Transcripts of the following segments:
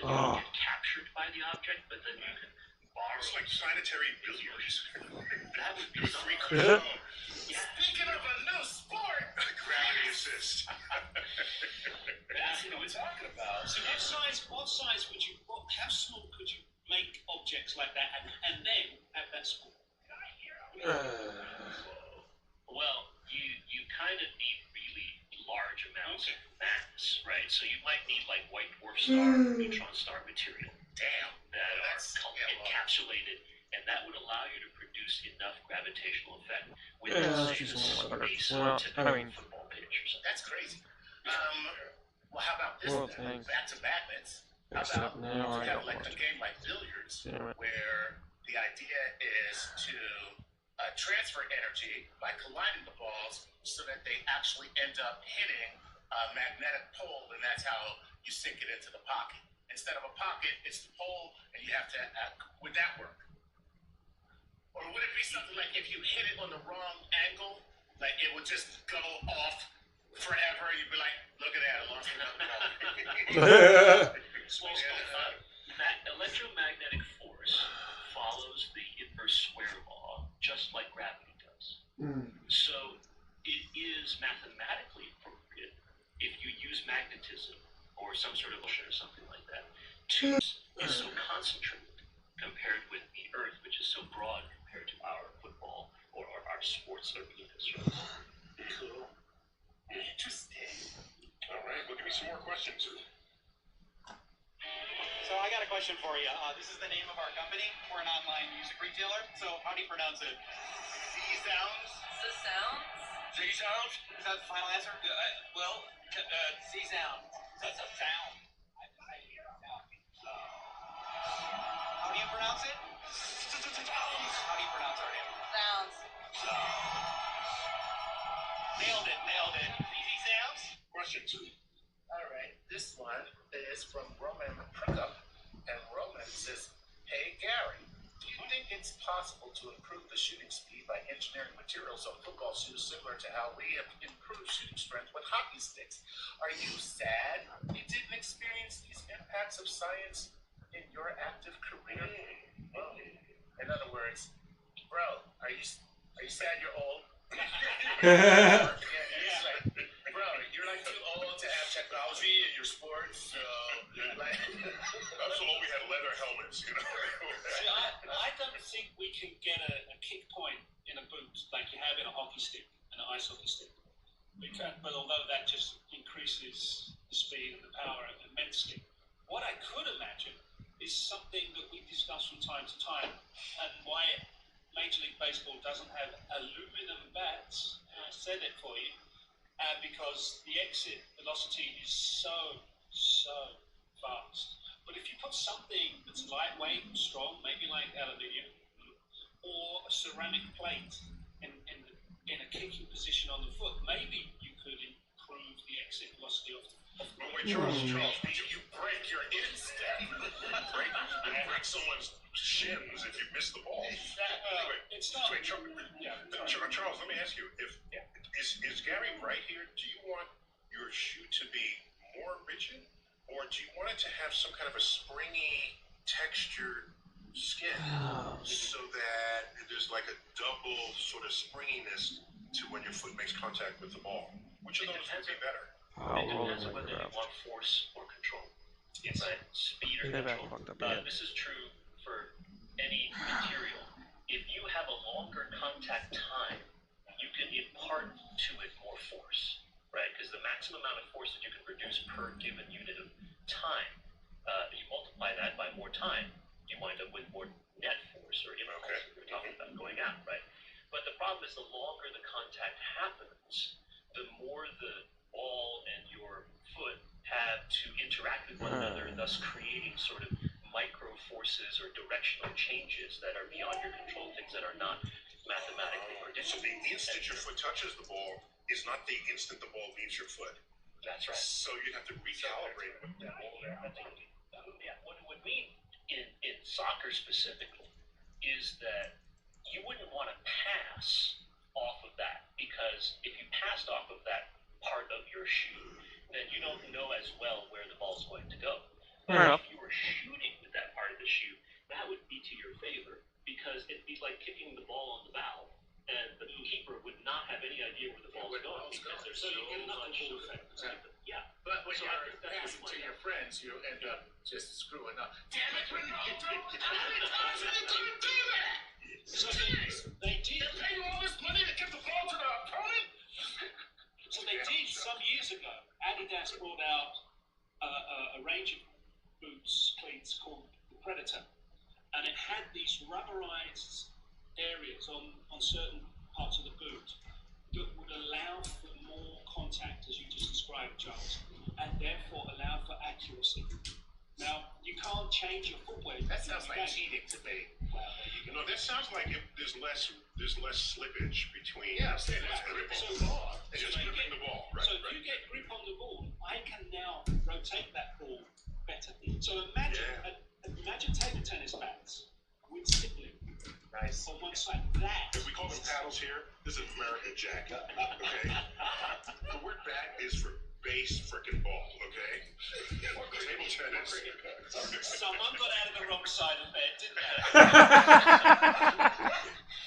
you don't get captured by the object, but then you can borrow. It's like planetary billiards. That would be Three something. cushion. Speaking of a new sport, gravity assist. That's what we're talking about. So what size would you, how small could you make objects like that and then have that sport? Well, you kind of need really large amounts of mass, right? So you might need like white dwarf star, neutron star material. Damn, that are encapsulated, and that would allow you to produce enough gravitational effect within say the space of a typical football pitch or something. That's crazy. Well, how about this? Back to badminton. How about if you have like a game like billiards, where the idea is to transfer energy by colliding the balls so that they actually end up hitting a magnetic pole, and that's how you sink it into the pocket. Instead of a pocket, it's the pole, and you have to. Would that work? Or would it be something like if you hit it on the wrong angle, like it would just go off forever? You'd be like, "Look at that, I lost another ball." Electromagnetic force follows the inverse square law, just like gravity does. So it is mathematically appropriate if you use magnetism or some sort of motion or something like that. Is so concentrated compared with the Earth, which is so broad compared to our football or our sports arenas. Cool. Interesting. All right, well, give me some more questions. So I got a question for you. This is the name of our company. We're an online music retailer. So how do you pronounce it? Z-sounds? Z-sounds? Z-sounds? Is that the final answer? Z-sound. That's a sound. How do you pronounce it? How do you pronounce our name? Sounds. Nailed it. Easy sounds? Question 2. All right, this one is from Roman Prukup, and Roman says, "Hey Gary, do you think it's possible to improve the shooting speed by engineering materials on football shoes similar to how we have improved shooting strength with hockey sticks? Are you sad you didn't experience these impacts of science in your active career?" Well, in other words, bro, are you sad you're old? Yeah, it's like, bro, you're like too old to have technology in your sports, so like. That's all we had leather helmets, you know. See, I don't think we can get a kick point in a boot like you have in a hockey stick, an ice hockey stick. We can, but although that just increases the speed and the power immensely. What I could imagine is something that we discuss from time to time, and why Major League Baseball doesn't have aluminum bats. I said it for you, because the exit velocity is so fast. But if you put something that's lightweight and strong, maybe like aluminium, or a ceramic plate in a kicking position on the foot, maybe you could improve the exit velocity of the But wait, Charles, you break your instep. You break someone's shins if you miss the ball. Anyway, it's not. Wait, Charles, let me ask you, is Gary right here? Do you want your shoe to be more rigid, or do you want it to have some kind of a springy, textured skin, so that there's like a double sort of springiness to when your foot makes contact with the ball? Which of those would be better? It depends on whether you want force or control. Yes. Right? Speed or control. This is true for any material. If you have a longer contact time, you can impart to it more force, right? Because the maximum amount of force that you can produce per given unit of time, you multiply that by more time, you wind up with more net force or impulse that we're talking about going out, right? But the problem is the longer the contact happens, the more the ball and your foot have to interact with one another, thus creating sort of micro forces or directional changes that are beyond your control, things that are not mathematically So predictable. the instant your foot touches the ball is not the instant the ball leaves your foot. That's right. So you have to recalibrate with that ball there. Yeah, what it would mean in soccer specifically is that you wouldn't want to pass off of that, because if you passed off of that part of your shoe, then you don't know as well where the ball's going to go. But if you were end up just screwing up. Damn it, Ronaldo! How many times are they going to do that? So they did. They're paying all this money to give the ball to the opponent? So they did some years ago. Adidas brought out a range of boots, cleats called the Predator, and it had these rubberized areas on certain parts of the boot that would allow for more contact, as you just described, Charles, and therefore allow for accuracy. Now, you can't change your footwear. That sounds like cheating to me. Well, there you go. No, that sounds like if there's less slippage between. Yeah, I'm saying that's grip on the ball. It's just gripping the ball, right? So if you get grip on the ball, I can now rotate that ball better. So imagine table tennis bats with stippling Nice. on one side. That If we call them paddles here, this is American Jack. Okay? The word bat is for base frickin' ball, okay? Table tennis. someone got out of the wrong side of bed, didn't they?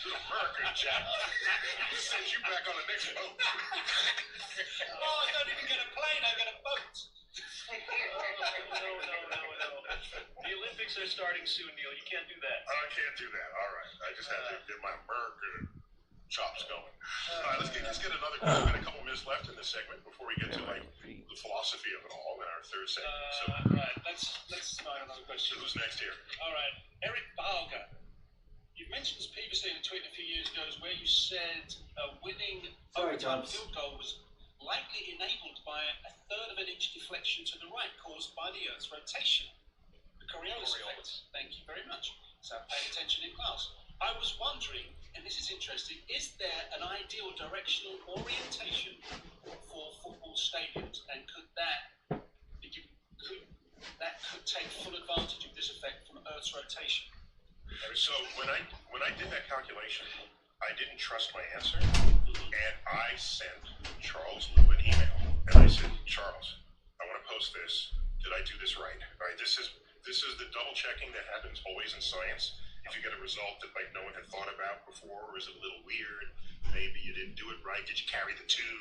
American Jack. We'll send you back on the next boat. Oh, I don't even get a plane, I get a boat. No. The Olympics are starting soon, Neil. You can't do that. I can't do that. All right. I just had to get my American chops going. All right, let's get another. We've got a couple minutes left in this segment before we get to like the philosophy of it all in our third segment. So, Right, let's find another question. who's next here? All right, Eric Barger. You mentioned this previously in a tweet a few years ago where you said a winning overtime field goal was likely enabled by a third of an inch deflection to the right caused by the Earth's rotation. The Coriolis effect. Thank you very much. So pay attention in class. I was wondering, and this is interesting, is there an ideal directional orientation for football stadiums, and could that take full advantage of this effect from Earth's rotation? So when I did that calculation, I didn't trust my answer, and I sent Charles Liu an email, and I said, Charles, I want to post this. Did I do this right? Right. This is the double checking that happens always in science. If you get a result that like no one had thought about before, or is it a little weird? Maybe you didn't do it right. Did you carry the two?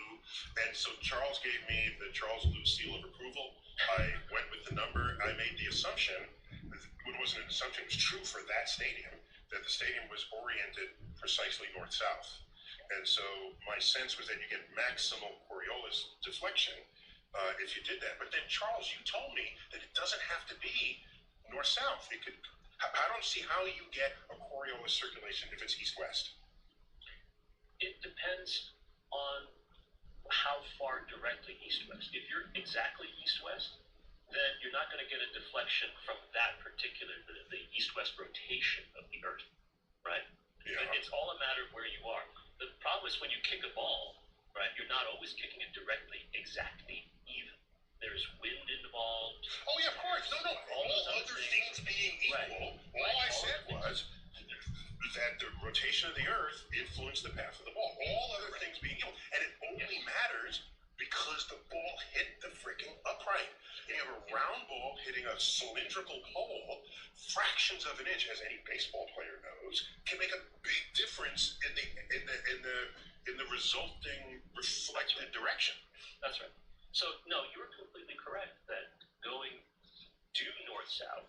And so Charles gave me the Charles Liu seal of approval. I went with the number. I made the assumption. It wasn't an assumption. It was true for that stadium, that the stadium was oriented precisely north-south. And so my sense was that you get maximal Coriolis deflection if you did that. But then, Charles, you told me that it doesn't have to be north-south. It could. I don't see how you get a Coriolis circulation if it's east-west. It depends on how far directly east-west. If you're exactly east-west, then you're not going to get a deflection from that particular, the east-west rotation of the Earth, right? Yeah. It's all a matter of where you are. The problem is when you kick a ball, right, you're not always kicking it directly, exactly even. There's wind involved. Oh, yeah, of course. No. All other things being equal, all I said was that the rotation of the Earth influenced the path of the ball. All other things being equal. And it only matters because the ball hit the freaking upright. And you have a round ball hitting a cylindrical pole, fractions of an inch, as any baseball player knows, can make a big difference in the resulting reflected direction. That's right. So, no, you're completely correct that going due north-south,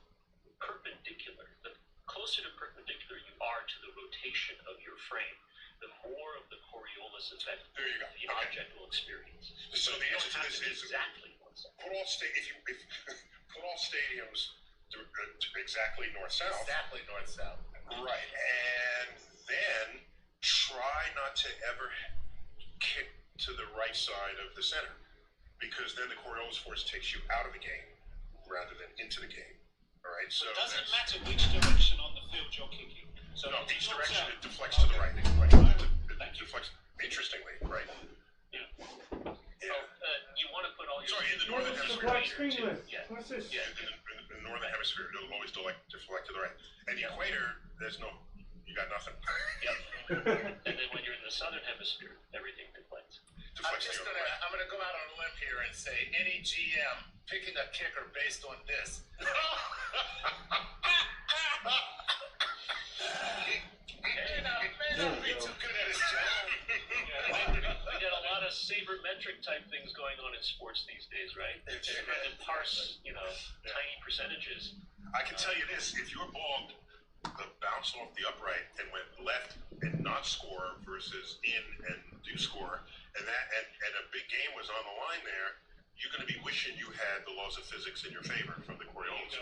perpendicular, the closer to perpendicular you are to the rotation of your frame, the more of the Coriolis effect There you go. the object will experience. So the answer to this is exactly north-south. put all stadiums to exactly north-south. Exactly north-south. Right, and then try not to ever kick to the right side of the center, because then the Coriolis force takes you out of the game rather than into the game. All right, so Does it matter which direction on the field you're kicking? So no, each north, direction south. it deflects to the right. It deflects interestingly, right? Yeah. Yeah. You want to put all your... Sorry, in the northern What's the hemisphere. black screen with? Yeah. What's this? Yeah. In the northern hemisphere, it'll always deflect to the right. And the equator, you got nothing. Yep. And then when you're in the southern hemisphere, everything deflects. Deflects the other way. I'm gonna go out on a limb here and say any GM picking a kicker based on this. Don't be too good at his job. We got a lot of sabermetric type things going on in sports these days, right? They're trying to parse, tiny percentages. I can tell you this: if your ball bounced off the upright and went left and not score versus in and do score, and a big game was on the line there, you're going to be wishing you had the laws of physics in your favor from the Coriolis.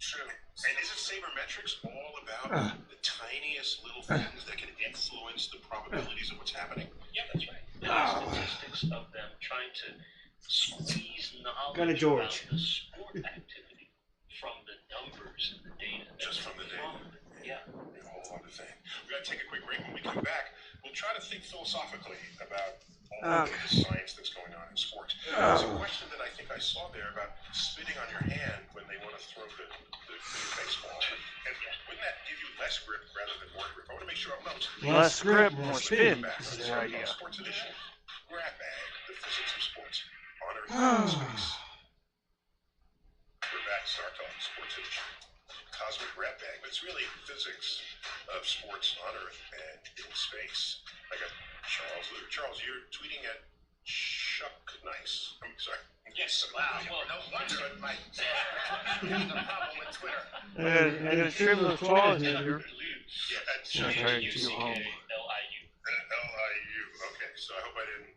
True. And isn't sabermetrics all about the tiniest little things that can influence the probabilities of what's happening? Yeah, that's right. There are statistics of them trying to squeeze knowledge about the sport activity from the numbers and the data. Just from the data. Yeah. A whole other thing. We're going to take a quick break. When we come back, we'll try to think philosophically about all of the science that's going on in sport. There's a question that I think I saw there about spitting on your hand when they want to throw the baseball. And wouldn't that give you less grip rather than more grip? I want to make sure I'm not. Less grip, more spin. That's the idea. Sports Edition. Grab bag, the physics of sports. On Earth and space. We're back, Star Talk, Sports Edition. Cosmic grab bag, but it's really physics of sports on Earth and in space. I got Charles Lou. Charles, you're tweeting at Chuck Nice. I'm sorry. Yes. Wow. Well, no wonder my the problem with Twitter. I'm gonna trim those claws in here. Yeah, Chuck L-I-U. L-I-U. Okay, so I hope I didn't.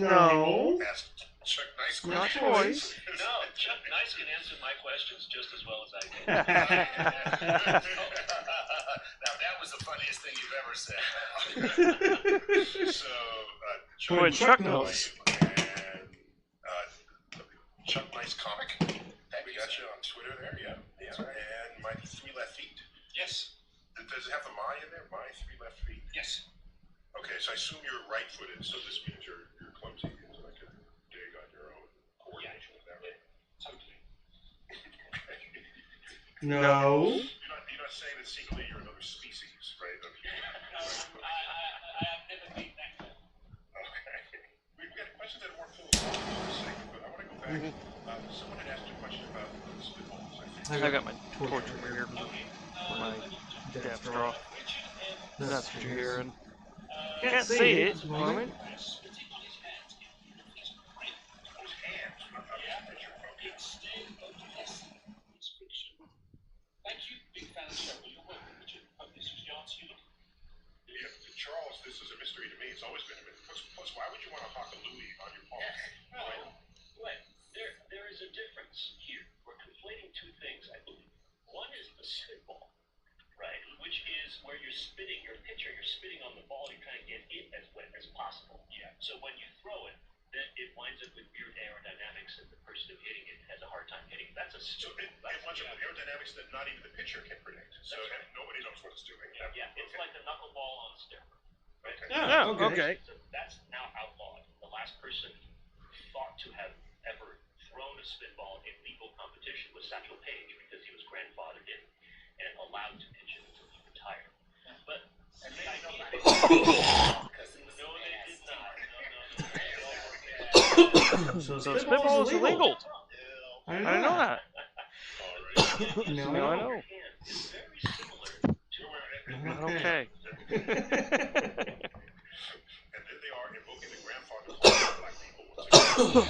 No. Ask Chuck Nice Not questions. twice. No, Chuck Nice can answer my questions just as well as I can. Now that was the funniest thing you've ever said. So, Boy, Chuck knows. And Chuck Nice comic. We got you on Twitter there, yeah. And my 3 left feet. Yes. Does it have the my in there? My 3 left feet. Yes. Okay, so I assume you're right-footed, so this means you're clumsy. It's like a dig on your own coordination. Is that right? Totally. No. You're not saying that secretly you're another species, right? I have never been that clever. Okay. We've got questions that are more philosophical for a second, but I want to go back. Someone had asked a question about spitballs, I think. I got my torch over here. My death draw. That's what you're hearing. Can't see it at the moment. Thank you, big fan of the show. You're welcome, Richard. Hope this was the answer you looked. Yeah, Charles, this is a mystery to me. It's always been a mystery. Plus, why would you want to hawk a Louis on your palm? Wait, there is a difference here. We're conflating two things, I believe. One is the spitball, right? Which is where you're spitting your pitcher, you're spitting on the ball, you're trying to get it as wet as possible. Yeah. So when you throw it, then it winds up with weird aerodynamics, and the person who hitting it has a hard time hitting. That's a So it winds up with aerodynamics that not even the pitcher can predict. So nobody knows what it's doing. Yeah, it's like a knuckleball on steroids. Right? Yeah, okay. So that's now outlawed. The last person thought to have ever thrown a spitball in legal competition was Satchel Paige, because he was grandfathered in and allowed to pitch it until he retired. But the idea no, they did not. So spitball is illegal. I didn't know that. Now I know. It's very similar to Okay. And then they are invoking the grandfather clause of black people once again.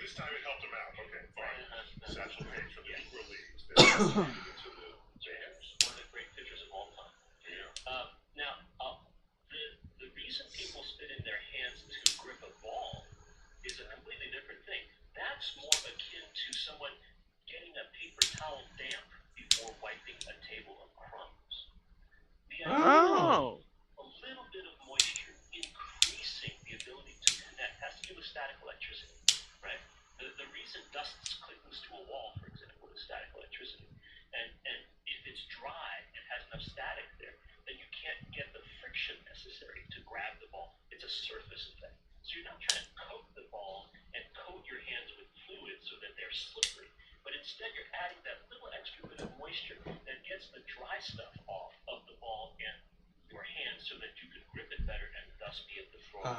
This time it helped him out. Okay, fine. Satchel Paige from the Negro Leagues. Into the jams. one of the great pitchers of all time. Yeah. Now, the reason people spit in their hands to grip a ball is a completely different thing. That's more akin to someone getting a paper towel damp before wiping a table of crumbs. The idea a little bit of moisture increasing the ability to connect has to do with static electricity, right? The reason dust clings to a wall, for example, is static electricity. And if it's dry and has enough static there, then you can't get the friction necessary to grab the ball. It's a surface effect. So you're not trying to coat the ball and coat your hands with fluid so that they're slippery, but instead you're adding that little extra bit of moisture that gets the dry stuff off of the ball and your hands so that you can grip it better and thus be able to throw it.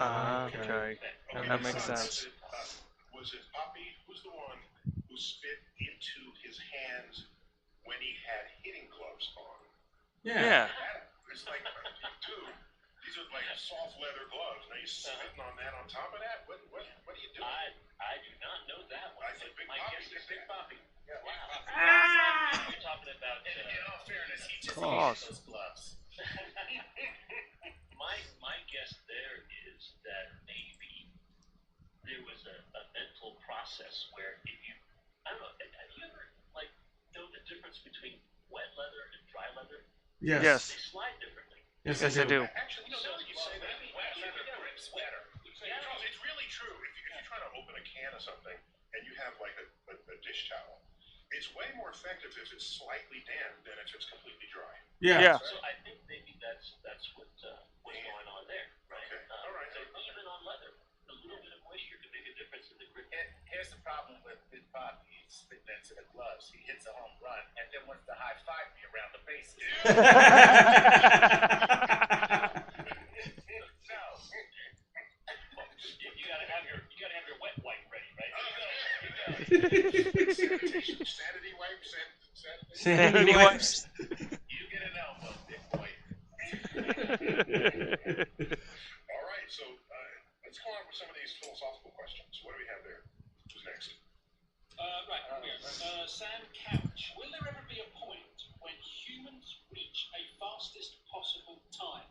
Okay. That makes sense. Was it Poppy? Who's the one who spit into his hands when he had hitting gloves on? Yeah. It's like, dude, These are like soft leather gloves. Now you're sitting on that on top of that? What are you doing? I do not know that one. I think Big Poppy did Big that. Poppy. Yeah, wow. You're talking about. In all fairness, he just Gosh. hated those gloves. My guess there is that maybe there was a mental process where if you, I don't know, have you ever like know the difference between wet leather and dry leather? Yes. They slide differently. Yes, I do. Actually, no, now that you say that, Wet leather grips better. Charles, it's really true. If you're trying to open a can of something and you have like a dish towel, it's way more effective if it's slightly damp than if it's completely dry. Yeah. So I think maybe that's what's going on there, right? Okay. All right. So even on leather, a little bit of moisture can make a difference in the grip. Here's the problem with Big Poppy. He's spitting into the gloves. He hits a home run and then wants to high five me around the bases. No. You gotta have your wet wipe ready, right? Sanitation, sanity wipes, Sanity wipes. You get an elbow, big boy. All right, so let's go on with some of these philosophical questions. What do we have there? Who's next? Right, here we go. Sam Couch. Will there ever be a point when humans reach a fastest possible time?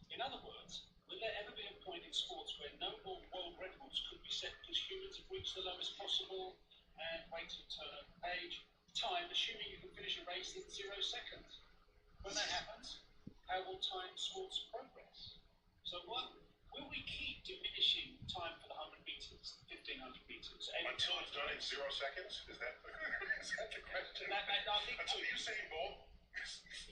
In other words, will there ever be a point in sports where no more world records could be set because humans have reached the lowest possible and wait to turn age time, assuming you can finish a race in 0 seconds? When that happens, how will time sports progress? So what will we keep diminishing time for the 100 meters, 1500 meters? Until it's done in 0 seconds? Is that the question? I think Until Usain Bolt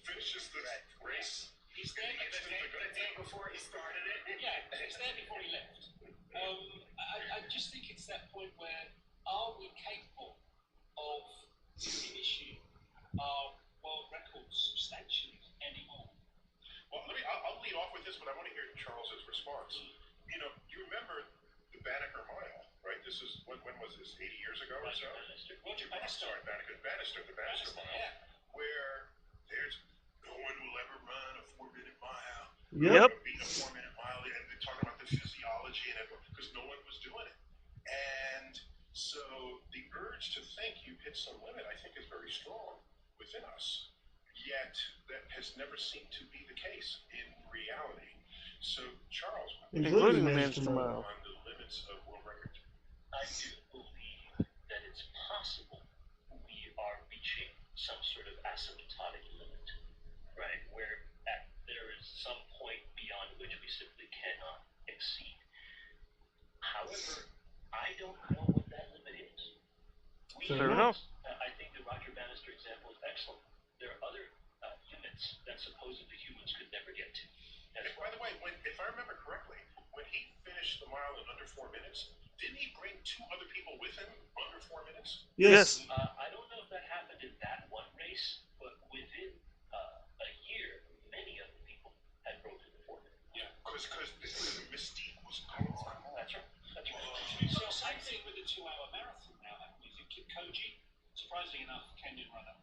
finishes the race? He's there the day before he started it. Yeah, it's there before he left. I just think it's that point where are we capable of diminishing our world records substantially anymore? Well, I'll lead off with this, but I want to hear Charles's response. You know, you remember the Banneker Mile, right? This is, when was this, 80 years ago or so? Roger Bannister. Sorry, Bannister, the Bannister Mile, yeah. where there's no one will ever run a 4-minute mile. Yep. Beat a 4-minute mile, and they're talking about the physiology and everything, because no one was doing it. And so the urge to think you've hit some limit, I think, is very strong within us. Yet that has never seemed to be the case in reality. So, Charles, Including the Manchester Mile. on the limits of world record. I do believe that it's possible we are reaching some sort of asymptotic limit, right? Where there is some point beyond which we simply cannot exceed. However, I don't know what that limit is. Fair enough. I think the Roger Bannister example is excellent. There are other limits that supposedly humans could never get to. And by the way, if I remember correctly, when he finished the mile in under 4 minutes, didn't he bring 2 other people with him under 4 minutes? Yes. I don't know if that happened in that one race, but within a year, many other people had broken the 4 minutes. Yeah, because the mystique was gone. That's right. So same thing with the 2-hour marathon now. You think Kipkoji, surprisingly enough, Kenyan runner.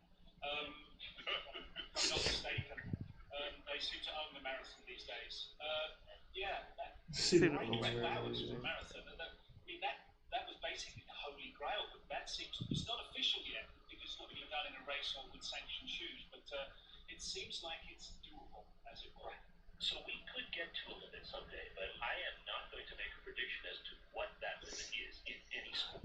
If I'm not mistaken. They seem to own the marathon these days. Great 12 hours for a marathon. That was basically the holy grail, but that seems, it's not official yet because it's not being done in a race or with sanctioned shoes, but it seems like it's doable, as it were. So we could get to a limit someday, but I am not going to make a prediction as to what that limit is in any sport.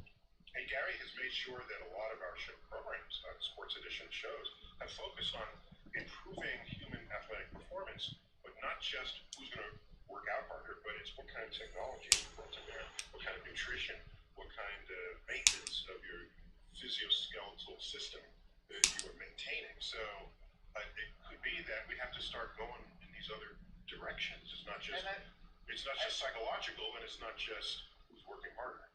And Gary has made sure that a lot of our show programs, Sports Edition shows, have focused on improving human athletic performance, but not just who's going to work out harder, but it's what kind of technology is brought to bear, what kind of nutrition, what kind of maintenance of your physioskeletal system that you are maintaining. So it could be that we have to start going in these other directions. It's not just psychological, and it's not just who's working harder.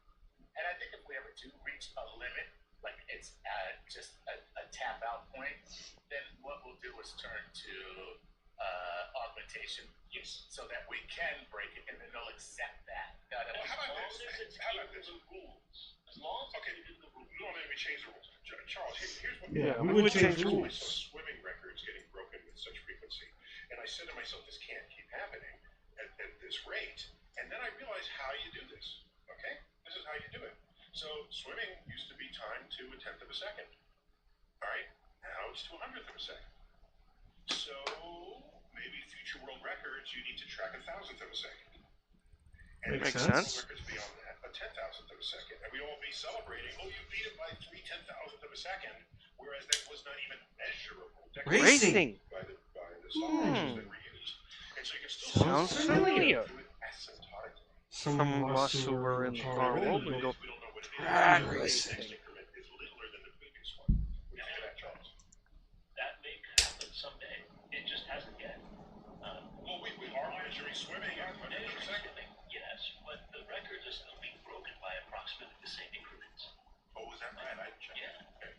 And I think if we ever do reach a limit, like it's just a tap out point, then what we'll do is turn to augmentation, so that we can break it, and then they'll accept that. Well, how about this? How about this? As long as Okay, no, maybe we change the rules. Charles, here's what. Yeah, we would change I rules. saw swimming records getting broken with such frequency, and I said to myself, this can't keep happening. at this rate. And then I realized how you do this. Okay? This is how you do it. So swimming used to be timed to 1/10 of a second. All right? Now it's to 100th of a second. So maybe future world records, you need to track 1,000th of a second. And makes sense. Records beyond that, a 10,000th of a second. And we all be celebrating, oh, you beat it by 3/10,000th of a second, whereas that was not even measurable. Racing! By the software that were used. And so you can still Sounds familiar. do it asymptotically. Some of us who were in the car world would go, We don't know what it is. drag The racing. next increment is littler than the previous one. What do you think of that, Charles? That may happen someday. It just hasn't yet. Well, we are measuring swimming at 100th of a second. Yes, but the records are still being broken by approximately the same increments. Oh, was that right? I didn't check. Yeah. Okay.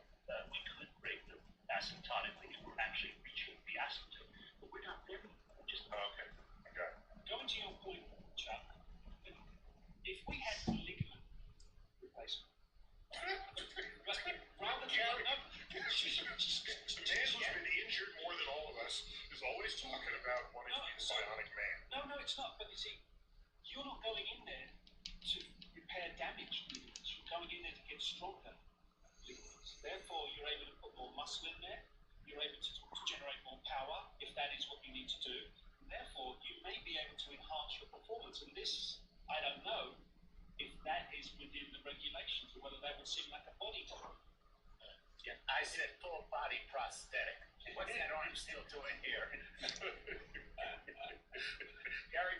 We could break them asymptotically if we're actually reaching the asymptote, but we're not there yet. We're just Okay. I got it. Going to your point, Chuck, if we had ligament replacement, rather than The man who's been injured more than all of us is always talking about wanting to be the bionic man. No, it's not. But you see, you're not going in there to repair damaged ligaments. You're going in there to get stronger ligaments. Therefore, you're able to put more muscle in there. You're able to generate more power if that is what you need to do. And therefore, you may be able to enhance your performance. And this, I don't know if that is within the regulations or whether that would seem like a body type. Yeah, I said full body prosthetic. What's that arm still doing here? Gary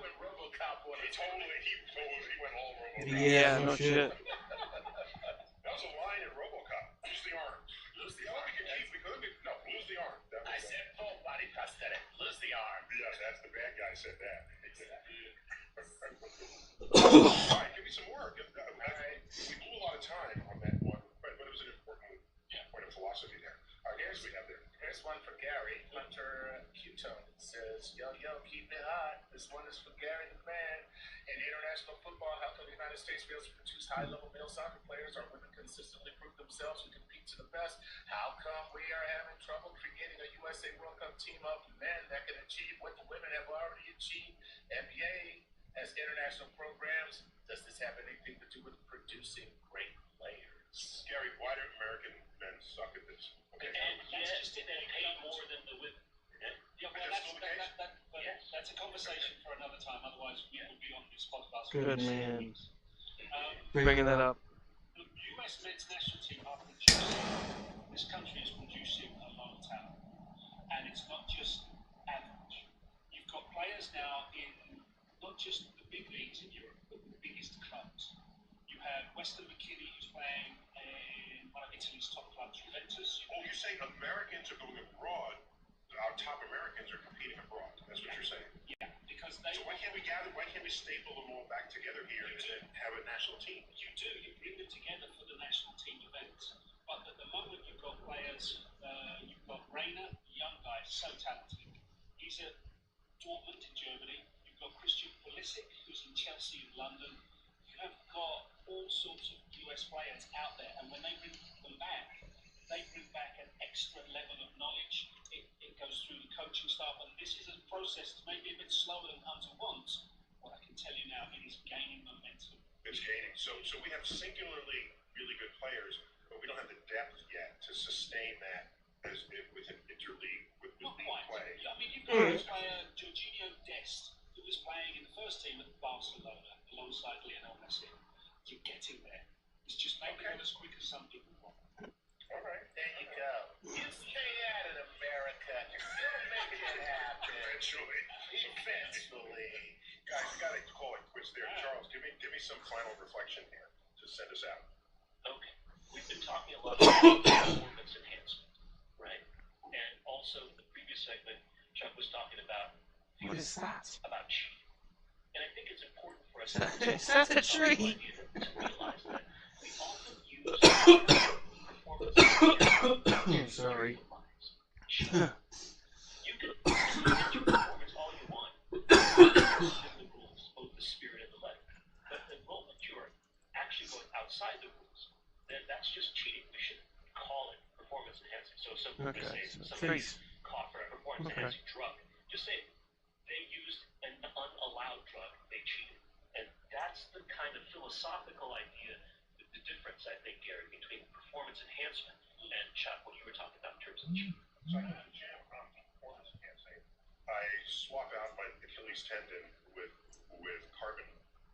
went RoboCop on it. He went all RoboCop. Yeah, no shit. That was a line in RoboCop. Lose the arm. Lose the arm. Lose the arm. I said full body prosthetic. Lose the arm. Yeah, that's the bad guy said that. All right, give me some more. We blew a lot of time on that one, but it was an important point of philosophy there. Here's we have there. Here's one for Gary. Hunter Q-Tone says, yo, keep it hot. This one is for Gary the man. In international football, how come the United States fails to produce high-level male soccer players? Our women consistently prove themselves and compete to the best. How come we are having trouble creating a USA World Cup team of men that can achieve what the women have already achieved? NBA has international programs. Does this have anything to do with producing great players? Gary, why do American men suck at this? Okay. and yet they pay more than the women. Yeah, well, that's a conversation for another time. Otherwise, we would be on this podcast. Good man. Bringing Bringing that up. The U.S. men's national team are producing. This country is producing a lot of talent, and it's not just average. You've got players now in not just the big leagues in Europe, but the biggest clubs. You have Weston McKennie, who's playing in one of Italy's top clubs, Juventus. Oh, you're saying Americans are going abroad? Our top Americans are competing abroad. That's what you're saying. Yeah, because they. So why can't we gather? Why can't we staple them all back together here and then have a national team? You do. You bring them together for the national team events. But at the moment, you've got players. You've got Rayner, young guy, so talented. He's at Dortmund in Germany. You've got Christian Pulisic, who's in Chelsea in London. You have got all sorts of US players out there, and when they bring them back, they bring back an extra level of knowledge. It goes through the coaching staff, and this is a process that may be a bit slower than Hunter wants. What I can tell you now, it is gaining momentum. It's gaining. So we have singularly really good players, but we don't have the depth yet to sustain that as with an interleague with Not league quite. play. I mean, you've got this player, Jorginho Dest, who was playing in the first team at Barcelona alongside Lionel Messi. You're getting there. It's just maybe not as quick as some people want. All right. There you go. You stay at it, America. You'll make it happen. Eventually. Guys, we gotta call it quits there. Charles, give me some final reflection here to send us out. Okay. We've been talking a lot about performance enhancement, right? And also in the previous segment, Chuck was talking about What is that? about cheating. And I think it's important for us That's a tree. to realize that we often use performance enhancement. Sorry. You can enhance your performance all you want. The rules, both the spirit and the letter. But the moment you're actually going outside the rules, then that's just cheating. We should call it performance enhancing. So some people say somebody's caught for a performance enhancing drug. Just say they used an unallowed drug. They cheated. And that's the kind of philosophical idea, the difference, I think, Gary, between performance enhancement and, Chuck, what you were talking about in terms of cheating. So I go to the gym on performance enhancing. I swap out my Achilles tendon with carbon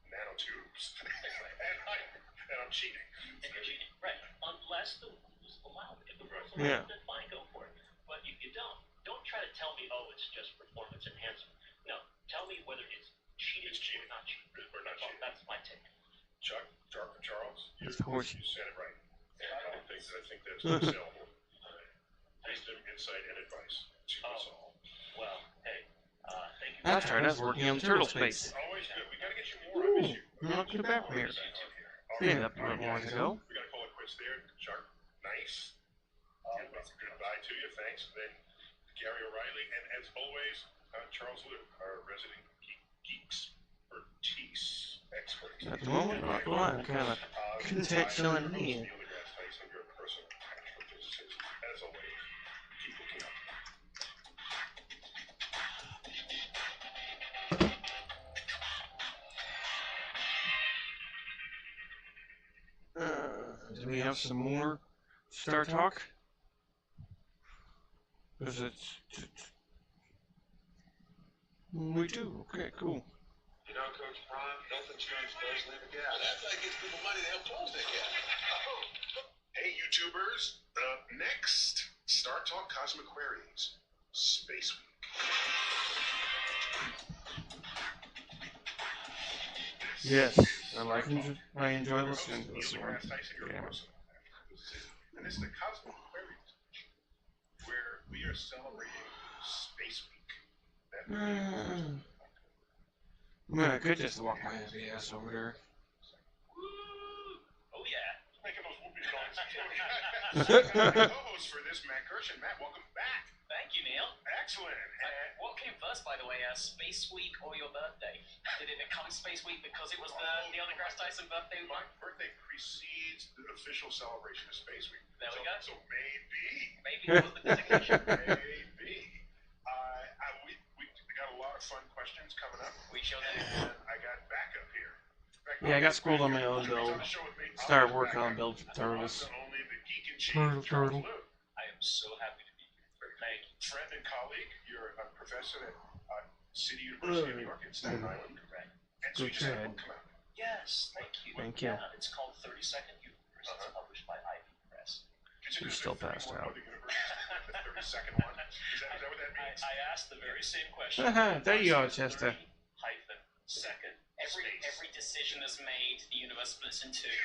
nanotubes, and I'm cheating. And you're cheating, right? Unless the rules allow it. If the rules allow it, then fine, go for it. But if you don't try to tell me, oh, it's just performance enhancement. No, tell me whether it's cheating, or not cheating. Or not cheating. That's my take. Chuck, Charles, you said it right. And I think that's available. Wisdom, insight, and advice to us all. Well, hey, thank you. That's right, I was working on turtle space. Always good. We gotta get you more. I miss you. Not too bad from here. Yeah, up where I wanted to go. We gotta call it quits there. Chuck, nice. Goodbye to you. Thanks. Then Gary O'Reilly, and as always, Charles Liu, our resident expertise expert. At the moment, not gonna lie, I'm kind of contextual in here. As always, keep looking up. Do we have some more Star Talk? Because we do. Okay, cool. You know, Coach Prime, health insurance does leave a gap. That's how it gives people money to help close that gap. Hey, YouTubers. Next, Star Talk Cosmic Queries, Space Week. Yes, I enjoy listening to this one. Yeah. And this is the Cosmic Queries, where we are celebrating Space Week. Man, I could just walk my happy ass over there. Oh, yeah. Making those whoopee songs. Co-host for this, Matt Kirshen. Matt, welcome back. Thank you, Neil. Excellent. What came first, by the way, Space Week or your birthday? Did it become Space Week because it was the Neil deGrasse Tyson birthday? My birthday precedes the official celebration of Space Week. There we go. So maybe it was the designation. maybe. We got a lot of fun questions coming up. We showed And I got backup here. Yeah, I got schooled on my own build. Started working on a build for turtles. Only the geek in chief, Turtle. I am so happy to be here. Thank you. Friend and colleague, you're a professor at City University of New York in Staten Island. Correct. And so you just had a Good book come out. Yes, thank you. Thank you. Yeah, it's called 30-Second Universe. It's published by Ivy Press. You're still passed out. The 32nd one. Is that what that means? I asked the very same question. There you go, Chester. -second. Every decision is made, the universe splits in two. He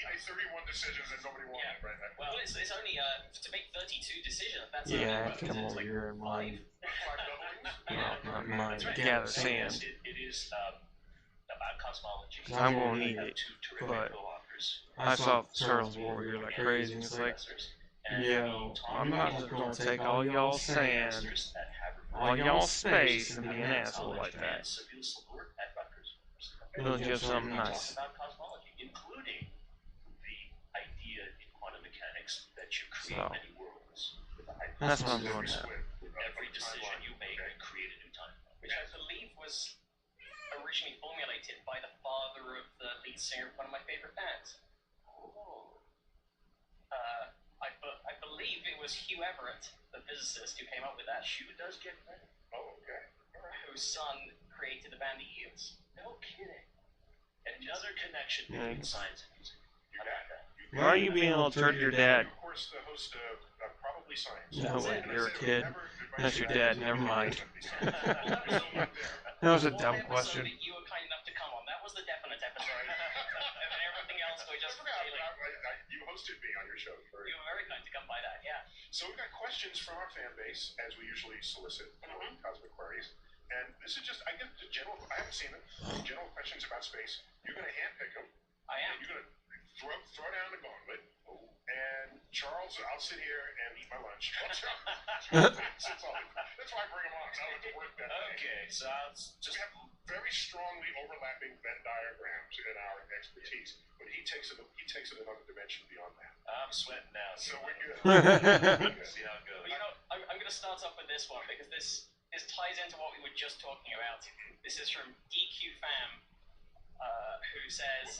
made 31 decisions that nobody wanted, right? Well, it's only to make 32 decisions. That's Yeah, only come it's over like here and mine. 5 doublings? No, not mine. That's right. Gather sand. It is about cosmology. I'm gonna need We have it, two terrific but co-authors. I saw Turtles Warrior like crazy, and it's like, yo, I'm not just gonna take all y'all sand, all y'all space, and be an asshole like that. We'll do something nice. About cosmology, including the idea in quantum mechanics that you create So, many worlds. That's what I'm doing now. Every decision you make will create a new timeline. which I believe was originally formulated by the father of the lead singer of one of my favorite bands. I believe it was Hugh Everett, the physicist, who came up with that. Hugh does get credit. Oh, okay. Whose son created the band The Eels. No kidding. Another connection Yeah. between science and music. You How got about it. that? Why are you being all turd to your dad? Of course, the host of Probably Science. No way, And I you're a said I would kid. never advise That's you your to dad, do never mind. that. That was a One dumb episode question. that you were kind enough to come on. That was the definite episode. And everything else we're I just forgot. feeling. You hosted me on your show. You were very kind to come by that, yeah. So we've got questions from our fan base, as we usually solicit for Cosmic Queries. And this is just, I guess, the general, I haven't seen them, general questions about space. You're going to handpick them. I am. And you're going to throw down the gauntlet. And Charles, I'll sit here and eat my lunch. That's why I bring him on. So I went to work that day. Okay, so So we have very strongly overlapping Venn diagrams in our expertise, but he takes it another dimension beyond that. I'm sweating now. So we're good. See how it goes. But you know, I'm going to start off with this one because this this ties into what we were just talking about. This is from DQ Fam, who says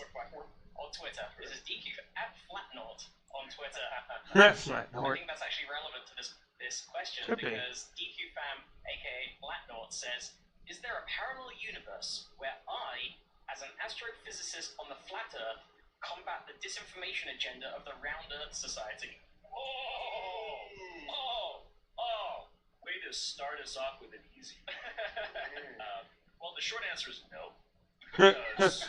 on Twitter. This is DQ at Flatnort on Twitter. I think that's actually relevant to this question because DQ Fam, aka Flatnort, says, "Is there a parallel universe where I, as an astrophysicist on the flat Earth, combat the disinformation agenda of the Round Earth Society?" Way to start us off with an easy one. Well, the short answer is no. Because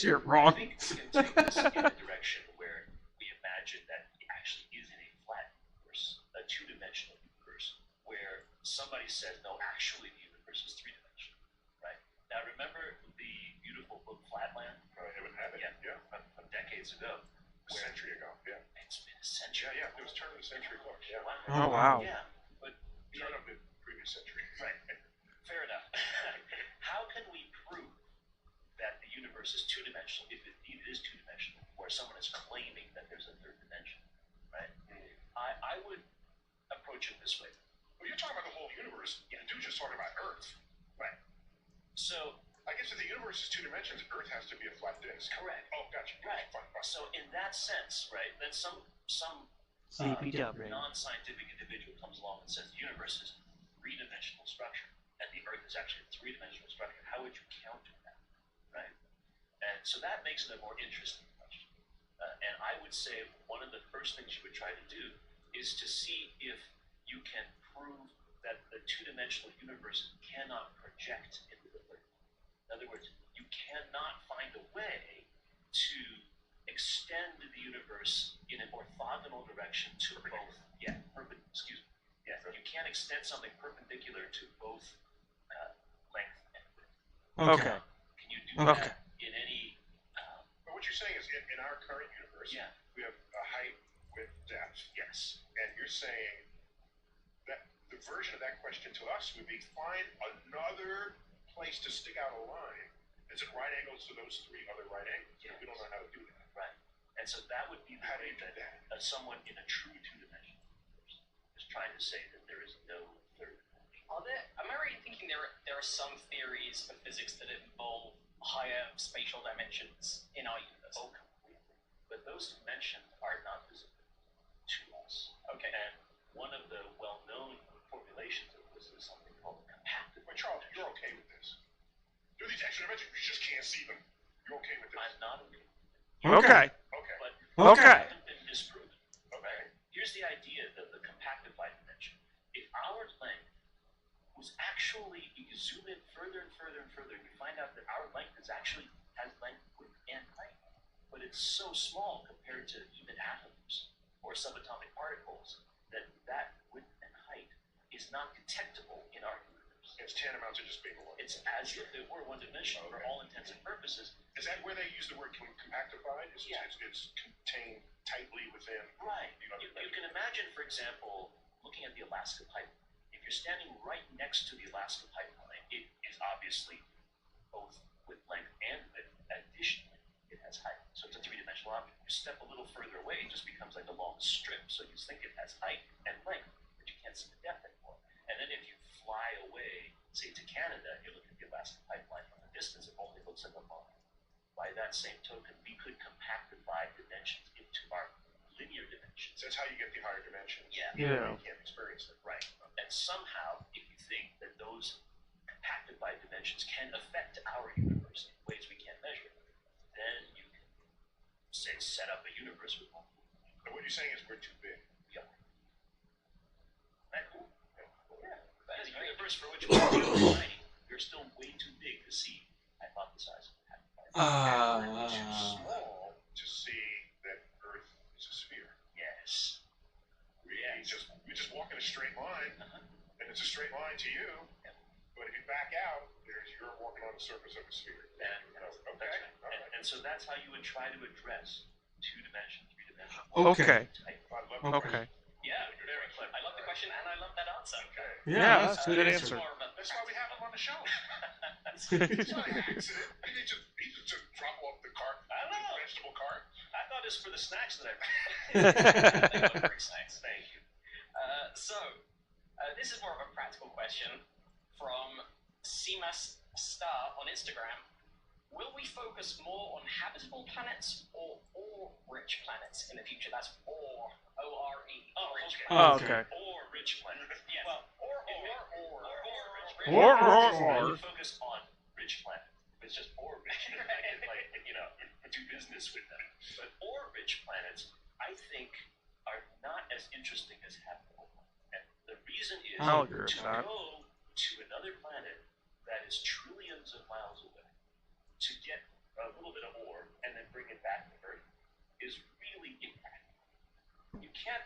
you're wrong. I think it's going to take us in a direction where we imagine that it actually is in a flat universe, a two-dimensional universe, where somebody says, no, actually the universe is three-dimensional, right? Now, remember the beautiful book Flatland? I haven't had it. Yeah, from decades ago. A century ago, yeah. It's been a century. Yeah, it was turn of the century books. Yeah. Oh, wow. Yeah, but Turn of the previous century. right. Fair enough. How can we prove that the universe is two-dimensional, if indeed it is two-dimensional, where someone is claiming that there's a third dimension, right? I would approach it this way. Well, you're talking about the whole universe. Yeah. The dude's just talking about Earth. Right. So, I guess if the universe is two dimensions, Earth has to be a flat disk. correct. Oh, gotcha. Right. Fine. So in that sense, right, then some CPW. non-scientific individual comes along and says the universe is three-dimensional structure, and the Earth is actually a three-dimensional structure. How would you counter that, right? And so that makes it a more interesting question. And I would say one of the first things you would try to do is to see if you can prove that the two-dimensional universe cannot project into the third. In other words, you cannot find a way to extend the universe in an orthogonal direction to both. Yeah, excuse me. Yeah, you can't extend something perpendicular to both length and width. Okay. Can you do that in any? But what you're saying is, in our current universe, Yeah. we have a height, width, depth. Yes. And you're saying that the version of that question to us would be find another place to stick out a line that's at right angles to those three other right angles. Yeah. We don't know how to do that. Right. And so that would be the How do way you do that that? someone in a true two-dimensional universe is trying to say that there is no third dimension. Am I right in thinking there are some theories of physics that involve higher spatial dimensions in our universe? Oh, completely. But those dimensions are not visible to us. Okay. And one of the well-known formulations of this is something called compactive. But Charles, you're okay with this? There are these extra dimensions, you just can't see them. You're okay with this? I'm not okay. Okay. Okay. But Okay. it hasn't been disproven. Okay. Here's the idea that the compactified dimension. If our length was actually, you can zoom in further and further and further, you find out that our length has length, width, and height. But it's so small compared to even atoms or subatomic particles that width and height is not detectable in our universe. It's tantamount to just being a one. It's as if it were one-dimensional for all intents and purposes. Is that where they use the word compactified? Yeah. It's contained tightly within. Right. You can imagine, for example, looking at the Alaska pipeline. If you're standing right next to the Alaska pipeline, it is obviously both with length and width. Additionally, it has height. So it's a three-dimensional object. You step a little further away, it just becomes like a long strip. So you think it has height and length, but you can't see the depth anymore. And then if you fly away, say to Canada, and you look at the Alaska pipeline from a distance, it only looks like a line. By that same token, we could compactify dimensions into our linear dimensions. So that's how you get the higher dimensions. Yeah. You can't experience them. Right. And somehow, if you think that those compactified dimensions can affect our universe in ways we can't measure, then you can, say, set up a universe with multiple dimensions. But what you're saying is we're too big. Yeah. Isn't that cool? Yeah. That is The great. universe for which we're still tiny, we're still way too big to see, hypothesize. We're too small to see that Earth is a sphere. Yes. We just walk in a straight line, and it's a straight line to you. Yeah. But if you back out, you're walking on the surface of a sphere. And so that's how you would try to address two-dimension, three-dimension. Okay. I love the Okay. Yeah, very clever. I love the question and I love that answer. Okay. Yeah, that's a good It's answer. more of a- That's why we have him on the show. It's not an accident. He just drop off the cart, I don't know. vegetable cart. I thought it was for the snacks that I They look very nice. Thank you. So, This is more of a practical question from CMAS Star on Instagram. Will we focus more on habitable planets or ore-rich planets in the future? That's ore, O-R-E. Okay. Ore-rich planets. Yes. Well, Or. Focus on rich planets. It's just ore-rich. I can, do business with them. But ore-rich planets, I think, are not as interesting as habitable. And the reason is I'll agree with to that. go to another planet that is trillions of miles away, to get a little bit of ore and then bring it back to Earth is really impractical. You can't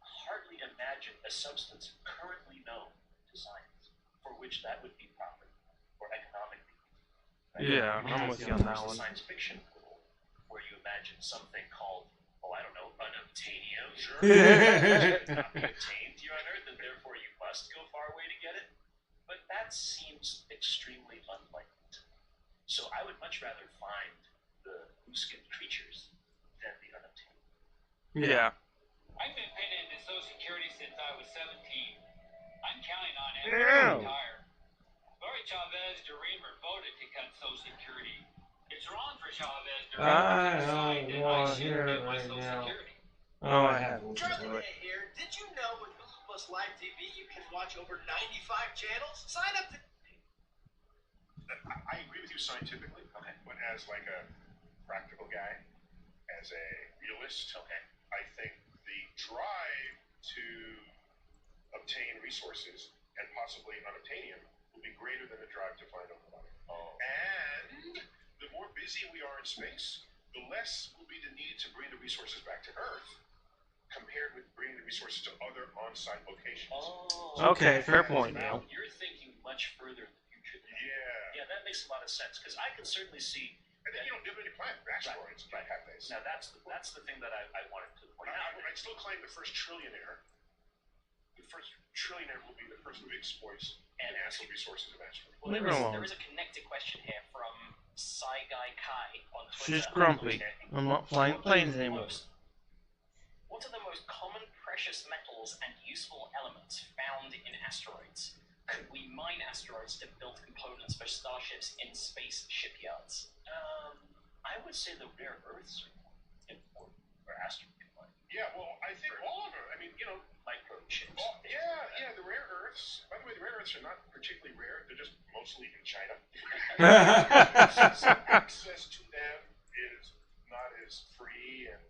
hardly imagine a substance currently known to science for which that would be proper or economically. Right? Yeah, I'm with you on that one. Science fiction world where you imagine something called, unobtainium. Sure. Not be obtained here on Earth, and therefore you must go far away to get it. But that seems extremely unlikely. So I would much rather find the blue-skinned creatures than the unobtainium. Yeah. I've been paying into Social Security since I was 17. I'm counting on it Yeah. to retire. Lori Chavez de Reamer voted to cut Social Security. It's wrong for Chavez de Reamer to decide that I shouldn't get my Social Security. Oh, I haven't listened to Charlie it. Day here. Did you know with Hulu Plus Live TV you can watch over 95 channels? Sign up to... I agree with you scientifically, but as like a practical guy, as a realist, I think the drive to obtain resources and possibly unobtainium will be greater than the drive to find open water. And the more busy we are in space, the less will be the need to bring the resources back to Earth compared with bringing the resources to other on-site locations. Okay, fair point, Neil. You're thinking much further in the future than I am. Yeah. Yeah, that makes a lot of sense, because I can certainly see... And then you don't give any planet asteroids Right. have this. Now, that's the thing that I wanted to point out. I still claim the first trillionaire will be the person who exploits the natural resources of asteroids. Well, Leave it alone. there is a connected question here from Sai Guy Kai on Twitter. She's grumpy. I'm not flying planes anymore. What are the most common precious metals and useful elements found in asteroids? Could we mine asteroids to build components for starships in space shipyards? I would say the rare earths are important for asteroid mining. Yeah, well, I think all of them. I mean, Microchips. The rare earths. By the way, the rare earths are not particularly rare. They're just mostly in China. Access to them is not as free and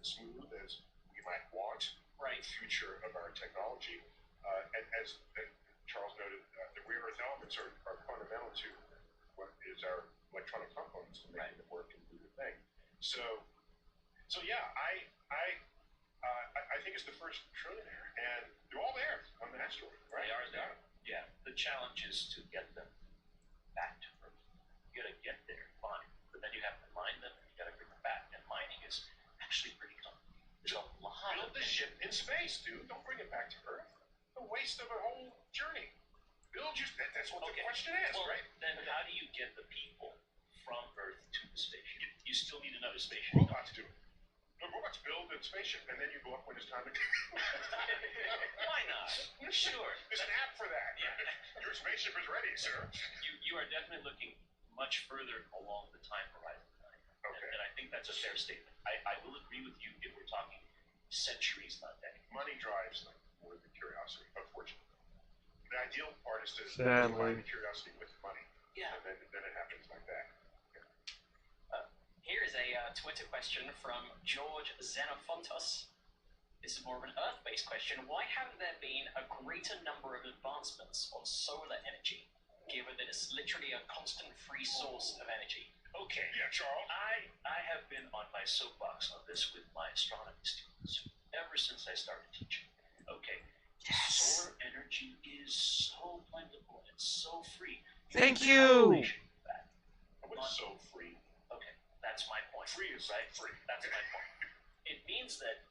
smooth as we might want. Right. The future of our technology. And as Charles noted, the rare earth elements are fundamental to what is our electronic components to making them work and do the thing. So yeah, I think it's the first trillionaire, and they're all there on the asteroid, right? They are there. Yeah. The challenge is to get them back to Earth. You gotta get there, fine, but then you have to mine them, and you gotta bring them back. And mining is actually pretty complicated. There's a lot Build the ship in space, dude. Don't bring it back to Earth. A waste of a whole journey. That's what the question is, well, right? Then how do you get the people from Earth to the spaceship? You still need another spaceship. Robots do it. The robots build a spaceship, and then you go up when it's time to go. Why not? Sure. There's an app for that. Yeah. Your spaceship is ready, sir. You are definitely looking much further along the time horizon than I am. Okay. And I think that's a fair statement. I will agree with you if we're talking centuries, not decades. Money drives them more than curiosity, unfortunately. The ideal part is to Sadly. combine the curiosity with money. Yeah. And then it happens like that. Here is a Twitter question from George Xenophontos. This is more of an Earth-based question. Why haven't there been a greater number of advancements on solar energy, given that it's literally a constant free source of energy? Okay. Yeah, Charles. I have been on my soapbox on this with my astronomy students ever since I started teaching. Okay. Yes. Solar energy is so plentiful and so free. Thank you. What's so free? Okay, that's my point. Free is right. free. That's my point. It means that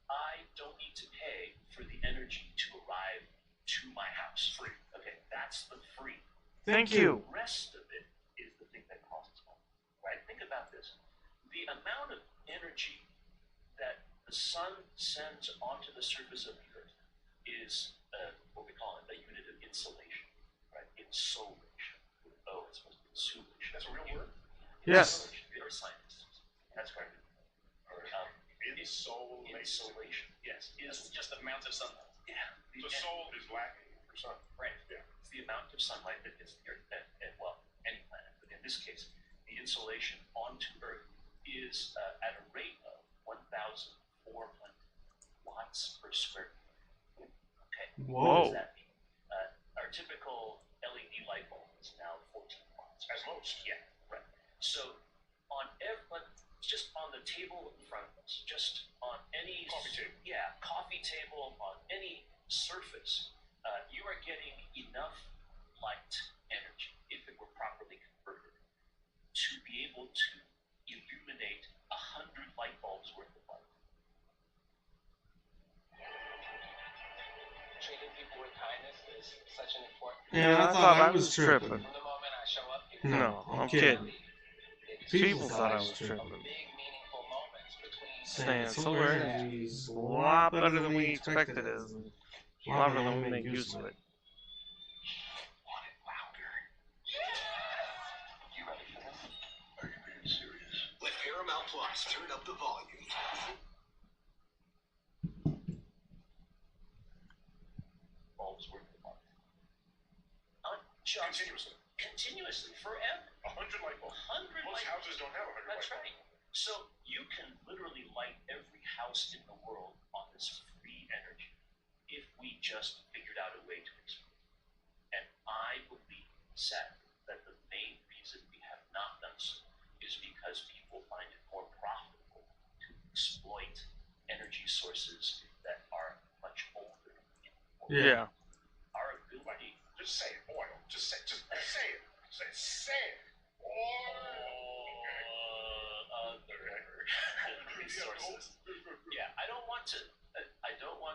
I don't need to pay for the energy to arrive to my house. Free. Okay, that's the free. Thank you. The rest of it is the thing that costs money. Right? Think about this. The amount of energy that the sun sends onto the surface of the Earth is what we call a unit of insulation, right? Insolation. Oh, it's supposed to be insulation. That's a real word? Yes. You're a scientist. That's correct. Insolation. Yes. It's just the amount of sunlight. Yeah. So sol is Latin for sun. Right. Yeah. It's the amount of sunlight that hits the Earth, and well, any planet, but in this case, the insolation onto Earth is at a rate of 1,400 watts per square meter. Okay. Whoa. What does that mean? Our typical LED light bulb is now 14 watts. As most. Yeah, right. So just on the table in front of us, just on any Coffee table. Yeah, coffee table, on any surface, you are getting enough light energy, if it were properly converted, to be able to illuminate 100 light bulbs worth of light. Treating people with kindness is such an important. Yeah, I thought I was tripping. From the moment I show up, people No, I'm kidding. People thought I was tripping. big meaningful moments between Saying solar energy is a lot better than we expected it is, and a lot better than we make use of it. With Paramount Plus, turn up the volume. Bulbs worth of light. Not just Continuously. forever. 100 light bulbs. 100 Most light houses don't have 100 That's light bulbs. right. So you can literally light every house in the world on this free energy if we just figured out a way to exploit it. And I believe, sadly, that the main reason we have not done so is because people find it more profitable to exploit energy sources that are much older. Yeah. Our ability. Just say it. Oil. Just say it. Say it. Oil. Other resources. Yeah, I don't want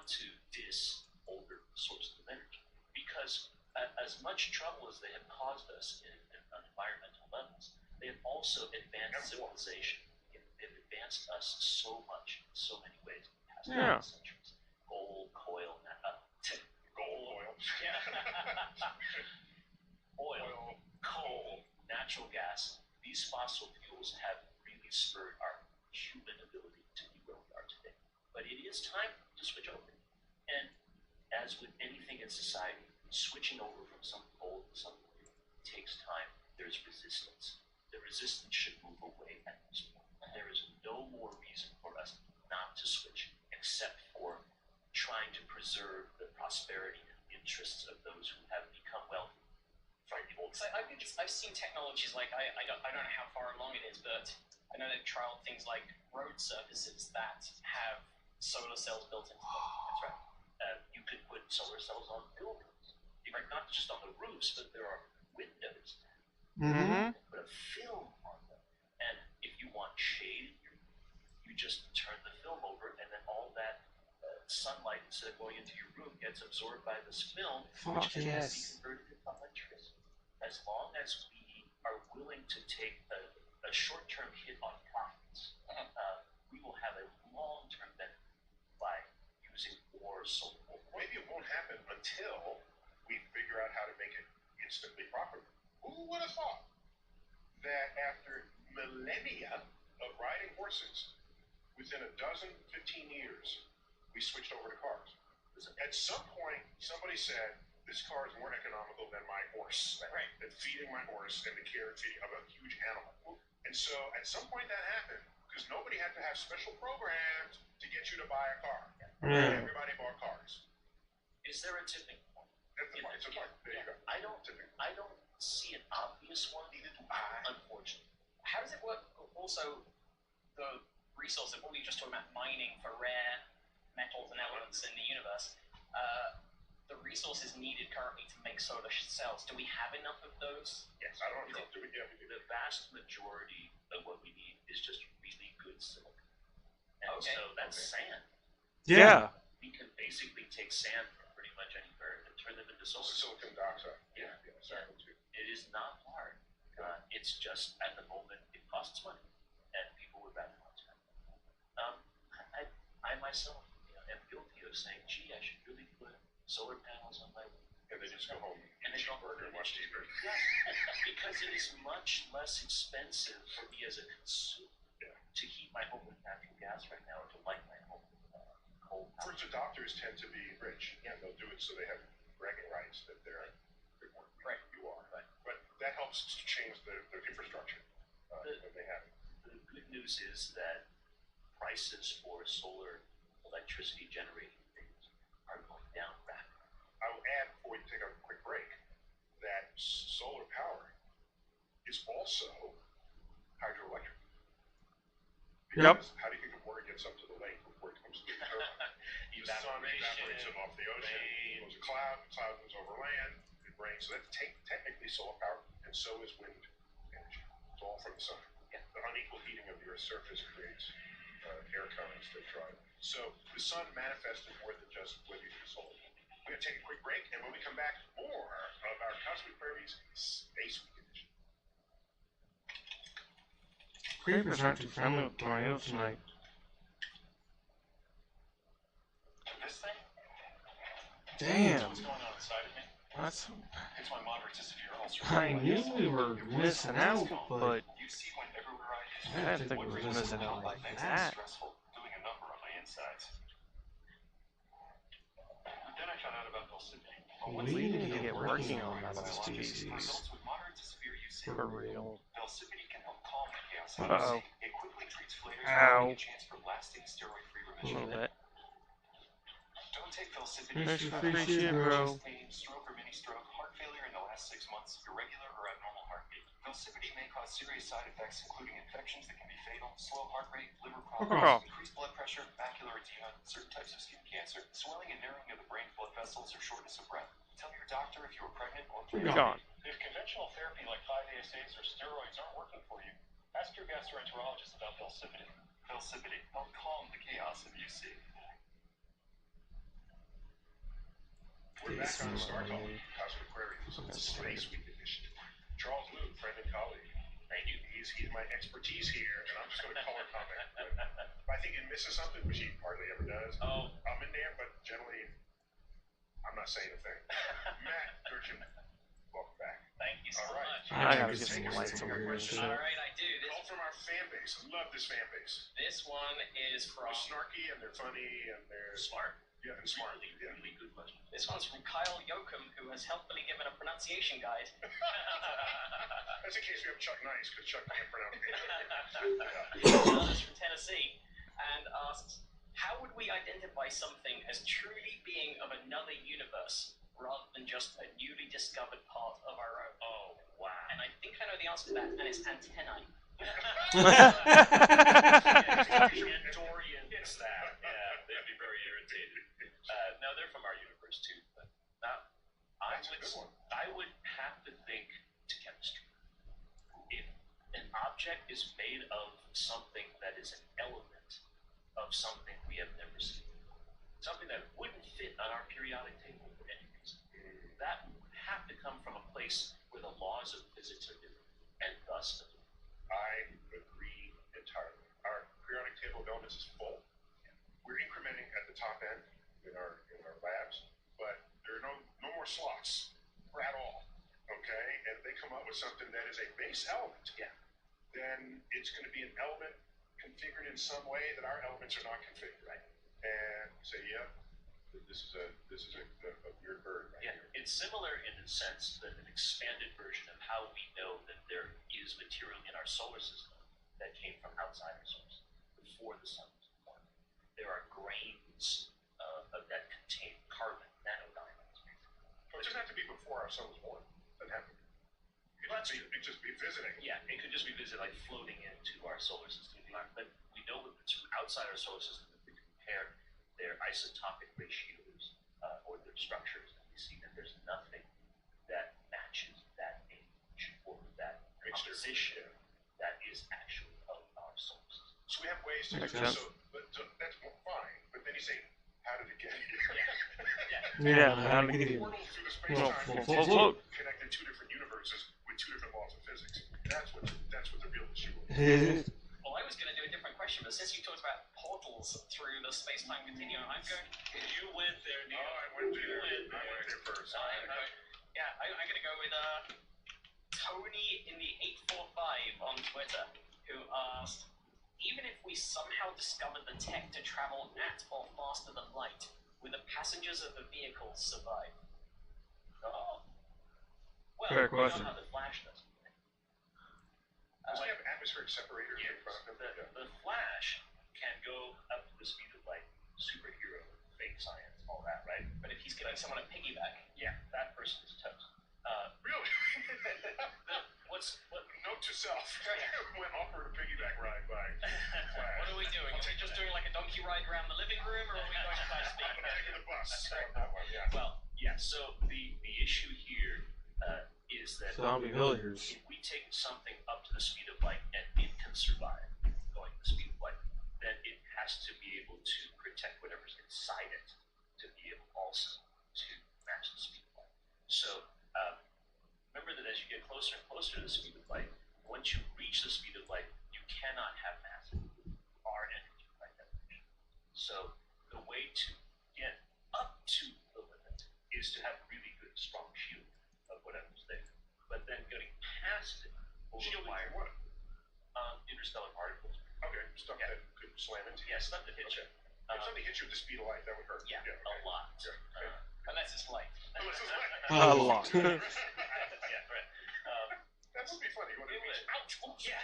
to diss older sources of energy because as much trouble as they have caused us on environmental levels, they have also advanced civilization. They've advanced us so much in so many ways in the past Yeah. centuries. Gold, coal, Oil. oil, coal, natural gas. These fossil fuels have really spurred our human ability to be where we are today. But it is time to switch over. And as with anything in society, switching over from something old to something new takes time. There's resistance. The resistance should move away at this point. There is no more reason for us not to switch except for trying to preserve the prosperity and interests of those who have become wealthy. So I've seen technologies like I don't know how far along it is, but I know they've trialed things like road surfaces that have solar cells built into them. That's right. You could put solar cells on buildings, right? Not just on the roofs, but there are windows. Mm-hmm. Put a film on them, and if you want shade, you just turn the film over, and then all that sunlight, instead of going into your room, gets absorbed by this film, which can be converted into electricity. As long as we are willing to take a short-term hit on profits, we will have a long-term benefit by using more solar. Maybe it won't happen until we figure out how to make it instantly profitable. Who would have thought that after millennia of riding horses, within 15 years, we switched over to cars? At some point, somebody said, this car is more economical than my horse. Right. Than feeding my horse and the care and feeding of a huge animal. And so at some point that happened because nobody had to have special programs to get you to buy a car. Yeah. Everybody bought cars. Is there a tipping point? That's the point. It's a point. There you go. I don't see an obvious one. Neither do I. Unfortunately. How does it work? Also, the resources, what we were just talking about, mining for rare metals and elements in the universe, the resources needed currently to make solar cells. Do we have enough of those? Yes, I don't know if you'll do it yet. The vast majority of what we need is just really good silicon. And Okay. so that's sand. Yeah. We can basically take sand from pretty much anywhere and turn them into solar cells. Silicon dioxide. Yeah. Exactly. Too. It is not hard. It's just at the moment it costs money, and people would rather not spend it. I myself am guilty of of saying, gee, I should really put solar panels on my roof. And they just go home and eat cheeseburger and watch TV. Yes, because it is much less expensive for me as a consumer to heat my home with natural gas right now, or to light my home with coal power. First adopters tend to be rich, and they'll do it so they have bragging rights that they're more right. You are. Right. But that helps to change their infrastructure when they have it. The good news is that prices for solar electricity generating things are going down rapidly. I will add, before we take a quick break, that solar power is also hydroelectric. Because how do you think the water gets up to the lake before it comes to the turbine? The sun evaporates it off the ocean, it goes a cloud, the cloud goes over land, it rains. So that's technically solar power, and so is wind energy. It's all from the sun. Yeah. The unequal heating of the Earth's surface creates air currents that drive. So the sun manifests more than just whether you do solar. We're going to take a quick break, and when we come back, more of our Cosmic Queries Space Week edition. Creepers aren't too friendly with tornadoes tonight. This thing? Damn. What's going on inside of me? That's... It's my moderate to severe ulcer. I knew we were missing out, but you see when everywhere I I didn't think we were missing out like that. Stressful, doing a number on my insides. Then I found out about Dulcibane. We need to get working on those species. For real. Dulcibane can help calm the chaos. Uh-oh. It quickly treats flares, Ow. a chance for lasting steroid-free A remission. little bit. Don't take Dulcibane. There's your free shit, bro. Pain, stroke or mini-stroke, heart failure in the last 6 months, irregular or abnormal heartbeat. Dulcibane may cause serious side effects, including infections that can be fatal, slow heart rate, liver problems, increased blood pressure, macular edema, certain types of skin cancer, swelling and narrowing of the brain's blood vessels, or shortness of breath. Tell your doctor if you are pregnant or Gone. If conventional therapy like 5-ASAs or steroids aren't working for you, ask your gastroenterologist about Dulcibane. Dulcibane, help calm the chaos of UC. We're back on Star Talk, Cosmic Queries, Space Week edition. Charles Luke, friend and colleague. Thank you. He's my expertise here, and I'm just going to color comment. If I think he misses something, which he hardly ever does, I'm in there, but generally, I'm not saying a thing. Matt Gurchin, welcome back. Thank you so much. I gotta get some lights over here and shit. Alright, I do. Call from our fan base. I love this fan base. This one is from... They're snarky, and they're funny, and they're... Smart. Yeah, and smart. Really good question. This one's from Kyle Yoakum, who has helpfully given a pronunciation guide. That's in case we have Chuck Nice, because Chuck can't pronounce it. He's from Tennessee, and asks, how would we identify something as truly being of another universe, rather than just a newly discovered part of our own? Oh, wow. And I think I know the answer to that, and it's antennae. Dorian is that. Yeah, they'd be very irritated. No, they're from our universe too. But I would have to think to chemistry. If an object is made of something that is an element of something we have never seen, something that wouldn't fit on our periodic table for any reason, that would have to come from a place where the laws of physics are different, and thus I agree entirely. Our periodic table of elements is full. We're incrementing at the top end in our labs, but there are no more slots at all. Okay, and if they come up with something that is a base element, then it's going to be an element configured in some way that our elements are not configured. Right. And say, this is a weird bird. Right here. It's similar in the sense that an expanded version of how we know that there is material in our solar system that came from outside our solar system before the sun was born. There are grains that contain carbon nanodiamonds. So it doesn't have to be before our sun was born. It doesn't have to be. It could just be visiting. Yeah, it could just be visiting, like floating into our solar system. But we know that it's from outside our solar system that we compare their isotopic ratios or their structures, and we see that there's nothing that matches that age or that composition that is actually of our solar system. So we have ways to do this. So that's fine. But then you say, how did it get here? How did it get here? Portal through the space-time Float. connected two different universes with two different laws of physics. That's what the real issue is. Well, I was going to do a different question, but since you talked about portals through the the space-time continuum. I'm going. You went there, Neil. Oh, I went there first. I'm going to go with Tony in the 845 on Twitter, who asked, even if we somehow discovered the tech to travel at or faster than light, will the passengers of the vehicles survive? Oh. Well, Fair question. We know how the Flash does. Does he have atmospheric separators in front of him? The Flash can go up to the speed of light. Superhero, fake science, all that, right? But if he's giving someone a piggyback, Yeah, that person is toast. Really? What? Note to self. Went offered a piggyback ride by Flash. what are we doing? Are we just doing like a donkey ride around the living room, or are we going by speed? I'm taking the bus. That one, yeah. Well, yeah. So the issue here is that Zombie villagers. if we take something up to the speed of light and it can survive going the speed of light, then it has to be able to protect whatever's inside it to be able also to match the speed of light. So remember that as you get closer and closer to the speed of light, once you reach the speed of light, you cannot have mass or energy by definition. So the way to get up to the limit is to have really good, strong shield of whatever's there. But then getting past it will Shielding require what? interstellar particles. Okay, stuff that could slam into you. Yeah, stuff that hits you. If something hits you with the speed of light, that would hurt. Yeah, okay. a lot. Unless it's light. Unless it's light. A lot. Yeah, right. That would be funny. When it It reaches, would. ouch! Oops. Yeah.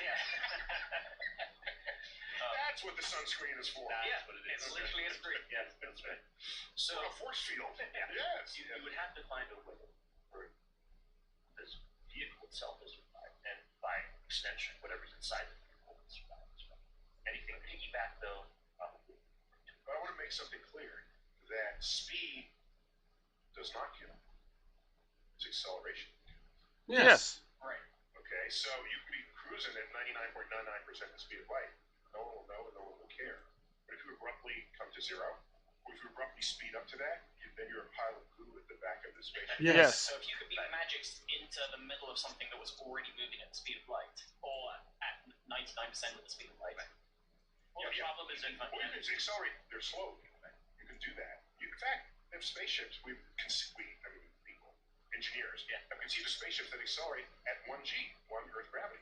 That's what the sunscreen is for. That's what it is. It's literally a screen. Yes, that's right. So A force field. Yes. you would have to find a way for this vehicle itself to survive, and by extension, whatever's inside the vehicle will survive as well. Anything piggyback, though, probably. But I want to make something clear that speed does not kill. It's acceleration. Yes. Right. Okay, so you could be cruising at 99.99% the speed of light. No one will know and no one will care. But if you abruptly come to zero, or if you abruptly speed up to that, then you're a pile of goo at the back of the spaceship. Yes. So if you could be magic into the middle of something that was already moving at the speed of light, or at 99% of the speed of light, well, the problem is Or you can accelerate their slow. You can do that. In fact, in spaceships, people, engineers, have conceived of spaceships that accelerate at 1G, 1 Earth gravity.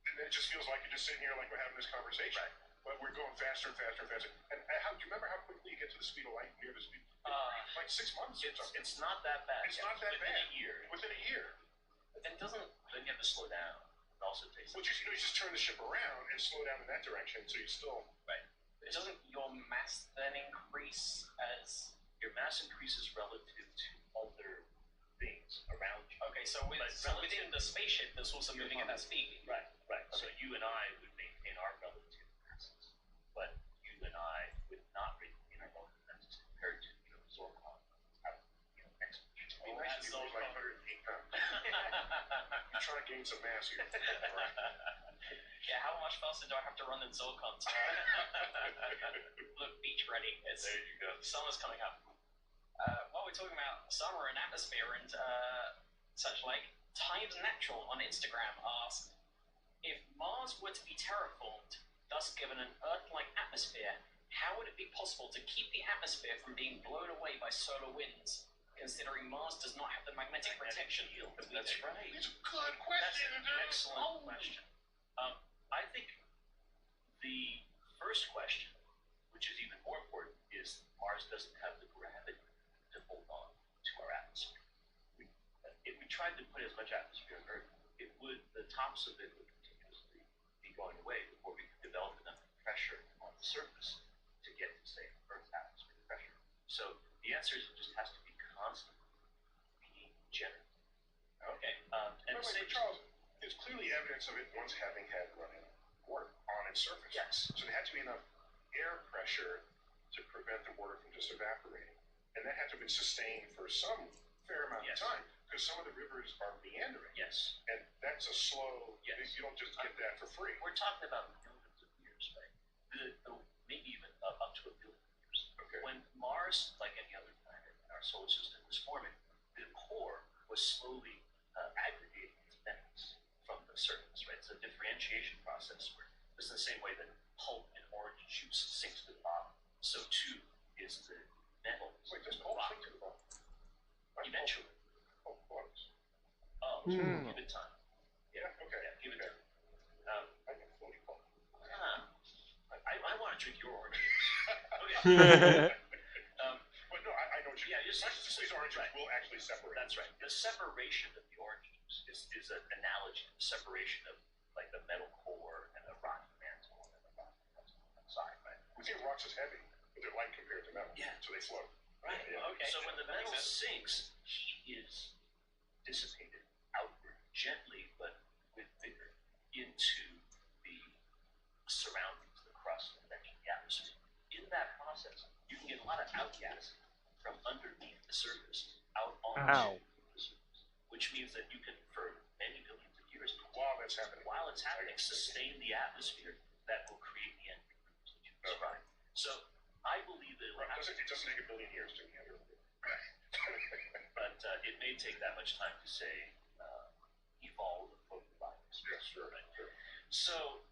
And then it just feels like you're just sitting here like we're having this conversation. Right. But we're going faster and faster and faster. And do you remember how quickly you get to the speed of light, near the speed? Like 6 months or something. It's not that bad. It's not that Within bad. a year. Within a year. But then then you have to slow down. It also takes. What you do is just turn the ship around and slow down in that direction, so you still. Right. doesn't your mass then increase as Your mass increases relative to other things around you. okay? So, But within the spaceship that's also moving at that speed. Right. So you and I would maintain our relative masses, but you and I would not maintain our relative masses compared to Zorkon out next to each Well, other. actually, it was like 108 pounds. You're trying to gain some mass here. Right. Yeah, how much faster do I have to run than Zorkon? Look, beach ready. There you go. Summer's coming up. While we're talking about summer and atmosphere and such like, Times Natural on Instagram asked, if Mars were to be terraformed, thus given an Earth-like atmosphere, how would it be possible to keep the atmosphere from being blown away by solar winds, considering Mars does not have the magnetic protection that we That's do? right. It's a good That's question. an excellent question. I think the first question, which is even more important, is Mars doesn't have the gravity to hold on to our atmosphere. If we tried to put as much atmosphere on Earth, the tops of it would continuously be going away before we could develop enough pressure on the surface to get to, say, Earth's atmospheric pressure. So the answer is it just has to be constantly being generated. Okay. And By the way, Charles, there's clearly evidence of it once having had running water on its surface. Yes. So there had to be enough air pressure to prevent the water from just evaporating. And that had to have been sustained for some fair amount Yes. of time, because some of the rivers are meandering. Yes. And that's a slow, Yes. you don't just get that for free. We're talking about millions of years, right? Maybe even up to 1 billion years. Okay. When Mars, like any other planet in our solar system, was forming, the core was slowly aggregating its metals from the surface, right? It's a differentiation process where it's the same way that pulp in orange juice sinks to the bottom. So too is the metal. Wait, does Paul shrink to the bone? Eventually. Oh, close. Oh, give it time. Yeah, okay. Yeah, give it time. I can floaty Paul. I want to drink your orange. Okay. Okay. But no, I know what you Yeah, you're saying these oranges will actually separate. That's right. The separation of the orange juice is an analogy to the separation of like the metal core and the rocky mantle and the rocky side, right? We think rocks is heavy, but they're light compared to metal. Yeah. So they float. Right. Yeah. Okay. So when the that metal makes sense. sinks, heat is dissipated outward gently but with vigor into the surroundings, the crust, and then the atmosphere. In that process, you can get a lot of outgassing from underneath the surface out onto the surface, which means that you can, for many billions of years, While that's happening. sustain the atmosphere that will create the end products that you described. So I believe that It doesn't take a billion years to meander. but it may take that much time to say evolve the photobiotics. Yeah, sure. Right? Sure. So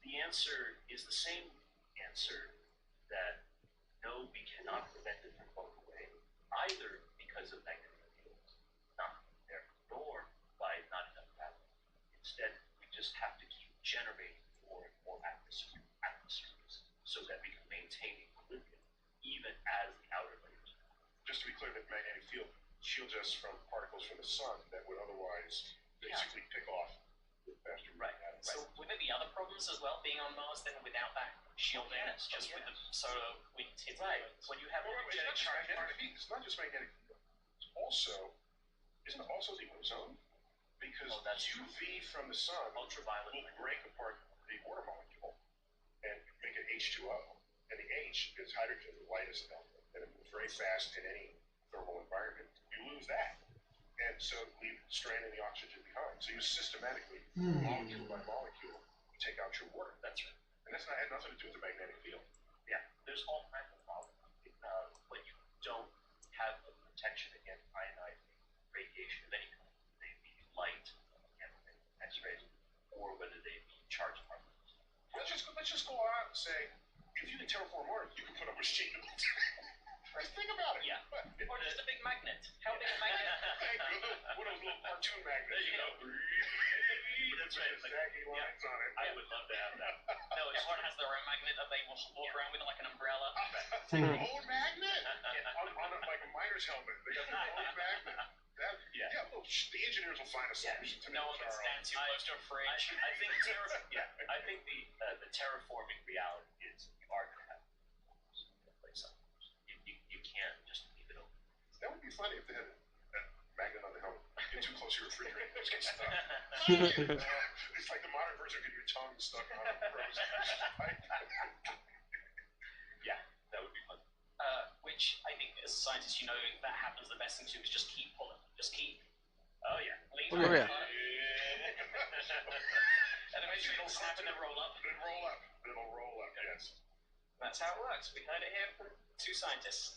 the answer is the same answer that no, we cannot prevent it from going away, either because of magnetic fields not there, nor by not enough gravity. Instead, we just have to keep generating more and more atmospheres so that we can maintain equilibrium even as the outer layers. Just to be clear, the magnetic field shields us from particles from the sun that would otherwise basically pick off with faster Right. atoms. So would there be other problems as well being on Mars then without that shielding? Yes, just with the solar wind hitting Right. it? When you have It's not just magnetic field. It's not just magnetic field. It's also, isn't it also the ozone? Because that's UV from the sun ultraviolet will break apart the water molecule and make it H2O. And the H is hydrogen, the lightest element, and it moves very fast in any thermal environment. You lose that. And so leave stranding the oxygen behind. So you systematically, molecule by molecule, take out your water. That's right. And that's not had nothing to do with the magnetic field. Yeah, there's all kinds of problems when you don't have a protection against ionizing radiation of any kind. They be light, X-rays, or whether they be charged particles. Let's just go out and say, if you can terraform Mars, you can put up a sheet. Just think about it. Yeah. Or just a big magnet. How big a magnet? One of those little cartoon magnets, There you go. That's right. Like, Saggy lines on it. I would love to have that. No, everyone has their own magnet that they walk around with like an umbrella. Their own magnet? Like a miner's helmet. They got their own magnet. Look, the engineers will find a solution to No one can stand too close to a fridge. I think the terraforming reality is you are going to have to place something. You can't just leave it open. That would be funny if they had a magnet on the helmet. Get too close to your refrigerator, you just get stuck. It's like the modern version of your tongue stuck on a frozen pipe. Yeah, that would be fun. Which I think as scientists, you know, that happens. The best thing to do is just keep pulling. Just keep. Oh yeah. Leave Oh, it. yeah. And eventually it'll snap and then roll up. It'll roll up, yes. That's how it works. We heard it here from two scientists.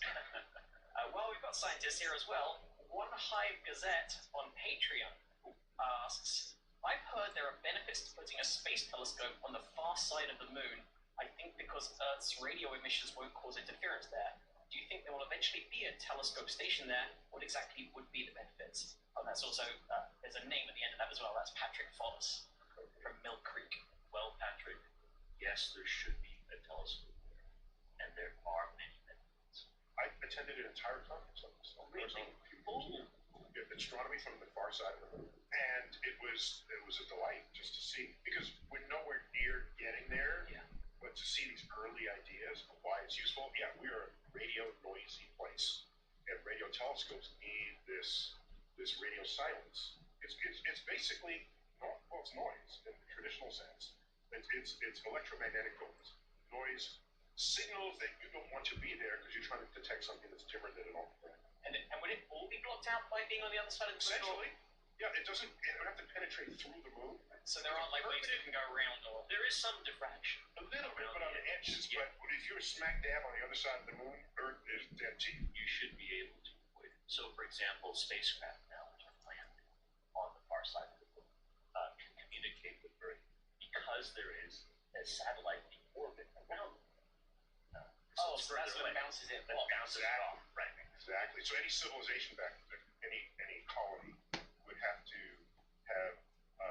Well, we've got scientists here as well. One Hive Gazette on Patreon asks, I've heard there are benefits to putting a space telescope on the far side of the moon. I think because Earth's radio emissions won't cause interference there. Do you think there will eventually be a telescope station there? What exactly would be the benefits? Oh, that's also, there's a name at the end of that as well. That's Patrick Follis from Mill Creek. Well, Patrick, yes, there should be a telescope there, and there are many benefits. I attended an entire conference on this. Astronomy from the far side of the moon, and it was a delight just to see, because we're nowhere near getting there. Yeah. But to see these early ideas of why it's useful, we're a radio noisy place, and radio telescopes need this radio silence. It's basically it's noise in the traditional sense. It's electromagnetic noise signals that you don't want to be there because you're trying to detect something that's different than an ultraviolet. And would it all be blocked out by being on the other side of the moon? Essentially, it would have to penetrate through the moon. So there aren't like ways that can go around, or There is some diffraction. A little bit, but on the edges. But if you're smack dab on the other side of the moon, Earth is dead to you. You should be able to avoid it. So, for example, spacecraft now which are landing on the far side of the moon can communicate with Earth because there is a satellite in orbit around them. Oh, so that's what bounces it off. Bounces it off. Right. Exactly. So any civilization back, any colony would have to have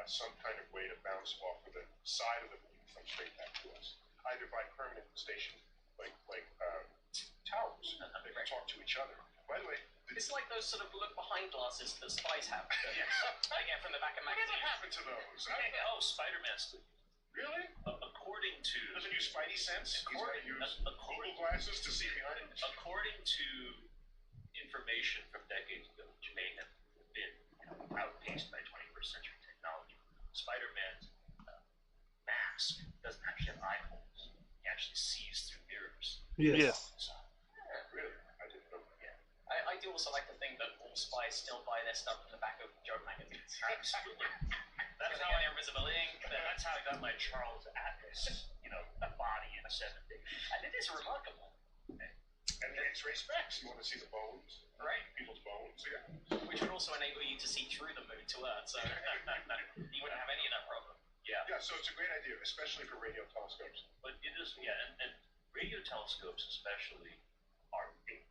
some kind of way to bounce off of the side of the moon from straight back to us, either by permanent station, like towers that can talk to each other. By the way, it's like those sort of look behind glasses that spies have. Yes. I get from the back of magazines. Whatever happened to those? Oh, Spider-Man still. Really? According to... Doesn't use Spidey sense? He's got to use Google glasses to see behind it? According to information from decades ago, which may have been outpaced by 21st century technology, Spider-Man's mask doesn't actually have eye holes. He actually sees through mirrors. Yes. Really? I didn't know that. Yeah. I do also like to think that all spies still buy their stuff in the back of joke magazines. Absolutely. That's how I invisible ink. That's how I got my Charles Atlas, a body in 7 days. And it is remarkable. And the X-ray specs. You want to see the bones? Right. People's bones, yeah. Which would also enable you to see through the moon to Earth, so you wouldn't have any of that problem. Yeah. Yeah, so it's a great idea, especially for radio telescopes. But it is, and radio telescopes especially are big.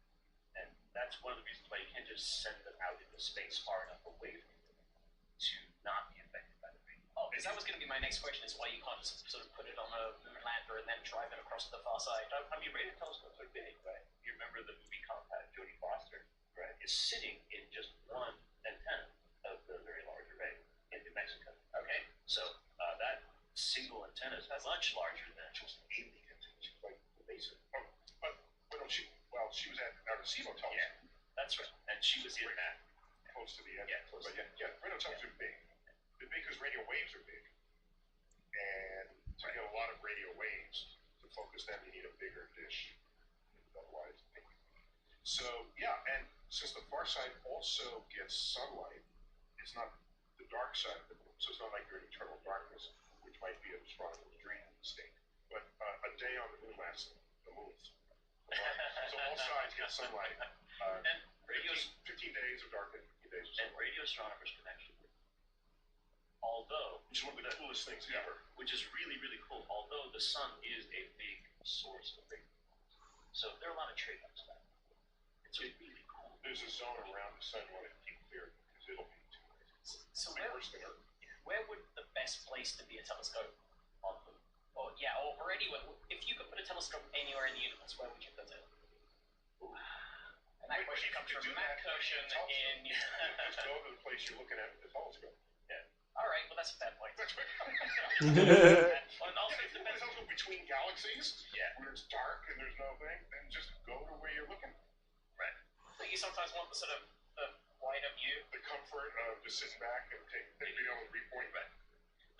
And that's one of the reasons why you can't just send them out into space far enough away from you to not be affected by the radio. Oh, because that was going to be my next question, is why you can't just sort of put it on a moon lander and then drive it across to the far side. I mean, radio telescopes are big, right? You remember the movie Compact, Jodie Foster, right, is sitting in just one antenna of the very large array in New Mexico. Okay, so that single antenna is much larger than just an alien. She's quite invasive. She was at Arecibo telescope. Yeah, that's right. And she was in that. Close to the end. Yeah, close but yeah, radio telescopes are big. They're big because radio waves are big. And to get a lot of radio waves, to focus them, you need a bigger dish. Otherwise, so yeah, and since the far side also gets sunlight, it's not the dark side of the moon, so it's not like you're in eternal darkness, which might be a strong dream state. But a day on the moon lasts the moons. So all sides get sunlight. And 15 days of dark and 15 days of sunlight. And radio astronomers can actually work. Although, which is one of the coolest things ever. Which is really, really cool. Although the sun is a big source of radio. So there are a lot of trade-offs there. It's really cool. There's a zone around the sun you want to keep clear because it'll be too crazy. So where would the best place to be a telescope on the moon? Or anywhere. If you could put a telescope anywhere in the universe, where would you put it? And that question comes from Matt Kirshen in... Just go to the place you're looking at with the telescope. Yeah. All right, well, that's a fair point. And also, if you put a telescope between galaxies, where it's dark and there's no thing, then just go to where you're looking. Right. But you sometimes want the sort of the wider view. The comfort of just sitting back and being able to repoint. Right.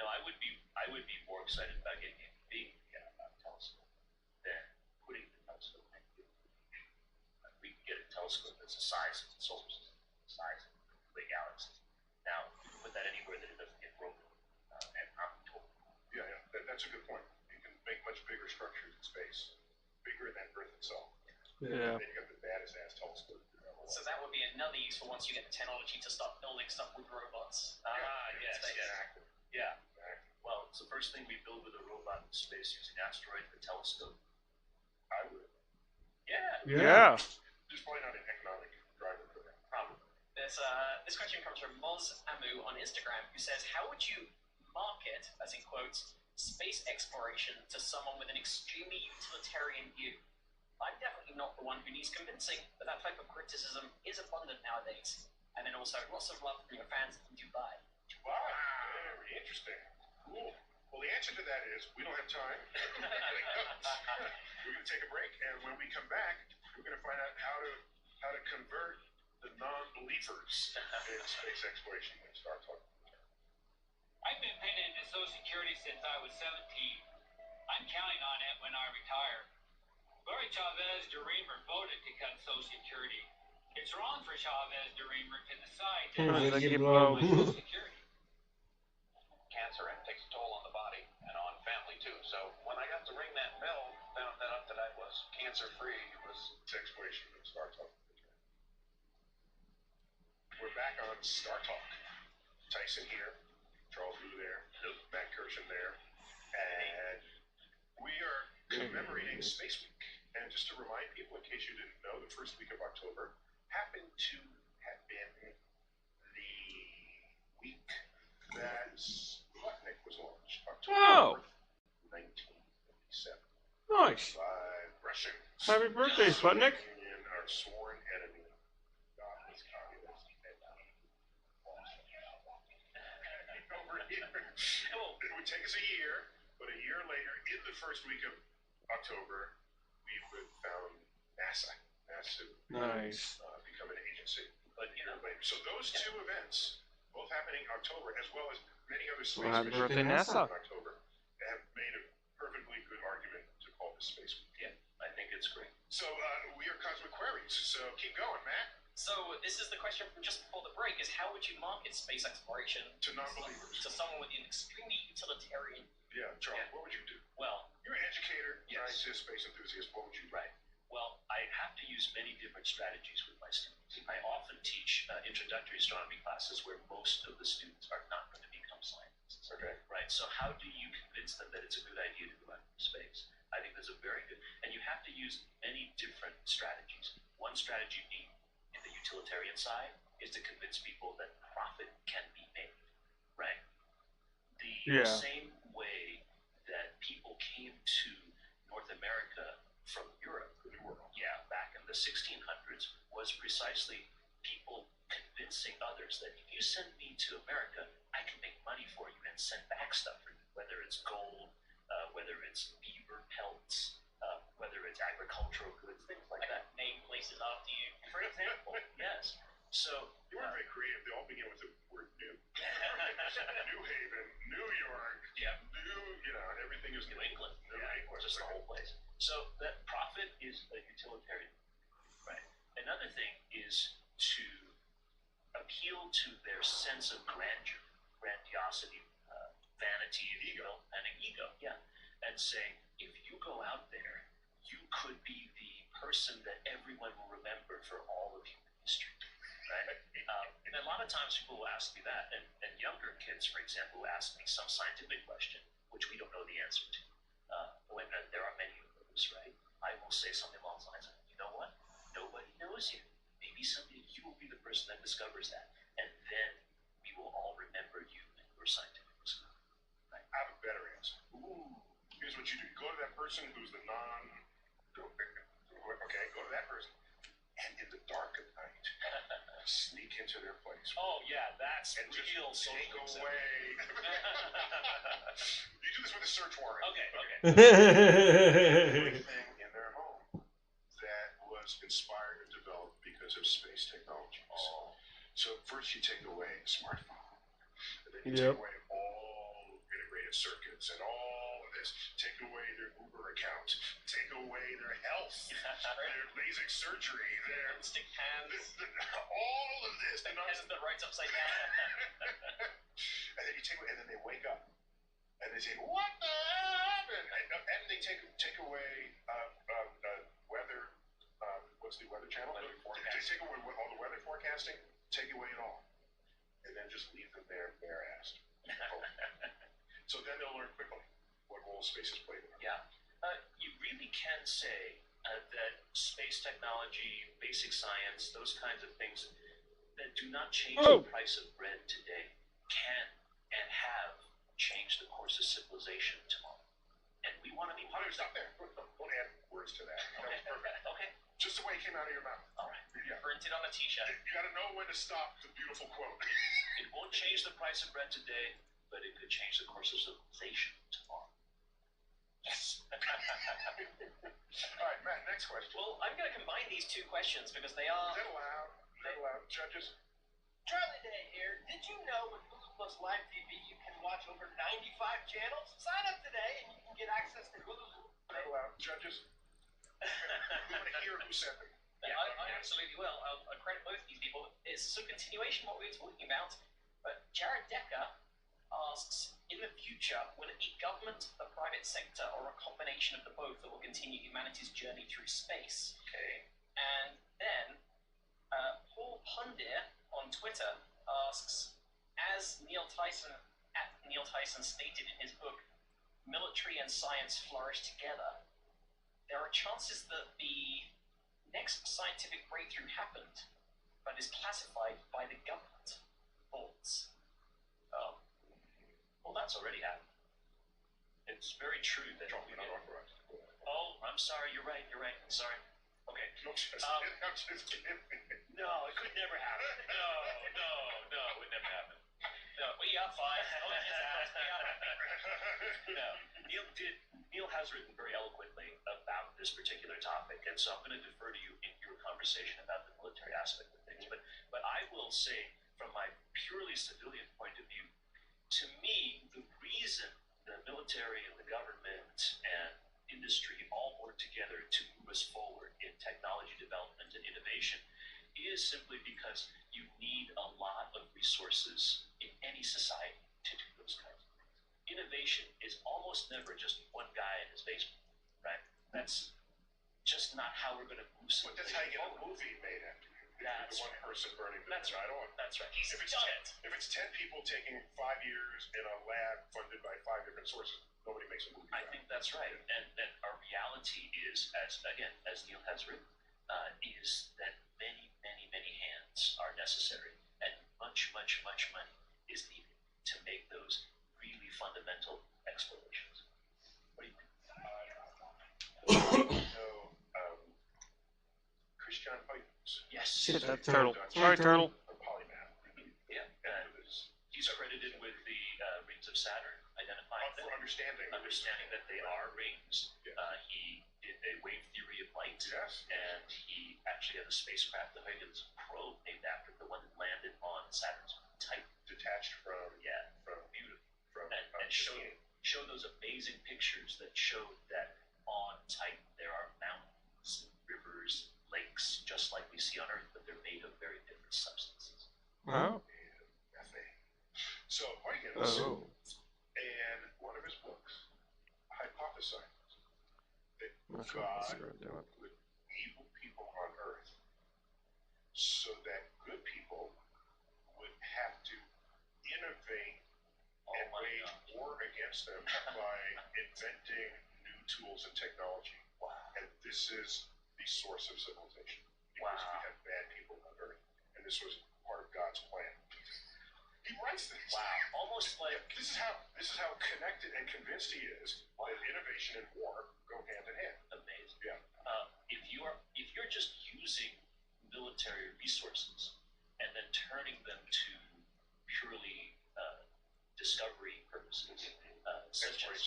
No, I would be more excited about getting a big telescope than putting the telescope in the we can get a telescope that's the size of the solar system, the size of the galaxy. Now, you can put that anywhere that it doesn't get broken. And I'm totally cool. Yeah, that's a good point. You can make much bigger structures in space, bigger than Earth itself. Yeah. And then you got the baddest ass telescope. So that would be another useful once you get the technology to start building stuff with robots. Yes, exactly. Yeah. Well, it's the first thing we build with a robot in space using asteroids and a telescope. I would. Yeah. Just probably not an economic driver for that. Probably. This question comes from Moz Amu on Instagram, who says, how would you market, as in quotes, space exploration to someone with an extremely utilitarian view? I'm definitely not the one who needs convincing, but that type of criticism is abundant nowadays. And then also, lots of love from your fans in Dubai. Wow, very interesting. Cool. Well, the answer to that is we don't have time. We're going to take a break, and when we come back, we're going to find out how to convert the non-believers in space exploration and start talking. I've been pinned into Social Security since I was 17. I'm counting on it when I retire. Larry Chavez Dreamer voted to cut Social Security. It's wrong for Chavez Dreamer to decide to cut Social Security. Cancer takes a toll on the body and on family too. So when I got to ring that bell, found out that I was cancer-free, it was exploration and Star Talk. We're back on Star Talk. Tyson here, Charles Wu there, Matt Kirshen there, and we are commemorating Space Week. And just to remind people, in case you didn't know, the first week of October happened to have been the week that Sputnik was launched. October 1957. Nice. By Russian. Happy birthday, Sputnik. Union, our sworn enemy. Godless communist. Over here. It would take us a year, but a year later, in the first week of October, we would found NASA. NASA Nice. Become an agency a year later. So those two events, both happening in October, as well as many other space Well, happy missions birthday, NASA. in October, have made a perfectly good argument to call this Space Week. Yeah, I think it's great. So we are Cosmic Queries. So keep going, Matt. So this is the question from just before the break: is how would you market space exploration To non-believers. to someone with an extremely utilitarian? Yeah, Charles, what would you do? Well, You're an educator, Yes. scientist, space enthusiast. What would you do? Right. Well, I have to use many different strategies with my students. I often teach introductory astronomy classes where most of the students are not going to become scientists. Okay. Right. So how do you convince them that it's a good idea to go out into space? I think that's a very good, and you have to use many different strategies. One strategy being in the utilitarian side is to convince people that profit can be made. Right. The same way that people came to North America from Europe, back in the 1600s, was precisely people convincing others that if you send me to America, I can make money for you and send back stuff for you, whether it's gold, whether it's beaver pelts, whether it's agricultural goods, things like that. Name places after you. For example, yes. So You weren't very creative. They all begin with the word new. New Haven, New York, everything is New England, New England. just the whole place. So that profit is a utilitarian, right? Another thing is to appeal to their sense of grandeur, grandiosity, vanity, and ego, and say, if you go out there, you could be the person that everyone will remember for all of human history, right? And a lot of times people will ask me that, and younger kids, for example, will ask me some scientific question, which we don't know the answer to. And there are many of those, right? I will say something along the lines of, you know what? Nobody knows you. Maybe someday you will be the person that discovers that, and then we will all remember you and your scientific discovery. Right? I have a better answer. Here's what you do. You go to that person who's the go to that person, and in the dark of night, sneak into their place. Oh yeah, that's and real just take social away. You do this with a search warrant. Okay. Everything in their home that was inspired and developed because of space technologies. So first you take away the smartphone, and then you take away all integrated circuits and all of this. Take away their Uber account. Take away their health, their LASIK surgery, their stick hands, all of this. Stick hands that writes upside down. And then you take away, and then they wake up, and they say, "What the happened?" And they take away weather. What's the weather channel? They take away all the weather forecasting. Take away it all, and then just leave them there bare-assed. So then they'll learn quickly what role space has played in it. Yeah. You really can say that space technology, basic science, those kinds of things that do not change the price of bread today can and have changed the course of civilization tomorrow. And we want to be part of Stop there. Don't add words to that. That was perfect. Okay. Just the way it came out of your mouth. All right. Yeah. Printed on a t-shirt. You got to know when to stop the beautiful quote. It won't change the price of bread today, but it could change the course of civilization tomorrow. Yes. All right, Matt, next question. Well, I'm going to combine these two questions because they are... Is that allowed? Is that allowed? Judges? Charlie Day here. Did you know with Hulu Plus Live TV you can watch over 95 channels? Sign up today and you can get access to Hulu. Is that allowed? Judges? We want to hear who said them. Yeah, I absolutely will. I'll credit both of these people. It's a continuation of what we were talking about. But Jared Decker asks, in the future, will it be government, the private sector, or a combination of the both that will continue humanity's journey through space? Okay. And then Paul Pundir on Twitter asks, as Neil Tyson stated in his book, Military and Science Flourish Together, there are chances that the next scientific breakthrough happened, but is classified by the government. Thoughts? Oh. Well, that's already happened. It's very true that we not did. authorized. Oh, I'm sorry. You're right. Sorry. Okay. I'm just kidding. No, it could never happen. No, it would never happen. No, We are fine. no. Neil has written very eloquently about this particular topic, and so I'm going to defer to you in your conversation about the military aspect of things. But I will say, from my purely civilian point of view, to me, the reason the military and the government and industry all work together to move us forward in technology development and innovation is simply because you need a lot of resources in any society to do those kinds of things. Innovation is almost never just one guy in his basement, right? That's just not how we're going to move But that's how you get a movie made after you. That's the one person burning the That's right. midnight oil. That's right. If it's 10 people taking 5 years in a lab funded by 5 different sources, nobody makes a movie. I think that's right. And our reality is, as Neil has written, is that many hands are necessary, and much money is needed to make those really fundamental explorations. What do you think? Christian Huygens. Yes. Shit, that turtle. Sorry, turtle. A polymath. Yeah. He's credited with the rings of Saturn, identifying For understanding that they are rings. Yes. He did a wave theory of light. Yes. And he actually had a spacecraft, the Huygens probe, named after the one that landed on Saturn's Titan. Detached from Beautiful. From And showed those amazing pictures that showed that on Titan there are mountains, rivers, lakes, just like we see on Earth, but they're made of very different substances. Oh. methane. So Huygens, Oh. and one of his books, hypothesized that That's what God I was doing. put evil people on Earth so that good people would have to innovate and wage war against them by inventing new tools and technology. Wow. And this is the source of civilization. Because Wow. we have bad people on Earth. And this was part of God's plan. He writes this. Wow. Almost like This is how connected and convinced he is that innovation and war go hand in hand. amazing. Yeah. If you're just using military resources and then turning them to purely discovery purposes, such as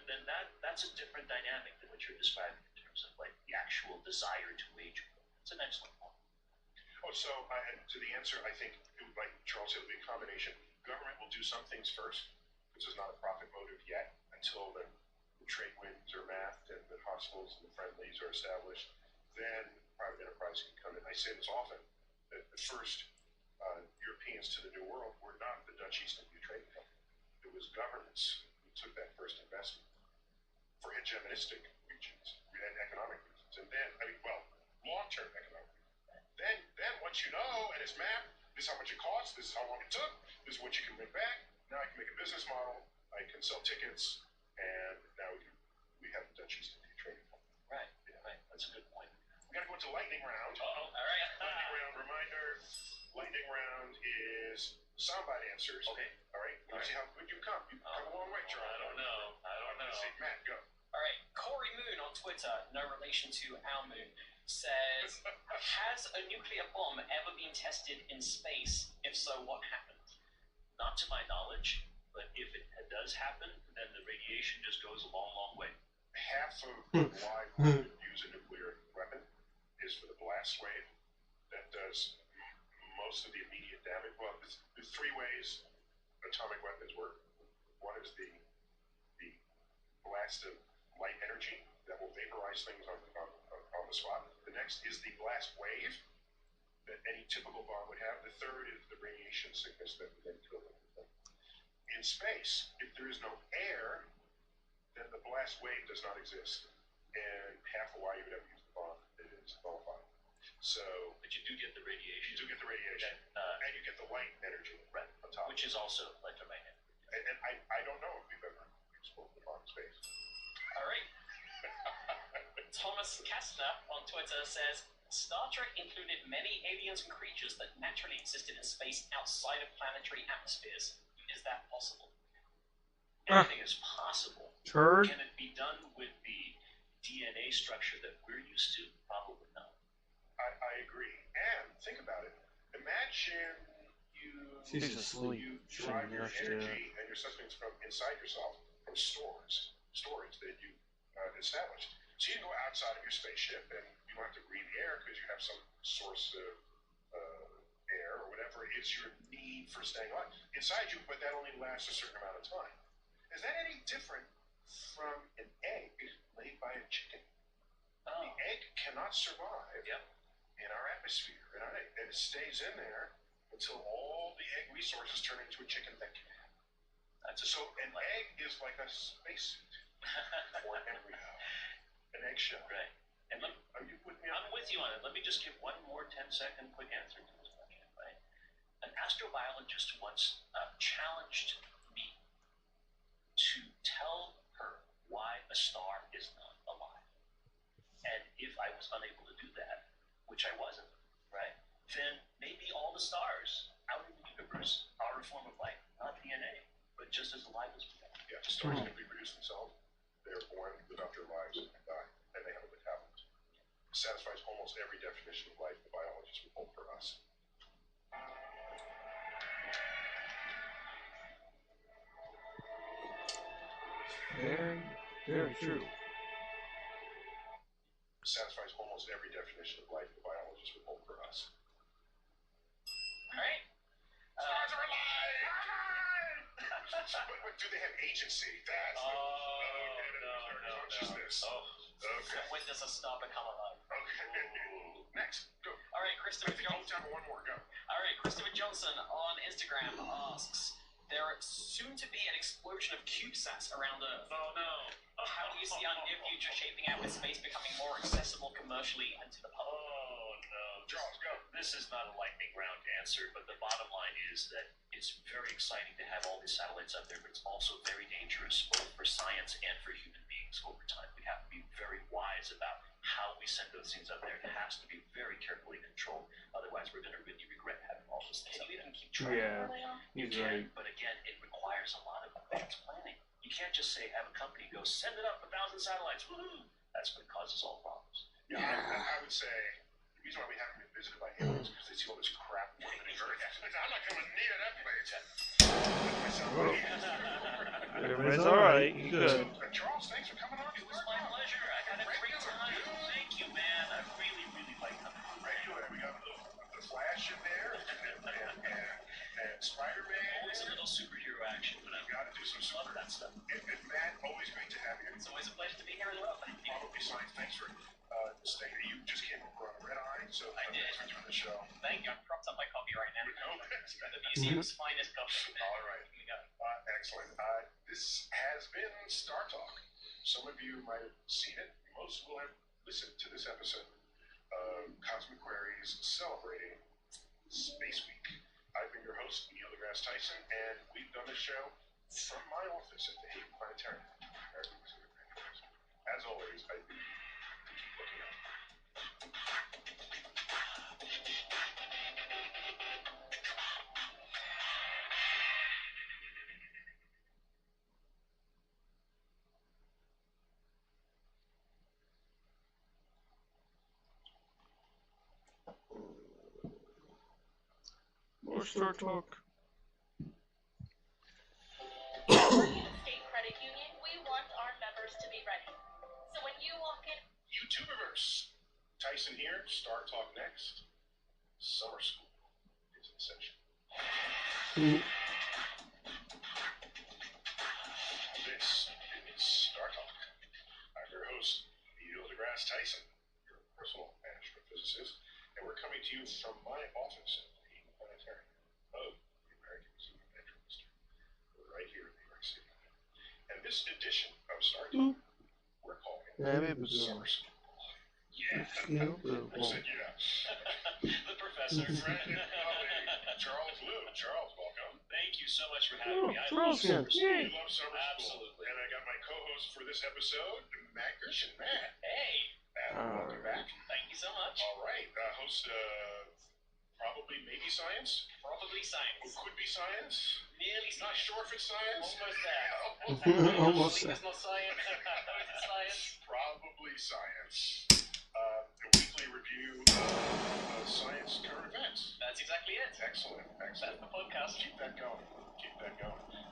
then that's a different dynamic than what you're describing in terms of like the actual desire to wage war. It's an excellent point. Oh, so to the answer, I think, like Charles said, it'll be a combination. Government will do some things first. This is not a profit motive yet until the trade winds are mapped and the hospitals and the friendlies are established. Then private enterprise can come in. I say this often, that the first Europeans to the New World were not the Dutch East India Trading Company. It was governments who took that first investment for hegemonistic regions and economic reasons. And then, long-term economic reasons. Then once you know and it's mapped, this is how much it costs, this is how long it took, this is what you can bring back. Now I can make a business model, I can sell tickets, and now we have the Dutch East India Trading Company. Right. That's a good point. We gotta go into lightning round. All right. Lightning round reminder. Lightning round is soundbite answers. Okay. All right. Let's see how good you come. You've come a long way, Charles. I don't know. Let's see. Matt, go. All right, Corey Moon on Twitter, no relation to our moon, says, has a nuclear bomb ever been tested in space? If so, what happened? Not to my knowledge, but if it does happen, then the radiation just goes a long way. Half of why we would use a nuclear weapon is for the blast wave that does most of the immediate damage. Well, there's three ways atomic weapons work. One is the blast of light energy that will vaporize things on the spot. The next is the blast wave that any typical bomb would have. The third is the radiation sickness that would then kill them. In space, if there is no air, then the blast wave does not exist. And half of why you would ever use the bomb is nullified. So, But you do get the radiation. you do get the radiation, and you get the light energy Right. on top. Which is also electromagnetic. And I don't know if we've ever exploded the bomb in space. All right. Thomas Kastner on Twitter says, Star Trek included many aliens and creatures that naturally existed in space outside of planetary atmospheres. Is that possible? Anything is possible. Turd. Can it be done with the DNA structure that we're used to? Probably not. I agree. And think about it. Imagine She's asleep. you drive your energy and your sustenance from inside yourself from storage that you established. So you can go outside of your spaceship and you don't have to breathe the air because you have some source of air or whatever it is your need for staying alive inside you, but that only lasts a certain amount of time. Is that any different from an egg laid by a chicken? The egg cannot survive in our atmosphere, and it stays in there until all the egg resources turn into a chicken that can have. So an egg is like a spacesuit for an embryo, an eggshell. Right. And Are you with me? I'm with you on it. Let me just give one more 10-second quick answer to this question. Right. An astrobiologist once challenged me to tell her why a star is not alive. And if I was unable to do that, which I wasn't, right, then maybe all the stars out in the universe are a form of life, not DNA, but just as alive as we are. Yeah, the stars can reproduce themselves. They're born, live out their lives, and die, and they have a metabolism. It satisfies almost every definition of life the biologists would hold for us. Very, very true. Satisfies almost every definition of life the biologists would hold for us. Alright. Stars are alive! but do they have agency? That's consciousness. Okay. When does a star become alive? Okay. Next, go. Alright, Christopher Hold Johnson. down one more, go. Alright, Christopher Johnson on Instagram asks, there are soon to be an explosion of CubeSats around Earth. Oh no. How do you see our near future shaping out with space becoming more accessible commercially and to the public? Oh no. Charles, go. This is not a lightning round answer, but the bottom line is that it's very exciting to have all these satellites up there, but it's also very dangerous both for science and for human beings over time. We have to be very wise about how we send those things up there. It has to be very carefully controlled. Otherwise, we're going to really regret having all those things up there. Keep track Yeah. of where they are? He's You right. can, but again, it requires a lot of advanced planning. You can't just say, have a company go, send it up 1,000 satellites, woohoo! That's what causes all problems. Yeah, I would say the reason why we haven't been visited by aliens is because they see all this crap orbiting Earth. I'm not coming near that place. Everybody's alright. You good. Charles, thanks for coming on. It was my pleasure. I had a great time. Thank you, man. I really, really like coming on. Radio, and we got the Flash in there, and Spider-Man. Always a little superhero action, but I've Got to do some love that stuff. And Matt, always great to have you. It's always a pleasure to be here as well. Thank you. Probably science. Thanks for staying. You just came over on Red Eye, so I did. thanks for doing the show. Thank you. I'm propped up my copy right now. The Okay. museum's finest copy. All right. Here we go. Excellent. This has been Star Talk. Some of you might have seen it. Most will have listened to this episode of Cosmic Queries celebrating Space Week. I've been your host, Neil deGrasse Tyson, and we've done this show from my office at the Haven Planetarium. As always, I do keep looking up. More Star Talk. State Credit Union, we want our members to be ready. So when you walk in, YouTuberverse. Tyson here. Star Talk next. Summer school is in session. This is Star Talk. I'm your host, Neil deGrasse Tyson, your personal astrophysicist, and we're coming to you from my office at the Haven Planetarium of the American Museum of Natural History. We're right here in New York City. And this edition of Star Talk, we're calling Summer School. Yeah. I said yeah. The professor. Friend and colleague, Charles Liu. Charles, welcome. Thank you so much for having me. I Charles love here. summer school. We love summer school. Absolutely. And I got my co-host for this episode, Matt Gershon. Matt. Hey, And welcome back. Thank you so much. All right. Host, probably maybe science? Probably science. Or could be science? Nearly Not science. sure if it's science? Almost there. Almost there. It's not science. Is it science? Probably science. A weekly review of science current events. That's exactly it. Excellent. That's the podcast. Keep that going.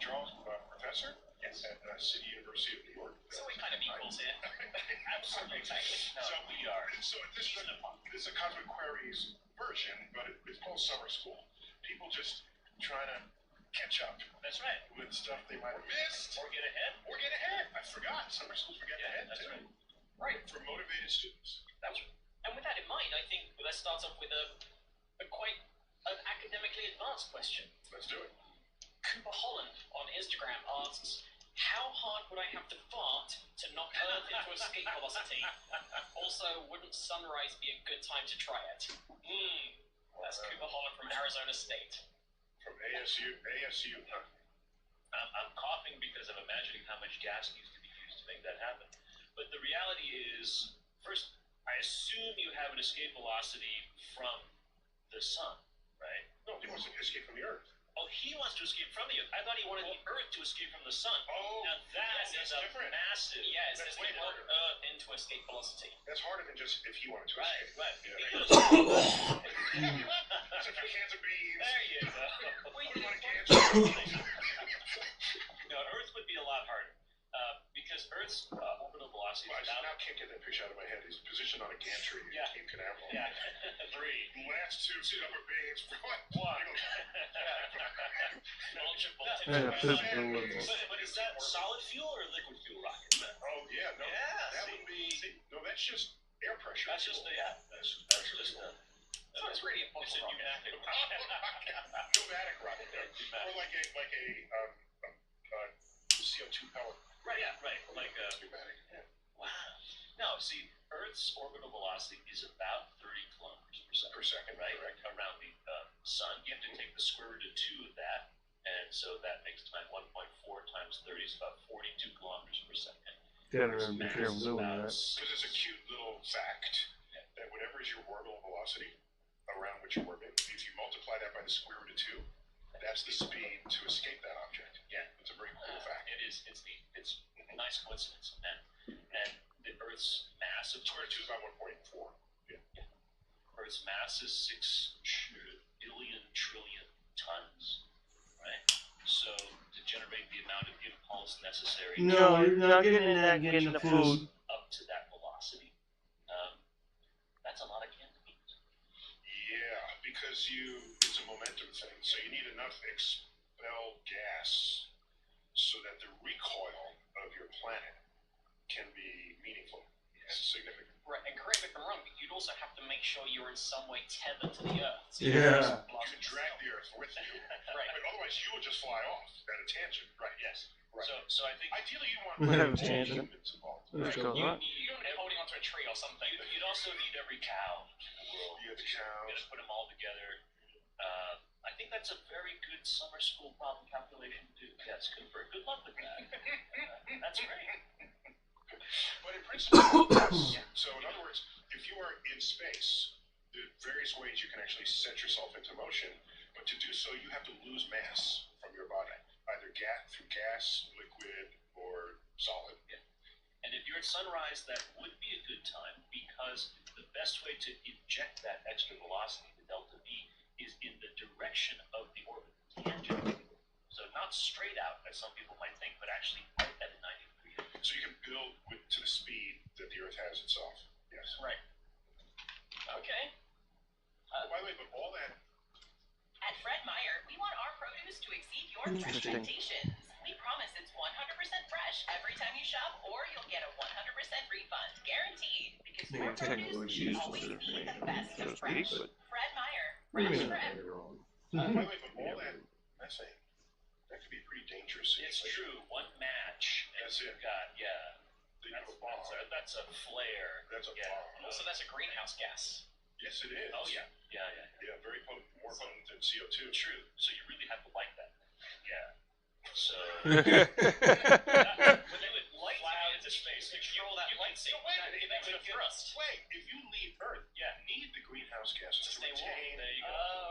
Charles, professor? Yes. At City University of New York. So we're kind of equals here. Absolutely. No, So we are. So this is a Cosmic Queries version, but it's called summer school. People just trying to catch up. That's right. With stuff they might have missed. Or get ahead. I forgot. Summer school's for getting ahead. That's too. right. Right. For motivated students. And with that in mind, I think let's start off with quite an academically advanced question. Let's do it. Cooper Holland on Instagram asks, how hard would I have to fart to knock Earth into escape velocity? Also, wouldn't sunrise be a good time to try it? That's Cooper Holland from Arizona State. From ASU, huh? I'm coughing because I'm imagining how much gas needs to be used to make that happen. But the reality is, first, I assume you have an escape velocity from the sun, right? No, he wants to escape from the Earth. Oh, he wants to escape from the Earth. I thought he wanted the Earth to escape from the sun. Oh, now that is a different. massive. Yeah, it's That's way way harder. Earth into escape velocity. That's harder than just if he wanted to Right, escape. right. Yeah. That's a few cans of beans. There you go. Put them on a can. No, Earth would be a lot harder because Earth's orbital velocity Well, is I about. now can't get that picture out of my head. He's positioned on a gantry in Yeah. Cape Canaveral. Yeah, 3. Last two silver beans. One. Yeah, But is that solid fuel or liquid fuel rocket? Oh yeah, no, Yeah, that see. would be. No, that's just air pressure. That's just that's just So it's really a it's a rocket. pneumatic. Pneumatic rocket, or like a CO2 powered Right, yeah, right. Like pneumatic. Yeah. wow. No, see, Earth's orbital velocity is about 30 kilometers per second, right? Correct. Around the sun. You have to take the square root of 2 of that, and so that makes time 1.4 times 30 is about 42 kilometers per second. Gotta remember be careful doing that. Because it's a cute little fact that whatever is your orbital velocity around which you're orbiting, if you multiply that by the square root of 2, that's the speed to escape that object. Yeah. It's a very cool fact. It is. It's neat. It's a nice coincidence. And the Earth's mass of Square root of 2 is about 1.4. Earth's mass is 6 billion trillion tons, right? So to generate the amount of impulse necessary No, you're not getting into that, getting the food. up to that velocity, that's a lot of canned beans. Yeah, because it's a momentum thing. So you need enough expel gas so that the recoil of your planet can be meaningful and significant. Right, and correct me if I'm wrong, but you'd also have to make sure you're in some way tethered to the Earth. So Yeah. You can drag the Earth with you. Right. But otherwise, you would just fly off at a tangent. Right. Yes. Right. So I think Ideally, you want That was all tangent. humans involved. Let's go. You don't be holding onto a tree or something. you'd also need every cow in the world. You have the You're cows. gonna put them all together. I think that's a very good summer school problem calculation to do. Yes, Cooper. Good luck with that. That's great. But in principle, yes. So in other words, if you are in space, there are various ways you can actually set yourself into motion. But to do so, you have to lose mass from your body, either through gas, liquid, or solid. And if you're at sunrise, that would be a good time because the best way to inject that extra velocity, the delta V, is in the direction of the orbit, tangent. So not straight out, as some people might think, but actually right at a 90-degree angle. So you can build to the speed that the Earth has itself. Yes. Right. Okay. By the way, but all that. At Fred Meyer, we want our produce to exceed your Interesting. expectations. We promise it's 100% fresh every time you shop, or you'll get a 100% refund, guaranteed. Because I your think technically produce it's will always useless be the information, best so to of speak, fresh. but Fred Meyer, what do you fresh mean for I everyone. got it wrong? By the way, but all that methane, that could be pretty dangerous. It's true. One match, and That's you've it. got Then you have a bomb. that's a flare. That's a Yeah. bomb. Also, that's a greenhouse gas. Yes, it is. Oh yeah. Yeah, very potent, more potent than CO2. True. So you really have to like that. Yeah. So When they would light clouds space. You all that light signal, Wait, if you leave Earth, you need the greenhouse gases to stay warm. retain. There you go.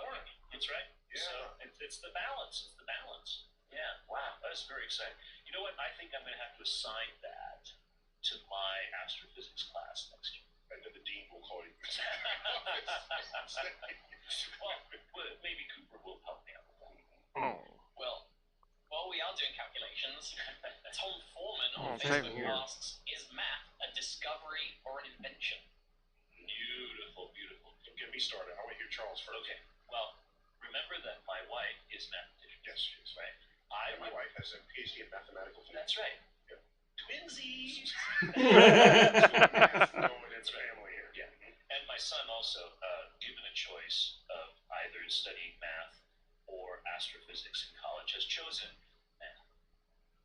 Warm. That's right. Yeah. So it's the balance. It's the balance. Yeah. Wow. That's very exciting. You know what? I think I'm going to have to assign that to my astrophysics class next year. And then the dean will call you. Well, maybe Cooper will help me out with that. Oh. Well, while we are doing calculations, Tom Foreman on same Facebook here. asks, is math a discovery or an invention? Beautiful, beautiful. Don't get me started. I want to hear Charles first. Okay. Well, remember that my wife is a mathematician. Yes, she is. Right. And my wife has a PhD in mathematical physics. That's right. Yeah. Twinsies. Going its family here. Yeah. And my son also, given a choice of either studying math or astrophysics in college, has chosen math.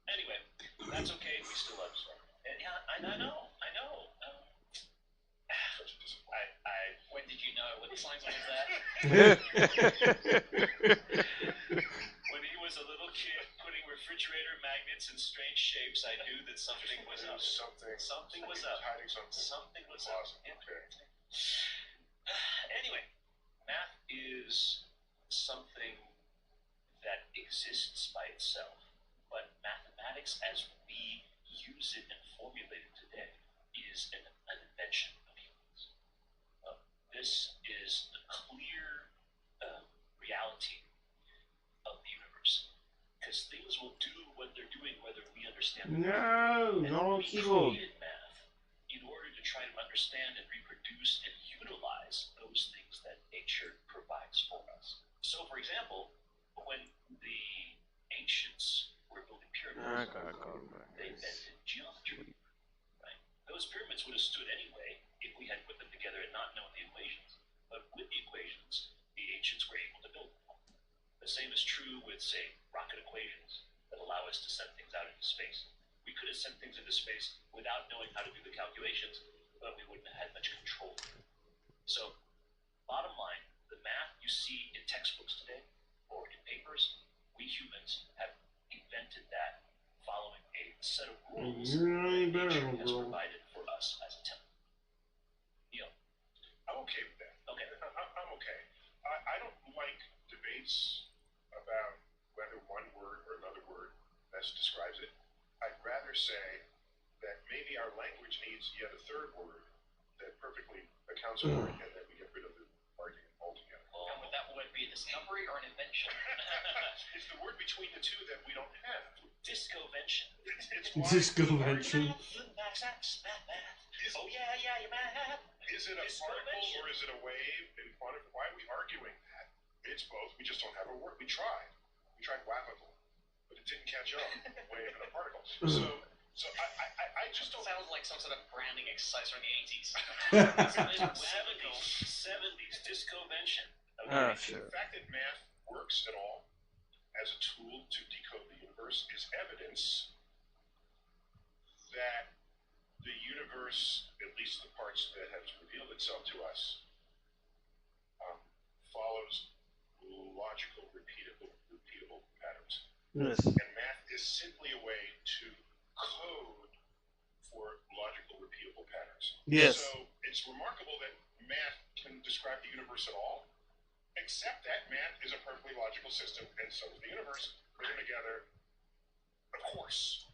Anyway, that's okay. We still love him. Yeah, I know. When did you know? Were the signs always there? When he was a little kid putting refrigerator magnets in strange shapes, I knew that something was up. Something was up. Hiding something. Something was up. Awesome. Okay. Anyway, math is something that exists by itself, but mathematics as we use it and formulate it today is an invention of humans. This is the clear reality of the universe, because things will do what they're doing whether we understand them. No, And not on we keyboard. created math in order to try to understand and reproduce and utilize those things that nature provides for us. So, for example, when the ancients were building pyramids, they invented geometry. Right? Those pyramids would have stood anyway if we had put them together and not known the equations. But with the equations, the ancients were able to build them. The same is true with, say, rocket equations that allow us to send things out into space. We could have sent things into space without knowing how to do the calculations, but we wouldn't have had much control. So, bottom line, the math you see in textbooks today or in papers, we humans have invented that following a set of rules that nature has provided for us as a template. Neil? I'm okay with that. Okay. I'm okay. I don't like debates about whether one word or another word best describes it. I'd rather say that maybe our language needs yet a third word that perfectly accounts for it, and then we get rid of the argument altogether. And would that word be a discovery or an invention? It's the word between the two that we don't have. Discovention. It's Discovention. Oh yeah, your math. Is it a particle or is it a wave? And why are we arguing that? It's both. We just don't have a word. We tried. We tried wapical, but it didn't catch on. Wave and a particle. So I just don't. Sounds like some sort of branding exercise from the 80s. 70s discovention. Ah, sure. The fact that math works at all as a tool to decode the universe is evidence that the universe, at least the parts that have revealed itself to us, follows logical, repeatable patterns. Yes. And math is simply a way to code for logical, repeatable patterns. Yes. So it's remarkable that math can describe the universe at all, except that math is a perfectly logical system, and so is the universe. Put them together, of course.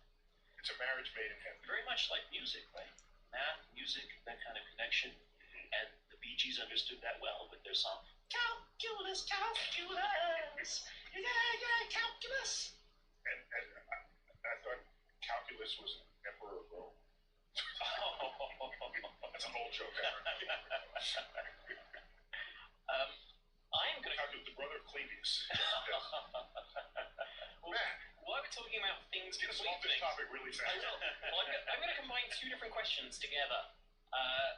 It's a marriage made in heaven. Very much like music, right? Math, music, that kind of connection. And the Bee Gees understood that well with their song, Calculus, Calculus. Yeah, calculus. And I thought calculus was an emperor of Rome. That's an old joke. I'm going to... Calculus, the brother of Clavius. Well, why are we talking about things Get us between off this things? topic really fast. I will. Well, I'm going to combine two different questions together.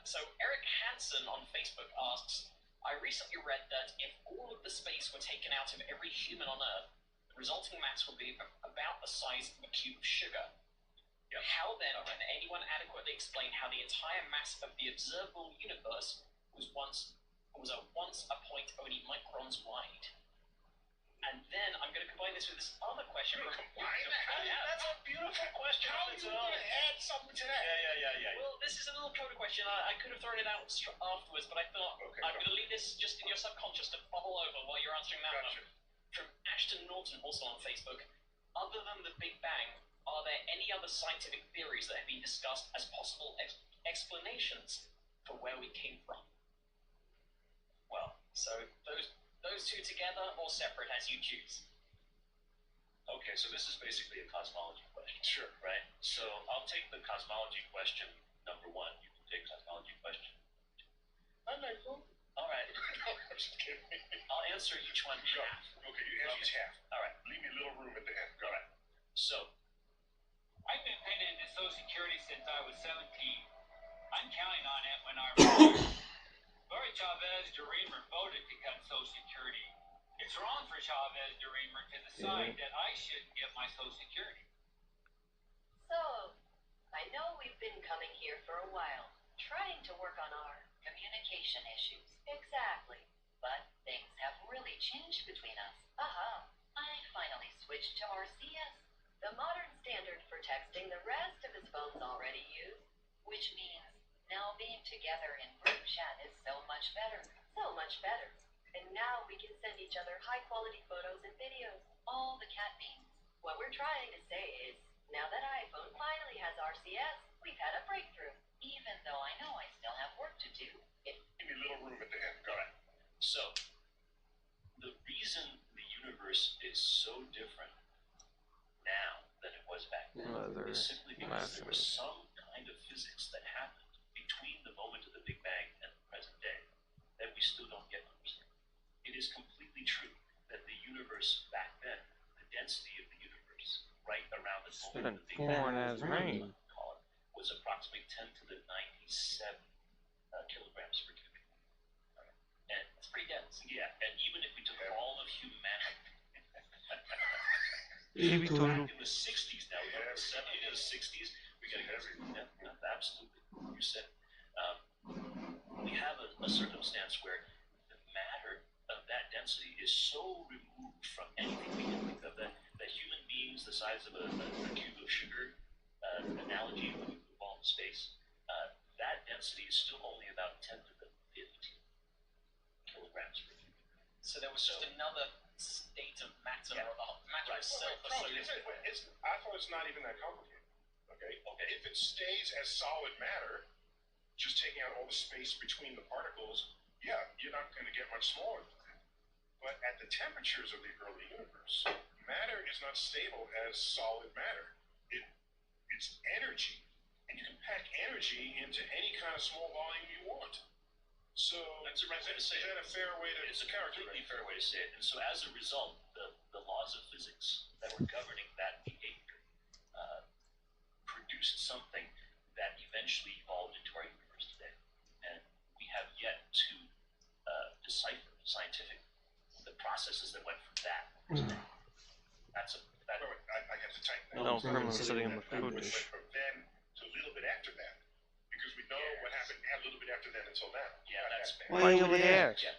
So Eric Hansen on Facebook asks, I recently read that if all of the space were taken out of every human on Earth, the resulting mass would be about the size of a cube of sugar. Yep. How then can anyone adequately explain how the entire mass of the observable universe was once a point only microns wide? And then I'm going to combine this with this other question. That's a beautiful question. How are you going to add something to that? Yeah. Well, this is a little coda question. I could have thrown it out afterwards, but I thought I'm going to leave this just in your subconscious to bubble over while you're answering that one. From Ashton Norton, also on Facebook. Other than the Big Bang, are there any other scientific theories that have been discussed as possible explanations for where we came from? Well, so those two together or separate as you choose. Okay, so this is basically a cosmology question. Sure. Right? So I'll take the cosmology question number 1. You can take cosmology question. All right. I'm just kidding. I'll answer each one half. Okay, you answer each half. All right. Leave me a little room at the end. Go. All right. So, I've been paying into Social Security since I was 17. I'm counting on it when I retire. Barry Chavez de Reamer voted to cut Social Security. It's wrong for Chavez de Reamer to decide that I shouldn't get my Social Security. So, I know we've been coming here for a while, trying to work on our communication issues. Exactly. But things have really changed between us. I finally switched to RCS, the modern standard for texting the rest of his phones already use, which means now being together in group chat is so much better. So much better. And now we can send each other high-quality photos and videos. All the cat means. What we're trying to say is, now that iPhone finally has RCS, we've had a breakthrough. Even though I know I still have work to do. Give me a little room at the end. Go ahead. So, the reason the universe is so different now than it was back then is simply because there was some kind of physics that happened between the moment of the Big Bang and the present day that we still don't yet understand. It is completely true that the universe back then, the density of the universe, right around the moment of the Big Bang, was approximately 10 to the 97 kilograms per cubic meter. And it's pretty dense. Yeah, and even if we took all of humanity, back in the 60s now, we have the 70s, the 60s, we got to get everything. Absolutely, you said. We have a circumstance where the matter of that density is so removed from anything we can think of that human beings the size of a cube of sugar, analogy when we move on to space, that density is still only about 10 to the 15 kilograms per cubic meter. So there was just another state of matter, or the matter itself. I thought it's not even that complicated. Okay. If it stays as solid matter, just taking out all the space between the particles, yeah, you're not going to get much smaller than that. But at the temperatures of the early universe, matter is not stable as solid matter. It's energy, and you can pack energy into any kind of small volume you want. So that's the right way to say it. Is that a fair way to? It's a completely fair way to say it. And so as a result, the laws of physics that were governing that behavior produced something that eventually evolved into our universe today. And we have yet to decipher scientifically the processes that went from that to that. I have to tighten that. No, criminal sitting in the food dish. From then to a little bit after that, because we know what happened a little bit after then until now. Yeah, that's fair. Why over there? Yeah.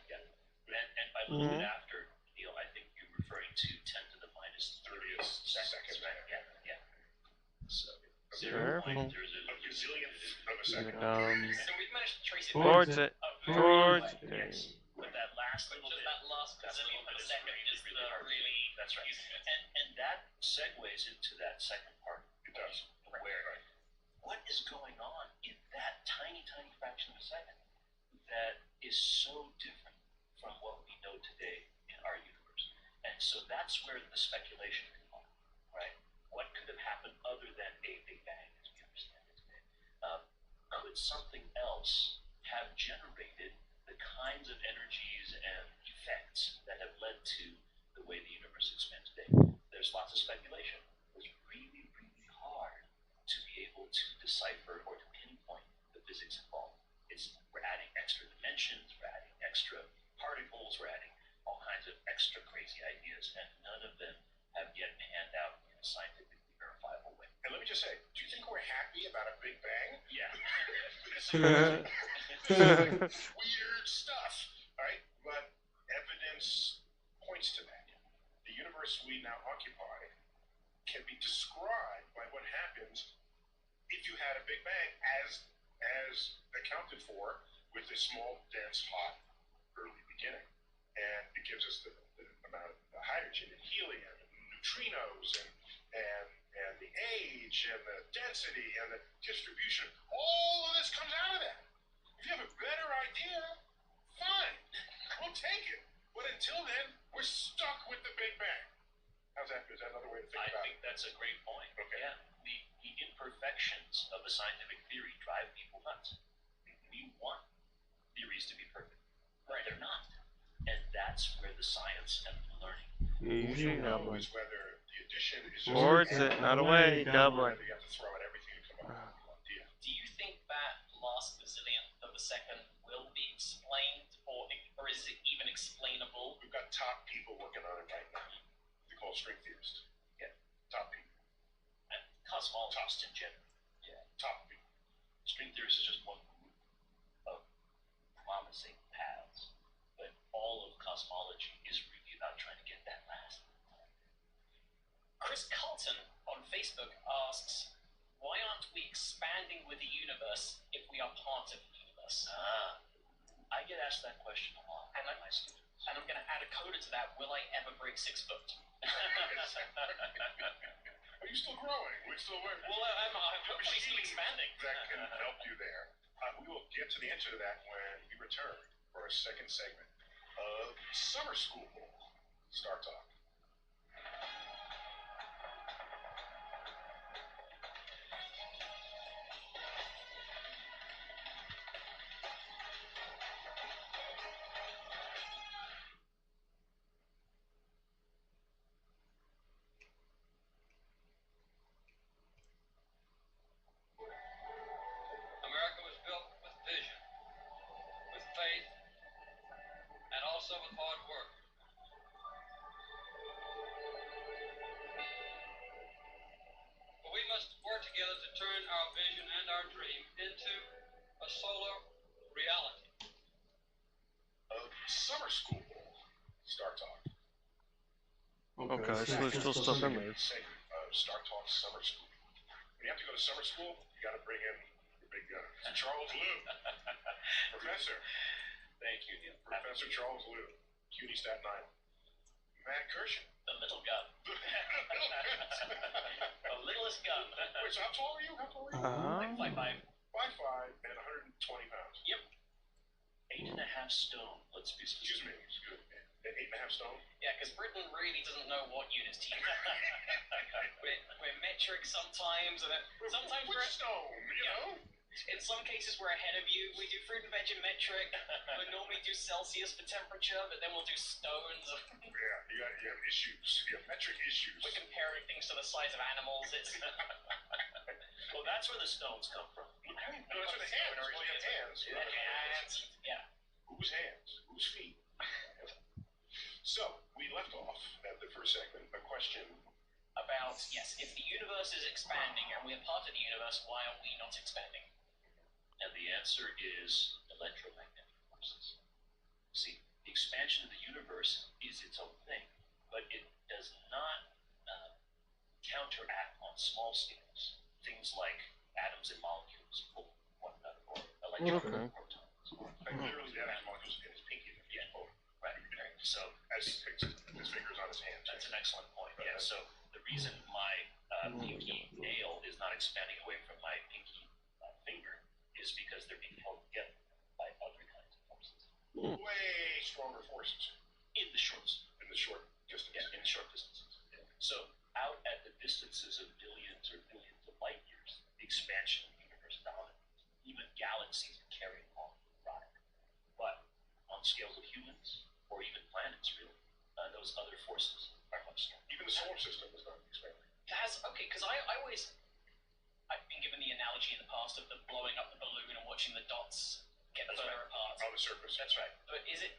And by a little bit after, Neil, I think you're referring to 10 to the minus 30th seconds, right? Yeah. So, 0.00 a gazillionth of a second. So we've managed to trace it Towards it. Towards it. Yes. But that last little bit, that last gazillionth of a second is really hard. That's right. And that segues into that second part. It does. Where what is going on in that tiny, tiny fraction of a second that is so different from what we know today in our universe? And so that's where the speculation comes on, right? What could have happened other than a Big Bang as we understand it today? Could something else have generated the kinds of energies and effects that have led to the way the universe expands today? There's lots of speculation. It's really, really hard to be able to decipher or to pinpoint the physics involved. We're adding extra dimensions, we're adding extra particles, we're adding all kinds of extra crazy ideas, and none of them have yet panned out in a scientifically verifiable way. And let me just say, do you think we're happy about a Big Bang? Yeah. Weird stuff, all right? But evidence points to that. universe we now occupy can be described by what happens if you had a Big Bang as accounted for with a small, dense, hot, early beginning. And it gives us the amount of hydrogen and helium and neutrinos and the age and the density and the distribution. All of this comes out of that. If you have a better idea, fine, we'll take it. But until then, we're stuck with the Big Bang. How's that? Is that another way to think about it? I think that's a great point. Okay. Yeah, the imperfections of a scientific theory drive people nuts. We want theories to be perfect, but they're not. And that's where the science and the learning. Usually know is whether the addition is just Towards it, not away, doubling. You have to throw out everything to come up with a new idea. Do you think that last bazillionth of a second will be explained, or is it even explainable? We've got top people working on it right now. They call string theorists. Yeah. Top people. And cosmologists in general. Yeah. Top people. String theorists is just one group of promising paths, but all of cosmology is really about trying to get that last. Chris Carlton on Facebook asks, why aren't we expanding with the universe if we are part of the universe? I get asked that question a lot by my students. And I'm going to add a coda to that. Will I ever break 6 foot? Are you still growing? We're still working. Well, I'm hopefully still expanding. That can help you there. We will get to the answer to that when we return for our second segment of Summer School Star Talk. America was built with vision, with faith, and also with hard work. But we must work together to turn our vision and our dream into a solar reality. Summer School Star Talk. Okay, so there's still stuff in there. Star Talk Summer School. When you have to go to summer school, you got to bring in the big gun. Charles Liu, Professor. Thank you, Neil. Professor Charles Liu, CUNY Staten Island. Matt Kirshen. The little gun. The littlest gun. Wait, so how tall are you? Like 5'5". 5'5" and 120 pounds. Yep. 8.5 stone. Let's be Excuse me. Excuse me. 8.5 stone? Yeah, because Britain really doesn't know what units to use. we're metric sometimes, and sometimes we're stone, you know? In some cases, we're ahead of you. We do fruit and veg in metric. We normally do Celsius for temperature, but then we'll do stones. Yeah, you have issues. You have metric issues. We're comparing things to the size of animals. It's well, that's where the stones come from. No, that's where the hands. Well, you have hands. hands. Yeah. Whose hands? Whose feet? So, we left off at the first segment a question about, yes, if the universe is expanding and we're part of the universe, why are we not expanding? And the answer is electromagnetic forces. See, the expansion of the universe is its own thing, but it does not counteract on small scales. Things like atoms and molecules pull one another, or electrons and protons. And literally, the atoms and molecules in his pinky. Yeah, right. So, as he picks his fingers on his hands. That's an excellent point. Yeah, so the reason my pinky nail is not expanding away from my pinky finger is because they're being held together by other kinds of forces. Way stronger forces. In the short distance. Yeah, in short distances. Yeah. So out at the distances of billions or billions of light years, the expansion of the universe dominates. Even galaxies are carrying along the ride. But on scales of humans, or even planets, really, those other forces are much stronger. Even the solar system is not expanding. Okay, because I've been given the analogy in the past of the blowing up the balloon and watching the dots get further apart. On the surface. That's right. But is it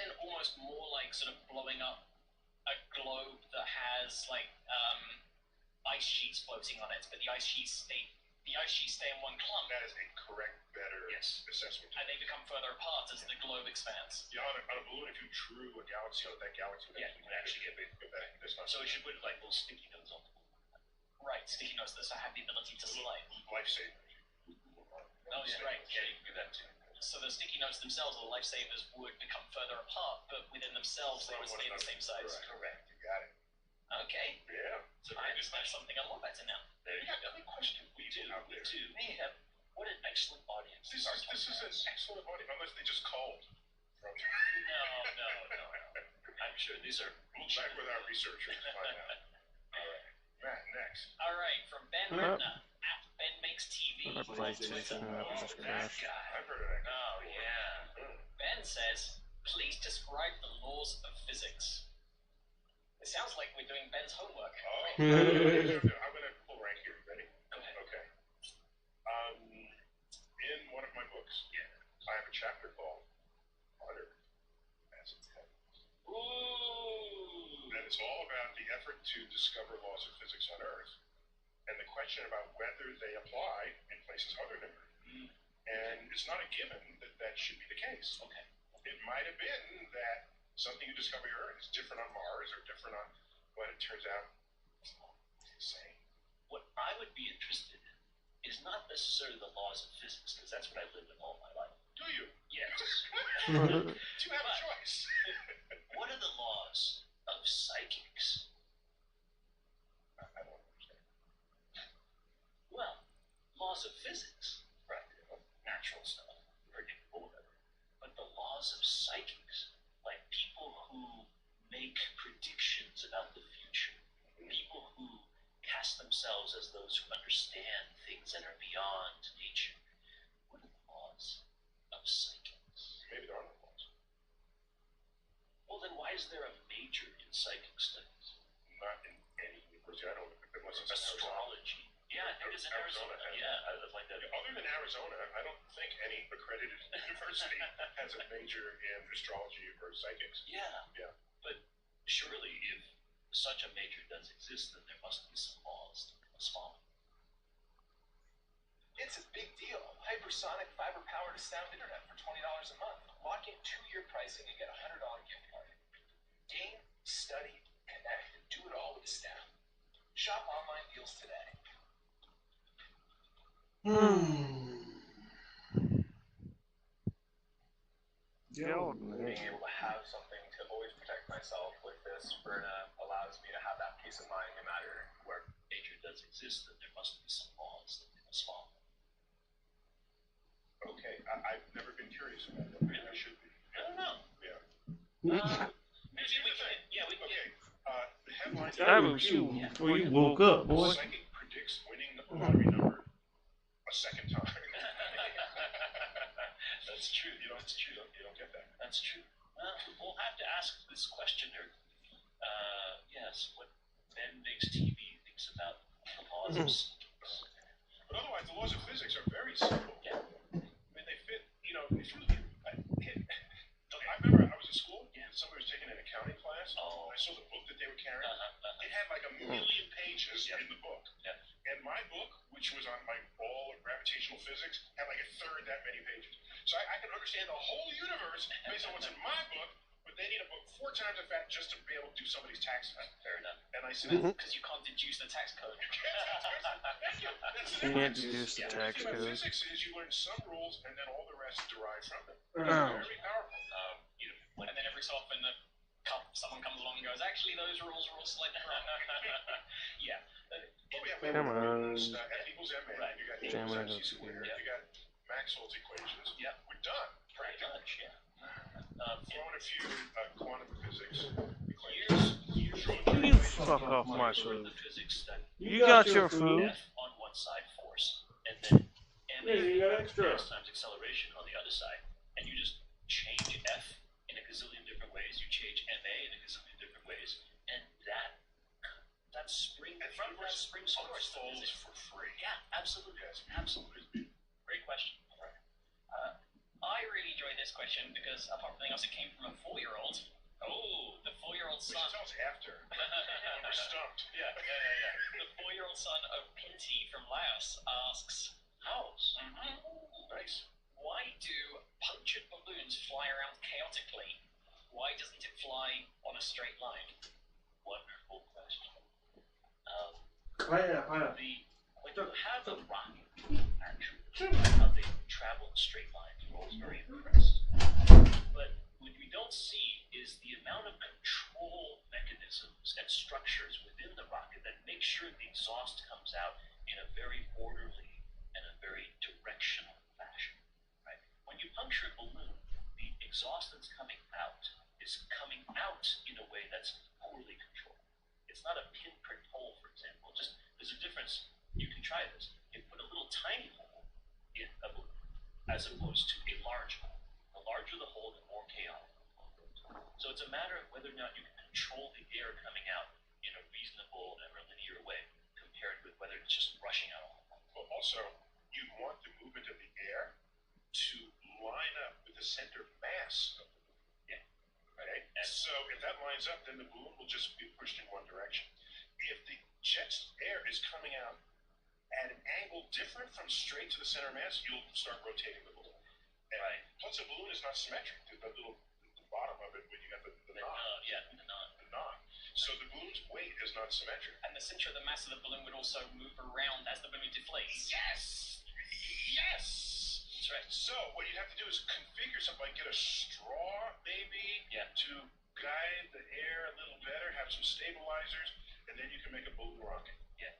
then almost more like sort of blowing up a globe that has like ice sheets floating on it, but the ice sheets stay the ice sheets stay in one clump. That is a correct, better assessment. And they become further apart as the globe expands. Yeah, on a balloon, if you drew a galaxy on that galaxy would actually get big. So we should put like little sticky notes on the balloon. Right, sticky notes that have the ability to slide. Lifesaver. Oh, yeah, right. Yeah, you can do that too. So the sticky notes themselves, or the lifesavers, would become further apart, but within themselves, they would stay the same size. Correct, you got it. Okay. Yeah. So I understand something a lot better now. There you go. Good question. We do. We have what an excellent audience. This is an excellent audience, unless they just called. No. I'm sure these are. We'll check with our researchers to find out. All right. Matt, next. All right, from Ben Ridner at Ben Makes TV. I played Jason and that was just That trash. guy. I've heard of that. Oh yeah. Ben says, please describe the laws of physics. It sounds like we're doing Ben's homework. Oh, I'm going to pull rank here. Ready? Go ahead. Okay. In one of my books, I have a chapter called Honor as a Test. Ooh. And it's all about the effort to discover laws of physics on Earth and the question about whether they apply in places other than Earth. And it's not a given that that should be the case. Okay. It might have been that something you discover on Earth is different on Mars or different on, but it turns out it's the same. What I would be interested in is not necessarily the laws of physics, because that's what I've lived in all my life. Do you? Yes. You have a choice. What are the laws of psychics? I don't understand. Well, laws of physics, right? Natural stuff, predictable, whatever. But the laws of psychics, like people who make predictions about the future, people who cast themselves as those who understand things that are beyond nature. What are the laws of psychics? Maybe there are no laws. Well, then why is there a major in psychic studies? Not in any university. I don't know unless it's Astrology. Yeah, I think it's in Arizona. Yeah, I would like that. Other than Arizona, I don't think any accredited university has a major in astrology or psychics. Yeah. But surely, if such a major does exist, then there must be some laws that we must follow. It's a big deal. Hypersonic fiber-powered sound internet for $20 a month. Lock in 2-year pricing and get a $100 gift card. Game, study, connect, and do it all with a staff. Shop online deals today. Being able to have something to always protect myself with this Verna allows me to have that peace of mind no matter where nature does exist, then there must be some laws that we must follow. Okay, I've never been curious about that. Maybe I should be. I don't know. Yeah. Okay. The headline. That was you before you woke up, boy. Psychic predicts winning the lottery number a second time. That's true. You don't get that. That's true. Well, we'll have to ask this questioner. Yes, what Ben Makes TV thinks about the laws of physics. But otherwise, the laws of physics are very simple. Yeah. I mean, they fit. I remember I was in school. Yeah. Somebody was taking an accounting class. Oh. I saw the book that they were carrying. It had like 1 million pages in the book. Yeah. And my book, which was on like all of gravitational physics, had like 1/3 that many pages. So I can understand the whole universe based on what's in my book, but they need a book 4 times as fat just to be able to do somebody's taxes. Fair enough. And I said, Because you can't deduce the tax code. thank you. That's the You can't difference. deduce the The tax thing about code. physics is you learn some rules and then all the rest derive from them. Oh. Very powerful. And then every so often someone comes along and goes, actually those rules are all slightly wrong. Yeah. Well, we have Come on. F equals ma. Right. You got Jam it equals up mc squared. here. You got Maxwell's equations. Yeah. We're done. Pretty much, yeah. Throw in a few quantum physics Here's You fuck off my food. the physics study. You got your food. F on one side, force, and then ma you got extra. mass times acceleration on the other side, and you just change F in a gazillion different ways. You change ma in a gazillion different ways, and that spring from that spring source unfolds for free. Yeah, absolutely. Yes, Absolutely. Great question. I really enjoyed this question because, apart from anything else, it came from a 4-year-old. Oh, the 4-year-old Which son. tells after when we're stumped. Yeah. The 4-year-old son of Pinty from Laos asks, House. Nice. Why do punctured balloons fly around chaotically? Why doesn't it fly on a straight line? Wonderful question. When you have a rocket, actually, how they travel in straight lines, we're always very impressed. But what we don't see is the amount of control mechanisms and structures within the rocket that make sure the exhaust comes out in a very orderly and a very directional fashion. Right? When you puncture a balloon, the exhaust that's coming out is coming out in a way that's poorly controlled. It's not a pinprick hole, for example. Just there's a difference. You can try this. You put a little tiny hole in a balloon as opposed to a large hole. The larger the hole, the more chaotic. So it's a matter of whether or not you can control the air coming out in a reasonable and a linear way compared with whether it's just rushing out all the time. Well, also, you want the movement of the air to line up with the center mass of the balloon. Yeah. Right? So if that lines up, then the balloon will just be pushed in one direction. If the jet's air is coming out at an angle different from straight to the center mass, you'll start rotating the balloon. And Right. Plus, the balloon is not symmetric. The bottom of it, when you got the knot. The knot. So the balloon's weight is not symmetric. And the center of the mass of the balloon would also move around as the balloon deflates. Yes! That's right. So what you have to do is configure something like get a straw, maybe, to guide the air a little better, have some stabilizers, and then you can make a balloon rocket. Yeah.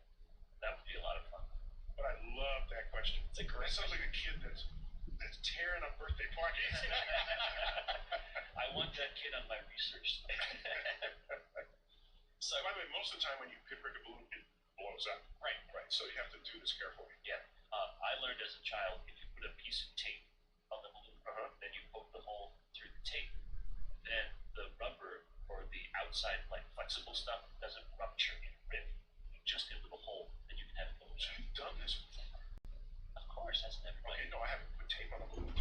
That would be a lot of fun. But I love that question. It's a great That sounds like a kid that's tearing up birthday parties. I want that kid on my research. So, by the way, most of the time when you pinprick a balloon, it blows up. Right. So you have to do this carefully. Yeah. I learned as a child, if you put a piece of tape on the balloon, then you poke the hole through the tape, then the rubber or the outside, like flexible stuff, doesn't rupture and rip. You just get a little hole, then you can have it go. So you've done this before? Of course, that's never right. Okay, no, I haven't put tape on a balloon.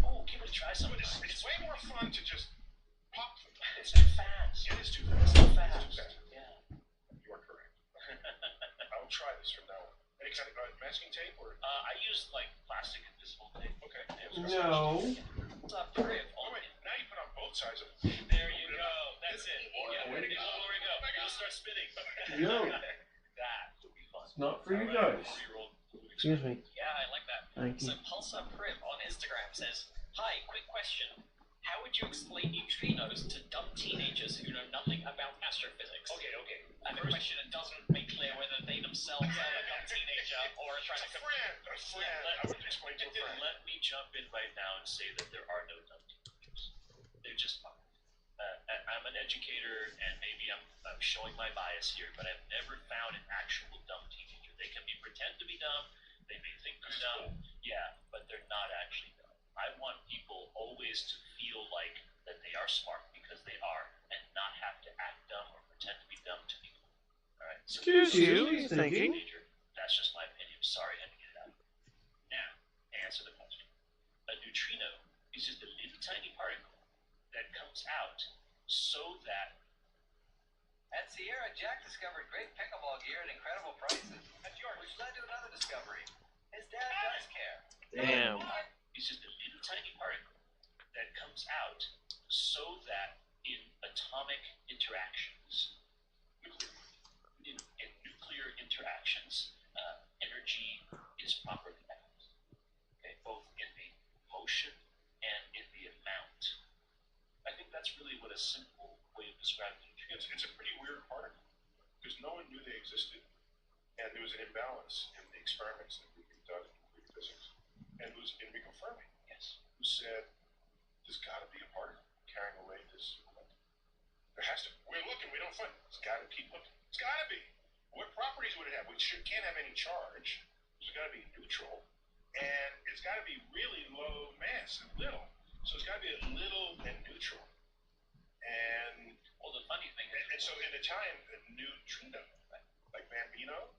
Oh, give it a try sometime. It's way more fun to just pop them. It's too fast. It is too fast. It's too fast. It's too fast. Yeah. You are correct. I will try this from now on. Any kind of masking tape or? I use like plastic invisible tape. Okay. No. It's a prib. Oh wait, now you put on both sides of it. There you go. That's it. Yeah, where to go? Where we go? It'll start spinning. No. That would be fun. It's not for you guys. Excuse me. Yeah, I like that. Thank you. So Pulsar Prib on Instagram says, "Hi, quick question. How would you explain neutrinos to dumb teenagers who know nothing about astrophysics?" Okay. And the question doesn't make clear whether they themselves are a dumb teenager or are trying to... A friend. I would explain to a friend. Let me jump in right now and say that there are no dumb teenagers. They're just fun. I'm an educator, and maybe I'm showing my bias here, but I've never found an actual dumb teenager. They can pretend to be dumb. They may think they're dumb. Yeah, but they're not actually dumb. I want people always to feel like that they are smart because they are, and not have to act dumb or pretend to be dumb to be cool. All right. So Excuse you, he's thinking. That's just my opinion. Sorry, I had to get it out. Now, answer the question. A neutrino is just a little tiny particle that comes out so that... At Sierra, Jack discovered great pickleball gear at incredible prices. At George, which led to another discovery. His dad does care. Damn. It's just a little tiny particle that comes out so that in atomic interactions, in nuclear interactions, energy is properly balanced. Okay, both in the motion and in the amount. I think that's really what a simple way of describing neutrinos. It's a pretty weird particle because no one knew they existed, and there was an imbalance in the experiments that we've done in nuclear physics. And it was Enrico Fermi, who said, "There's got to be a particle carrying away this momentum. There has to. We're looking, we don't find it. It's got to keep looking. It's got to be. What properties would it have? We can't have any charge. It's got to be neutral, and it's got to be really low mass and little. So it's got to be a little and neutral. And well, the funny thing is, and so in Italian, neutrino, like bambino.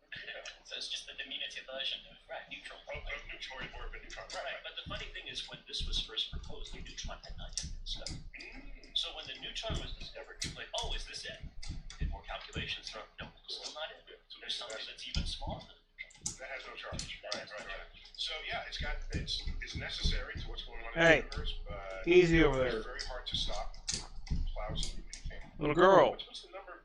So it's just the diminutive version of neutral. Neutral or of a neutron. Right. But the funny thing is, when this was first proposed, the neutron had not yet been discovered. So when the neutron was discovered, you're like, oh, is this it? Did more calculations? No, still not it. There's something that's even smaller than that has no charge. Right. So yeah, it's necessary to what's going on in Hey, the universe, but easy over there. it's very hard to stop. Plows through anything. Little girl. What's the number?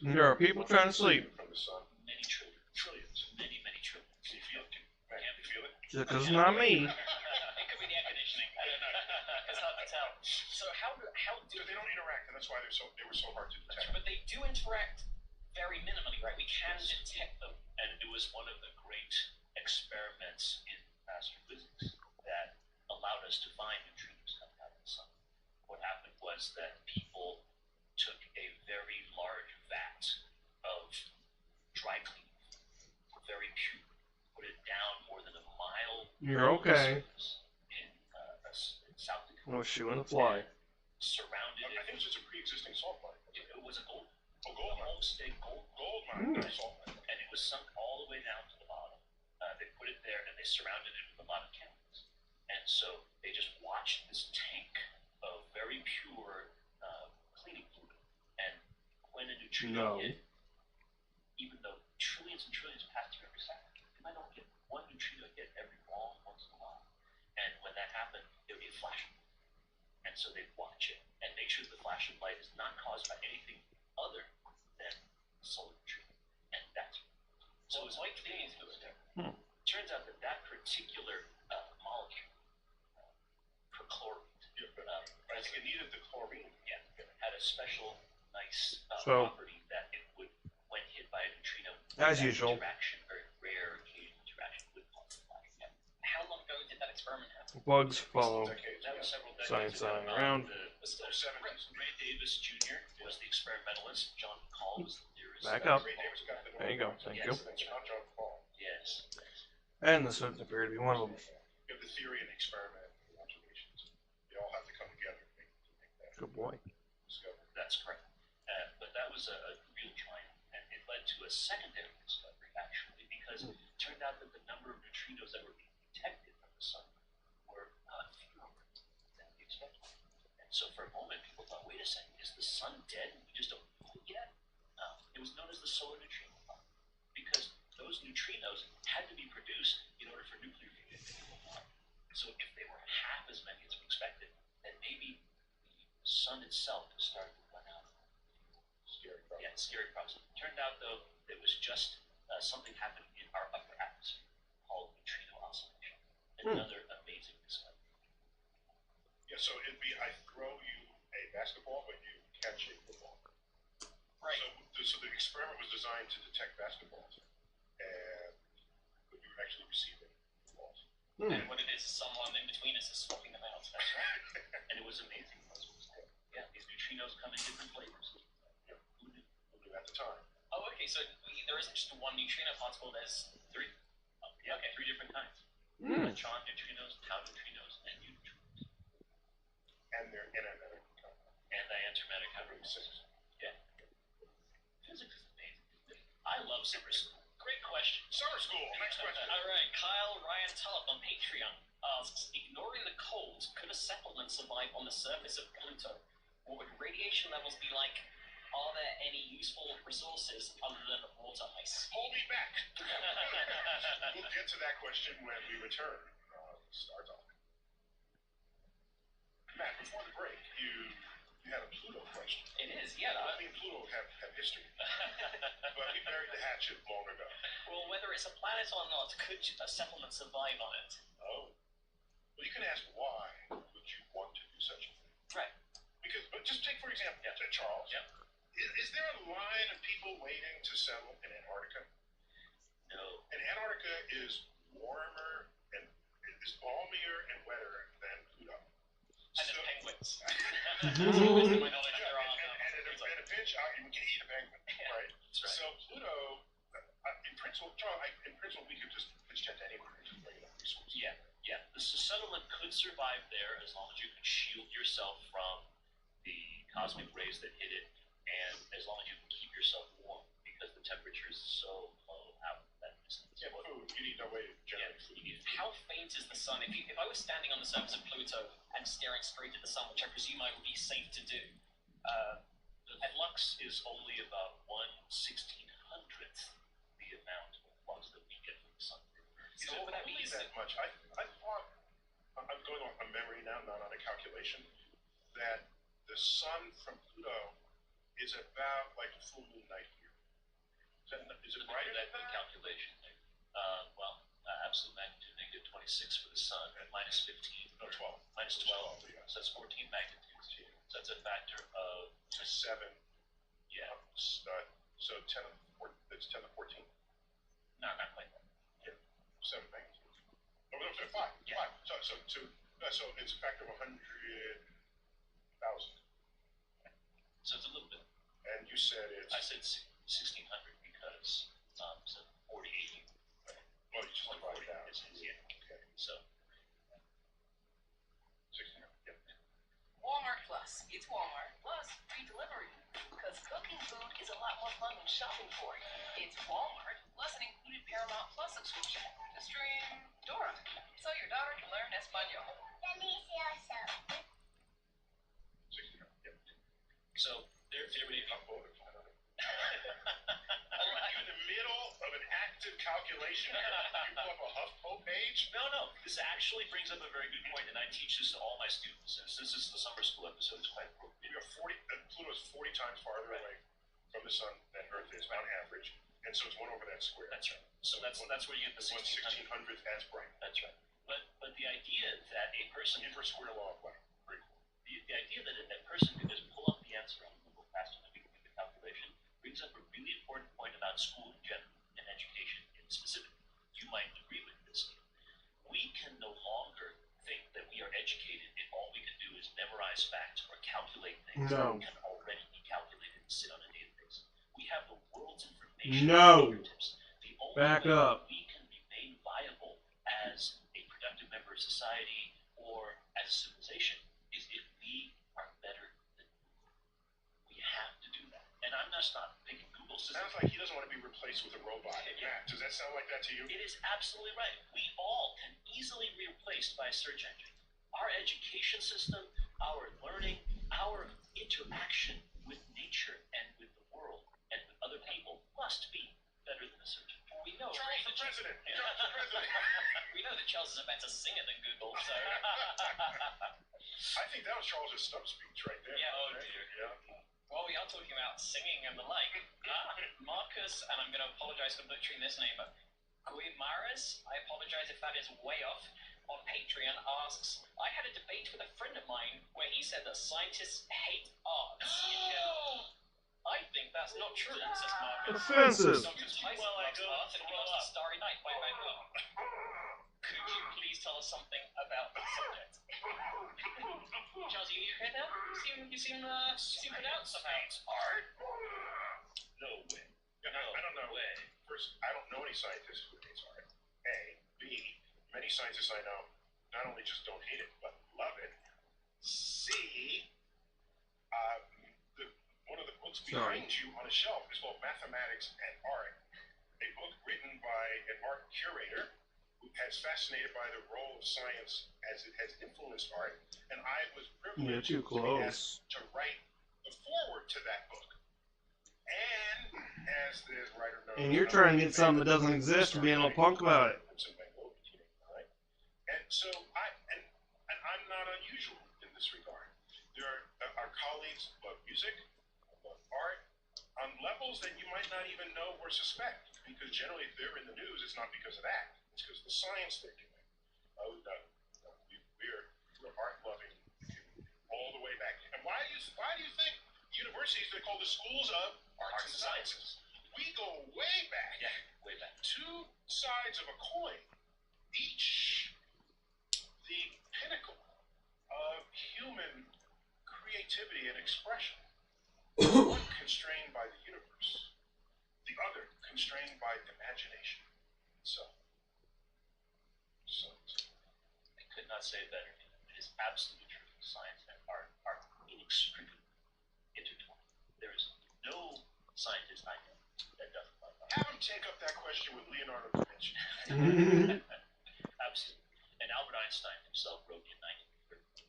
There are people trying to sleep. From the sun. many trillions. Many trillions. Can you feel it? Can you feel it? Just 'cause it's not me. It could be the air conditioning. I don't know. It's hard to tell. So how do So they don't interact, and that's why they were so hard to detect. But they do interact very minimally, right? We can detect them. And it was one of the great experiments in astrophysics that allowed us to find neutrinos coming out of the sun. What happened was that people took a very large vat of dry cleaning, very pure, put it down more than a mile. You're okay. In South Dakota. No shoe and a fly. Surrounded I think it was just a pre-existing salt mine. It was a gold. Oh, gold mine. Homestead gold mine. Mm. Salt mine. And it was sunk all the way down to the bottom. They put it there and they surrounded it with a lot of chemicals. And so they just watched this tank of very pure cleaning fluid. And when a neutrino hit, even though trillions and trillions pass through every second, they might only get one neutrino hit every long once in a while. And when that happened, there would be a flash of light. And so they'd watch it and make sure the flash of light is not caused by anything other than solar neutrino. And that's so it's like cleaning fluid. Turns out that that particular molecule, perchlorate, I think it needed the chlorine. Yeah, had a special nice property that it would, when hit by a neutrino, as usual. interaction, very rare occasional interaction with flash. Yeah. How long ago did that experiment happen? Bugs follow. That was several Science decades ago. around. Ray Davis Jr. was the experimentalist. John Paul was the theorist. Back up. Ray Davis got the There you go. Thank you. That's not John Paul. Yes. And this would appear to be one of them. You have the theory and the experiment and the observations. They all have to come together to make that Good boy. discovery. That's correct. But that was a real triumph, and it led to a secondary discovery, actually, because it turned out that the number of neutrinos that were being detected from the sun were fewer than we expected. And so for a moment, people thought, wait a second, is the sun dead and we just don't know it yet? It was known as the solar neutrino clock, because those neutrinos had to be produced in order for nuclear fusion to go on. So if they were half as many as we expected, then maybe the sun itself was starting to run out. Scary problem. Yeah, scary problem. Turned out, though, it was just something happening in our upper atmosphere called neutrino oscillation. Another amazing discovery. Yeah, so it'd be I throw you a basketball, but you catch a football. Right. So the experiment was designed to detect basketballs, but you were actually receiving balls. And what it is someone in between us is swapping them out. That's right. And it was amazing. Yeah, these neutrinos come in different flavors. Who knew at the time? Oh, okay. So there isn't just one neutrino particle. There's three. Yeah, Okay. 3 different kinds. Neutron neutrinos, tau neutrinos, and U neutrinos. And they're antimatter. And diantimatter counters. Yeah. Physics is amazing. I love summer school. Great question. Summer school. Next question. All right. Kyle Ryan Tulloch on Patreon asks, ignoring the cold, could a settlement survive on the surface of Pluto? What would radiation levels be like? Are there any useful resources other than water ice? Hold me back. We'll get to that question when we return. Star Talk. Matt, before the break, you had a Pluto question. It is, yeah. Me and Pluto have history, but we buried the hatchet long ago. Well, whether it's a planet or not, could a settlement survive on it? Oh. Well, you can ask why would you want to do such a thing? Right. But just take, for example, Charles. Yeah. Is there a line of people waiting to settle in Antarctica? No. And Antarctica is warmer and is balmier and wetter than Pluto. And there's penguins. And in a pinch, you can eat a penguin, right? That's right. So Pluto, in principle, we could just pitch tent anywhere and just bring enough resources. Yeah. The settlement could survive there as long as you could shield yourself from the cosmic rays that hit it, and as long as you can keep yourself warm, because the temperature is so low out that distance. Yeah, but food. You need no way to generate food. How faint is the sun? If I was standing on the surface of Pluto and and staring straight at the sun, which I presume I would be safe to do. The flux is only about 1/1600th the amount of flux that we get from the sun. So what would that be? That much? I thought, I'm going on a memory now, not on a calculation, that the sun from Pluto is about like a full moon night here. Is it brighter than that? Calculation. Absolute magnitude -26 for the sun, and -15. No, 12. -12. Yeah. So that's 14 magnitudes. So that's a factor of 7. Yeah. So 10 to 14. It's 10 to 14. No, not quite that. Yeah. 7 magnitudes. No, 5. Yeah. 5. So it's a factor of 100,000. So it's a little bit. And you said it's. I said 1600 because so 40, 80. Well, you just divided it out. Yeah. Okay. So 1600. Yep. Walmart Plus. It's Walmart Plus free delivery. Because cooking food is a lot more fun than shopping for it. It's Walmart Plus an included Paramount Plus subscription to stream Dora, so your daughter can learn Espanol. Delicioso. 1600. Yep. So there's everybody. In the middle of an active calculation, you pull up a HuffPo page? No. This actually brings up a very good point, and I teach this to all my students. Since this is the summer school episode, it's quite appropriate. We have Pluto is 40 times farther away from the sun than Earth is on average, and so it's 1 over that square. That's right. So that's where you get the 1/1600th as bright. That's right. But the idea that a person inverse square law of light. Very cool. The idea that a person can just pull up the answer on Google faster than we can do the calculation brings up a really important point about school in general and education in specific. You might agree with this. We can no longer think that we are educated if all we can do is memorize facts or calculate things that can already be calculated and sit on a database. We have the world's information at our fingertips. The only way we can be made viable as a productive member of society or as a civilization is if we are better than Google. We have to do that. And I'm just not picking Google. Sounds like he doesn't want to be replaced with a robot. Matt, does that sound like that to you? It is absolutely right. We all can easily be replaced by a search engine. Our education system, our learning, our interaction with nature and with the world and with other people must be better than a search engine. We know. Charles the President. We know that Charles is a better singer than Google, so. I think that was Charles' stump speech right there. Yeah. Oh dear. Yeah. Well, we are talking about singing and the like. Marcus, and I'm going to apologize for butchering this name, but Guimaras, I apologize if that is way off, on Patreon asks, I had a debate with a friend of mine where he said that scientists hate arts in general. I think that's not true, says Marcus. Offensive. Dr. Tyson loves art and he loves The Starry Night by Van Gogh. Could you please tell us something about the subject? Charles, are you okay there? You seem put out somehow. It's art? No way. I don't know. Way. First, I don't know any scientists who hates art. A. B. Many scientists I know not only just don't hate it, but love it. C. One of the books behind you on a shelf is called Mathematics and Art, a book written by an art curator who has fascinated by the role of science as it has influenced art, and I was privileged to be asked to write the foreword to that book. And as the writer knows, and you're trying to get something that doesn't exist and being a little punk about it. And so I'm not unusual in this regard. There are colleagues who love music, love art, on levels that you might not even know or suspect, because generally if they're in the news, it's not because of that. It's because of the science they're doing. We're art-loving all the way back. And why do you think universities, they're called the schools of arts and sciences? We go way back. Yeah, way back. Two sides of a coin, each the pinnacle of human creativity and expression. One constrained by the universe, the other constrained by imagination. So I could not say it better. It is absolutely true. Science and art are inextricably intertwined. There is no scientist I know that doesn't love art. Have him take up that question with Leonardo da Vinci. Absolutely. And Albert Einstein himself wrote in 1930,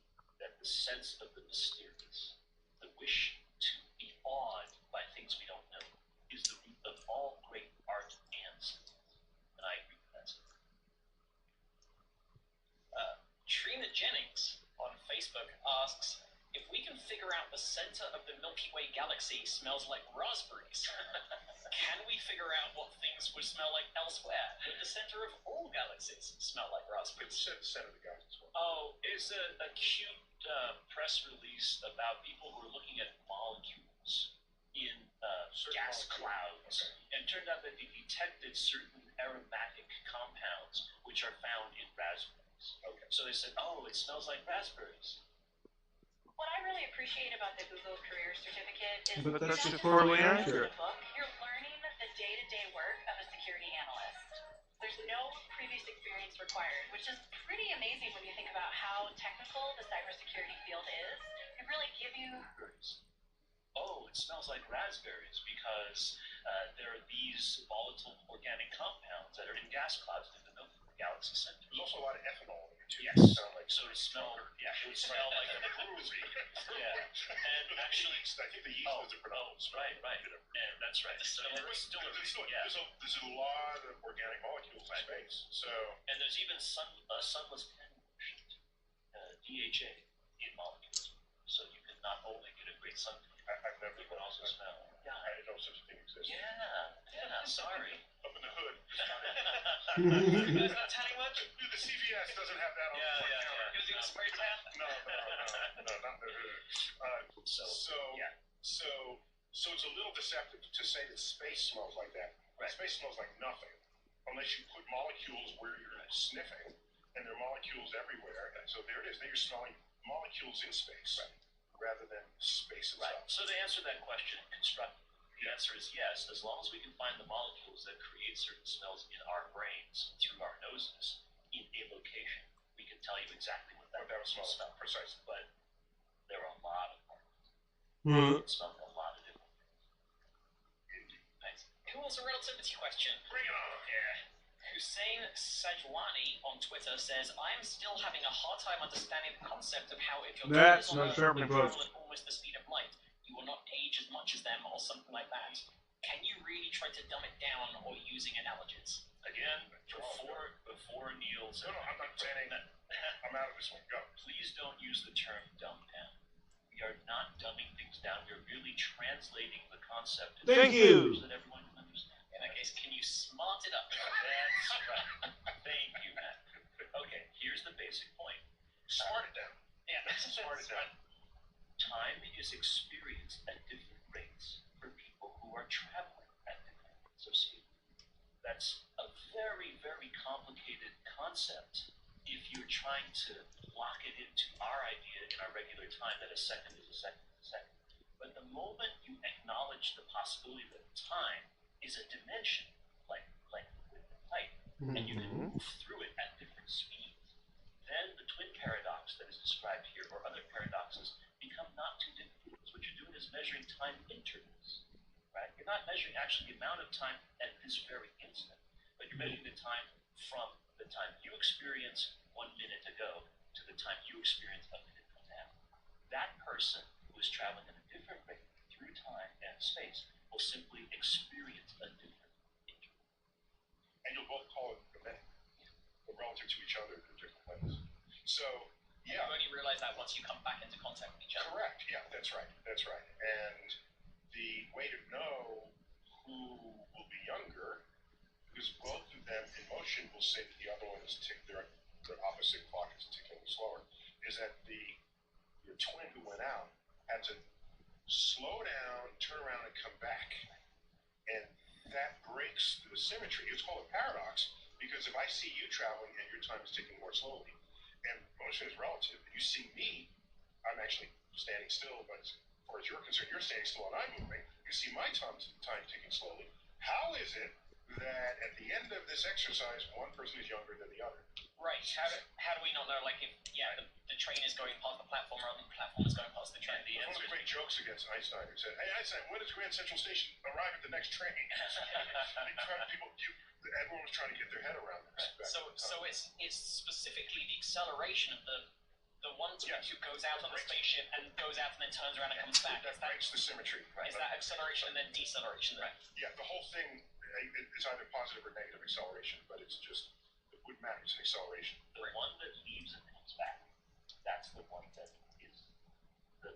the sense of the mysterious, the wish to be awed by things we don't know, is the root of all great art and science. And I agree with that. Trina Jennings on Facebook asks, if we can figure out the center of the Milky Way galaxy smells like raspberries, can we figure out what things would smell like elsewhere? Would the center of all galaxies smell like raspberries? The center of the galaxy. Oh, it's a cute press release about people who are looking at molecules in gas clouds. And it turned out that they detected certain aromatic compounds which are found in raspberries. Okay. So they said, oh, it smells like raspberries. What I really appreciate about the Google Career Certificate is But that's not just poorly learning accurate. the book, you're learning the day-to-day work of a security analyst. There's no previous experience required, which is pretty amazing when you think about how technical the cybersecurity field is. It really gives you... Oh, it smells like raspberries because there are these volatile organic compounds that are in gas clouds in the Milky Way galaxy center. There's also a lot of ethanol in it too. Yes. So it smell, it would smell like a brewery. Yeah. And actually, I think the yeast is a predominant. Right. And that's right. So there's a lot of organic molecules in space. So and there's even sunless pen DHA in molecules. So you can not only get a great sun, I've never you can also smell. Yeah. I didn't know such a thing exists. Yeah. Sorry. Up in the hood. Is that tanning much? The CVS doesn't have that on the front counter. Because you spray tan? No, not the hood. So it's a little deceptive to say that space smells like that. Right. Space smells like nothing, unless you put molecules where you're sniffing, and there are molecules everywhere, and so there it is. Then you're smelling molecules in space, rather than space itself. Right. So to answer that question constructively, the answer is yes, as long as we can find the molecules that create certain smells in our brains through our noses in a location, we can tell you exactly what that smell smells. Precisely. But there are a lot of Mm. it smells a lot of different things. Thanks. Who wants a relativity question? Bring it on. Yeah. Hussein Sajwani on Twitter says, I'm still having a hard time understanding the concept of how if your That's twin not is on Earth, sharpening you travel post. at almost the speed of light, you will not age as much as them or something like that. Can you really try to dumb it down or using analogies? Again, before Neil's... No, I'm not saying that. I'm out of this one. Go. Please don't use the term dumb down. We are not dumbing things down. We're really translating the concept into Thank you. language that everyone can understand. In that case, can you smart it up? That's right. Thank you, Matt. Okay, here's the basic point. Smart it down. Yeah. Smart it down. Time is experienced at different rates for people who are traveling at different rates of speed. That's a very, very complicated concept if you're trying to lock it into our idea in our regular time that a second is a second is a second. But the moment you acknowledge the possibility that time is a dimension, like with light, and you can move through it at different speeds, then the twin paradox that is described here, or other paradoxes, become not too difficult. Because what you're doing is measuring time intervals, right? You're not measuring actually the amount of time at this very instant, but you're measuring the time from the time you experience 1 minute ago to the time you experience a minute from now. That person who is traveling at a different rate through time and space will simply experience a different interval. And you'll both call it a minute, but relative to each other in different ways. So, yeah. You only realize that once you come back into contact with each other. Correct. Yeah, that's right. And the way to know who will be younger, because both of them in motion will say that the other one is their opposite clock is ticking slower, is that your twin who went out had to slow down, turn around, and come back. And that breaks the symmetry. It's called a paradox, because if I see you traveling and your time is ticking more slowly, and motion is relative, and you see me, I'm actually standing still, but as far as you're concerned, you're standing still and I'm moving. You see my time ticking slowly. How is it that at the end of this exercise, one person is younger than the other? Right. How do we not know? Like, if the train is going past the platform, or the platform is going past the train. One of the great jokes against Einstein, who said, "Hey Einstein, when does Grand Central Station arrive at the next train?" Everyone was trying to get their head around this. So it's specifically the acceleration of the The one who goes out on the spaceship and goes out and then turns around and comes back. That breaks the symmetry. Right. Is that acceleration and then deceleration then? Yeah, the whole thing is either positive or negative acceleration, but it's just, it wouldn't matter, it's an acceleration. The one that leaves and comes back, that's the one that is the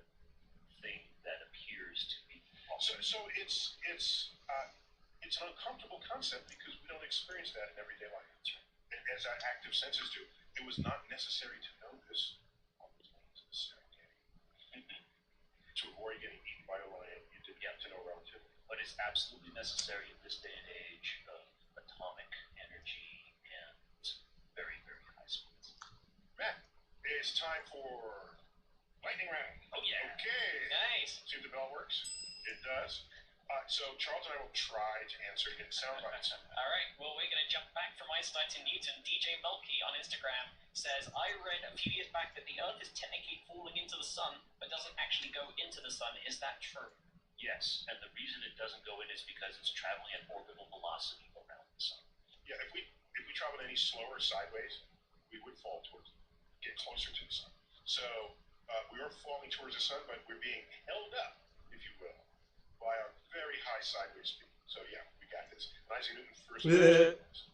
thing that appears to be. So it's an uncomfortable concept because we don't experience that in everyday life. As our active senses do. It was not necessary to know this on the plains of the Serengeti. To avoid getting eaten by a lion, you did get to know relativity. But it's absolutely necessary in this day and age of atomic energy and very, very high speeds. Matt, it's time for lightning round. Oh yeah. Okay. Nice. See if the bell works? It does. So Charles and I will try to answer in sound bites. All right. Well, we're going to jump back from Einstein to Newton. DJ Melky on Instagram says, I read a few years back that the Earth is technically falling into the sun, but doesn't actually go into the sun. Is that true? Yes, and the reason it doesn't go in is because it's traveling at orbital velocity around the sun. Yeah, if we traveled any slower sideways, we would fall towards, get closer to the sun. So we are falling towards the sun, but we're being held up, if you will, by a very high sideways speed. So yeah, we got this. And Isaac Newton first mentioned this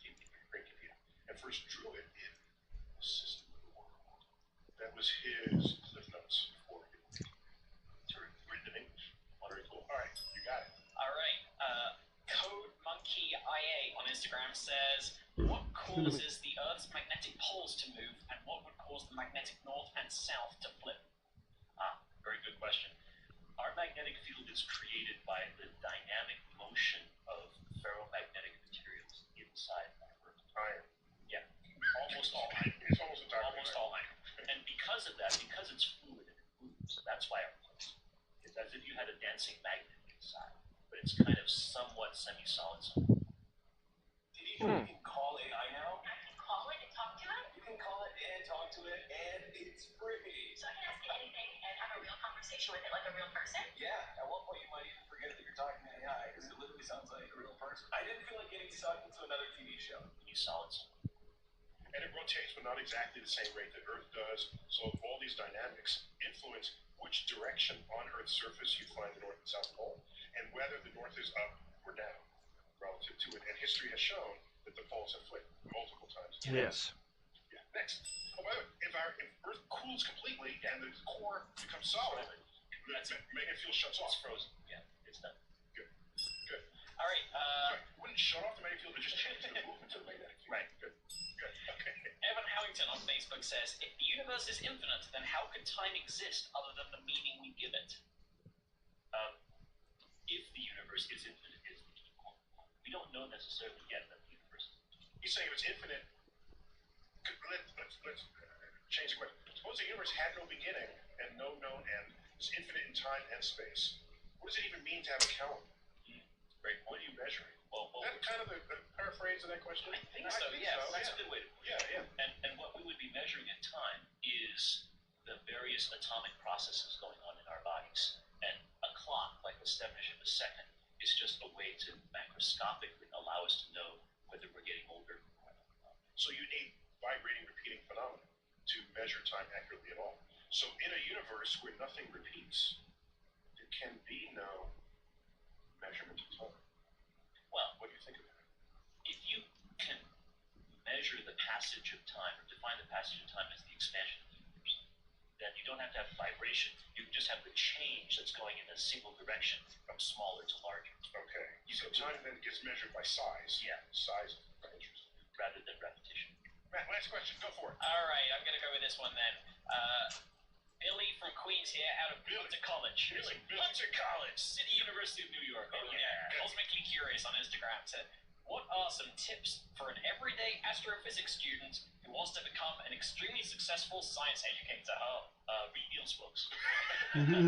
in great computer, and first drew it in the system of the world. That was his Cliff Notes for it. It's written in English. Very cool. All right, you got it. All right. Code Monkey IA on Instagram says, what causes the Earth's magnetic poles to move, and what would cause the magnetic north and south to flip? Very good question. Our magnetic field is created by the dynamic motion of ferromagnetic materials inside our Earth. Iron. Yeah, almost all iron. It's almost entirely almost all iron. And because of that, because it's fluid and it moves, that's why our place. It's as if you had a dancing magnet inside, but it's kind of somewhat semi-solid. Did you can call AI now? I can call it and talk to it? You can call it and talk to it, and it's free. So I can ask it anything and have a real conversation with it like a real person? Yeah, at one point you might even forget that you're talking to AI, because it literally sounds like a real person. I didn't feel like getting sucked into another TV show. You solid. And it rotates, but not exactly the same rate that Earth does. So all these dynamics influence which direction on Earth's surface you find the North and South Pole, and whether the North is up or down relative to it. And history has shown that the poles have flipped multiple times. Yes. Yeah. Next. Oh, by the way, if Earth cools completely and the core becomes solid, the magnetic field shuts off. It's frozen. Yeah, it's done. Good. All right. Sorry, it wouldn't shut off the magnetic field, it just changes the movement to the magnetic field. Right. Good. Okay. Evan Howington on Facebook says, if the universe is infinite, then how could time exist other than the meaning we give it? If the universe is infinite, is the key point. We don't know necessarily yet that the universe is infinite. He's saying if it's infinite, let's change the question. Suppose the universe had no beginning and no known end. It's infinite in time and space. What does it even mean to have a calendar? Right? What are you measuring? Well, Is that kind of the paraphrase of that question? I think so, yes. That's yeah. a good way to put it. Yeah. And what we would be measuring in time is the various atomic processes going on in our bodies. And a clock, like the steppage of a second, is just a way to macroscopically allow us to know whether we're getting older or not. So you need vibrating, repeating phenomena to measure time accurately at all. So in a universe where nothing repeats, there can be no measurement of time. Well, what do you think of that? If you can measure the passage of time, or define the passage of time as the expansion of the universe, then you don't have to have vibration. You can just have the change that's going in a single direction from smaller to larger. Okay. So time then gets measured by size. Yeah. Size of ranges. Rather than repetition. Matt, last question. Go for it. All right, I'm going to go with this one then. Billy from Queens here, out of Hunter College. Hunter College, City University of New York. Oh yeah. Cosmically Curious on Instagram said, what are some tips for an everyday astrophysics student who wants to become an extremely successful science educator? Read Neil's books. I don't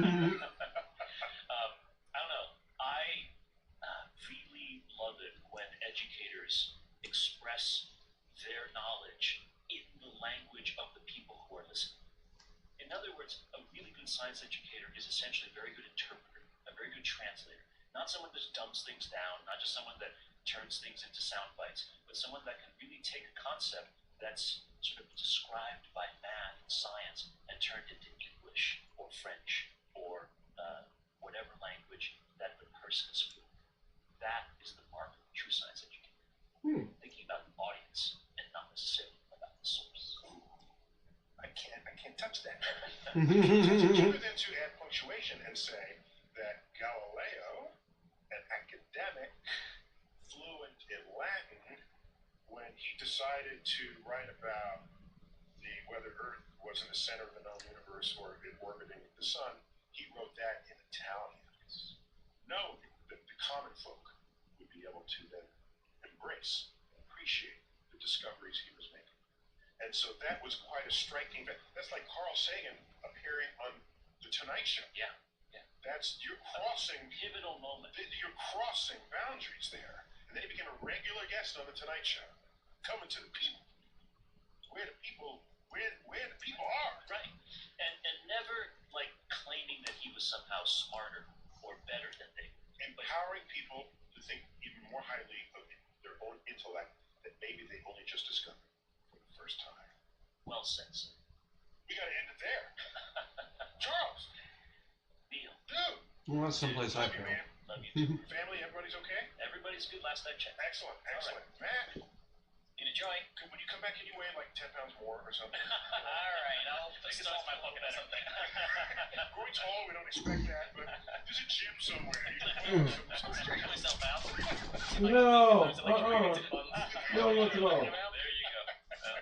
know. I really love it when educators express their knowledge in the language of the people who are listening. In other words, a really good science educator is essentially a very good interpreter, a very good translator. Not someone that just dumps things down, not just someone that turns things into sound bites, but someone that can really take a concept that's sort of described by math and science and turned into English or French or whatever language that the person is fluent. That is the mark of true science education. Thinking about the audience and not necessarily about the source. I can't touch that. Cheaper than to add punctuation and say that Galileo, an academic fluent in Latin, when he decided to write about whether Earth was in the center of the known universe or orbiting the sun, he wrote that in Italian. No, the common folk would be able to then embrace and appreciate the discoveries he was making. And so that was quite a striking event. That's like Carl Sagan appearing on The Tonight Show. Yeah. You're crossing pivotal moment. You're crossing boundaries there. And then he became a regular guest on The Tonight Show, coming to the people, where the people are. Right. And never like claiming that he was somehow smarter or better than they were. Empowering people to think even more highly of their own intellect that maybe they only just discovered for the first time. Well said, sir. We gotta end it there. Charles. Neil. Dude. Well, that's someplace I Love you, feel. man. Love you too. Family, everybody's okay? Everybody's good last I checked. Excellent. Matt. You enjoy? When you come back, can you weigh like 10 pounds more or something? Alright, I'll start my pocket or something. Growing tall, we don't expect that, but there's a gym somewhere. I'm stretching myself out. No! No, not at all. There you go.